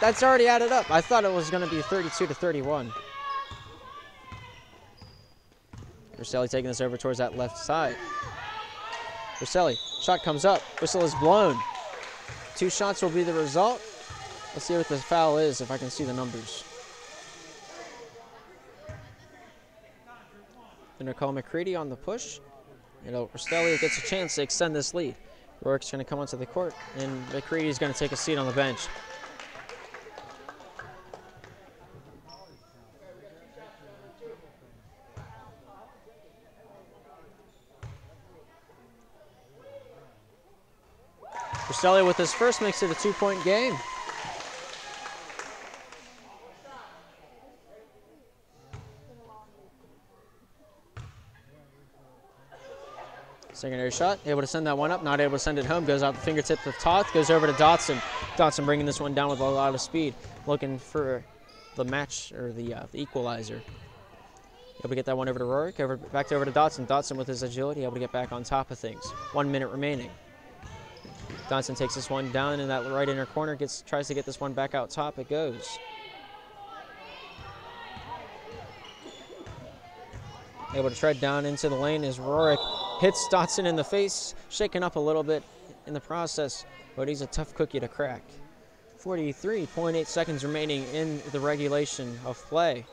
That's already added up. I thought it was going to be 32-31. Rostelli taking this over towards that left side. Rostelli, shot comes up. Whistle is blown. 2 shots will be the result. Let's see what the foul is, if I can see the numbers. Going to call McCready on the push. Rostelli gets a chance to extend this lead. Rourke's going to come onto the court, and McCready's going to take a seat on the bench. Rostelli with his first makes it a 2-point game. Secondary shot, able to send that one up, not able to send it home, goes out the fingertips of Toth, goes over to Dotson. Dotson bringing this one down with a lot of speed, looking for the match, or the equalizer. Able to get that one over to Rourke, back over to Dotson. Dotson with his agility, able to get back on top of things. 1 minute remaining. Dotson takes this one down in that right inner corner, tries to get this one back out top, it goes. Able to tread down into the lane as Rourke hits Dotson in the face, shaking up a little bit in the process, but he's a tough cookie to crack. 43.8 seconds remaining in the regulation of play.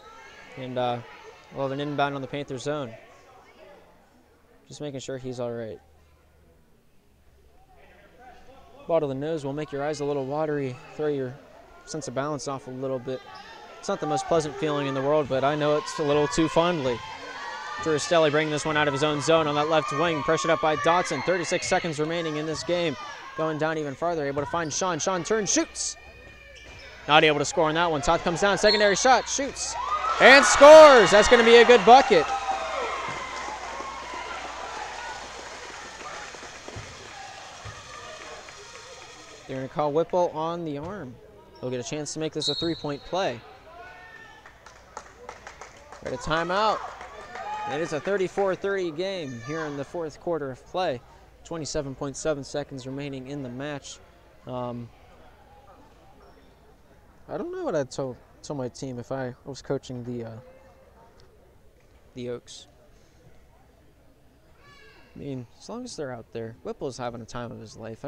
And we'll have an inbound on the Panthers zone. Just making sure he's all right. Ball to the nose will make your eyes a little watery, throw your sense of balance off a little bit. It's not the most pleasant feeling in the world, but I know it's a little too fondly. Drew Rostelli bringing this one out of his own zone on that left wing, pressured up by Dotson. 36 seconds remaining in this game. Going down even farther, able to find Sean. Sean turns, shoots. Not able to score on that one. Toth comes down, secondary shot, shoots, and scores. That's going to be a good bucket. They're going to call Whipple on the arm. He'll get a chance to make this a 3-point play. Got a timeout. It is a 34-30 game here in the 4th quarter of play. 27.7 seconds remaining in the match. I don't know what I'd tell my team if I was coaching the Oaks. I mean, as long as they're out there, Whipple's having a time of his life.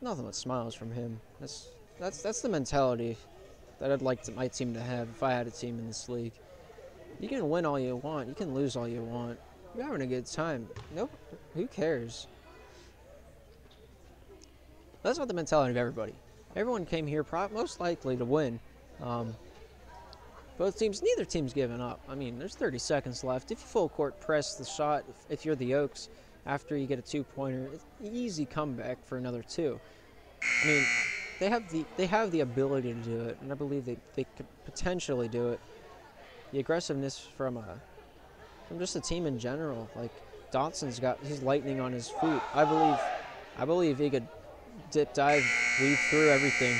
Nothing but smiles from him. That's the mentality that I'd like my team to have if I had a team in this league. You can win all you want. You can lose all you want. You're having a good time. Nope. Who cares? That's not the mentality of everybody. Everyone came here most likely to win. Neither team's giving up. I mean, there's 30 seconds left. If you full court press the shot, if you're the Oaks, after you get a 2-pointer, it's an easy comeback for another 2. I mean, they have the ability to do it, and I believe they could potentially do it. The aggressiveness from just the team in general, like Dotson's he's lightning on his feet. I believe he could dip, dive, weave through everything,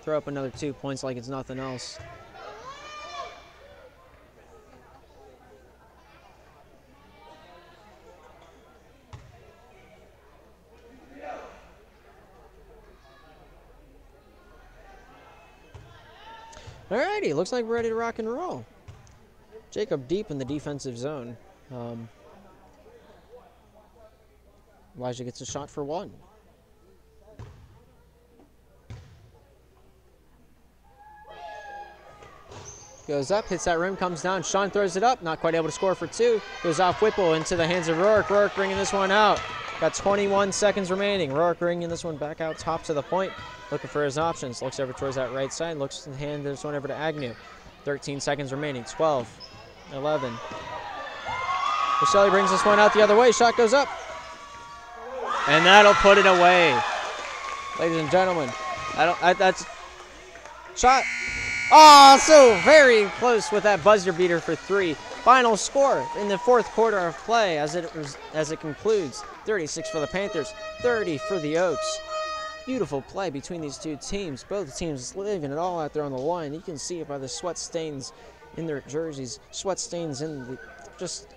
throw up another 2 points like it's nothing else. Alrighty, looks like we're ready to rock and roll. Jacob deep in the defensive zone. Elijah gets a shot for 1. Goes up, hits that rim, comes down. Sean throws it up, not quite able to score for two. Goes off Whipple into the hands of Rourke. Rourke bringing this one out. Got 21 seconds remaining. Rourke bringing this one back out top to the point. Looking for his options. Looks over towards that right side. Looks to hand this one over to Agnew. 13 seconds remaining. 12, 11. Michelli brings this one out the other way. Shot goes up. And that'll put it away. Ladies and gentlemen, that's shot. Oh, so very close with that buzzer beater for three. Final score in the fourth quarter of play as it concludes. 36 for the Panthers, 30 for the Oaks. Beautiful play between these two teams. Both teams leaving it all out there on the line. You can see it by the sweat stains in their jerseys, sweat stains in the just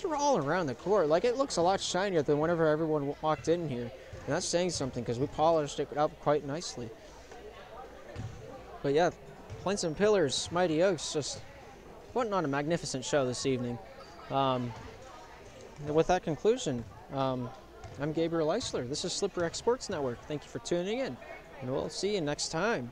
all around the court. Like, it looks a lot shinier than whenever everyone walked in here. And that's saying something because we polished it up quite nicely. But yeah, Plains and Pillars, Mighty Oaks, just putting on a magnificent show this evening. With that conclusion, I'm Gabriel Eisler. This is Slipper X Sports Network. Thank you for tuning in, and we'll see you next time.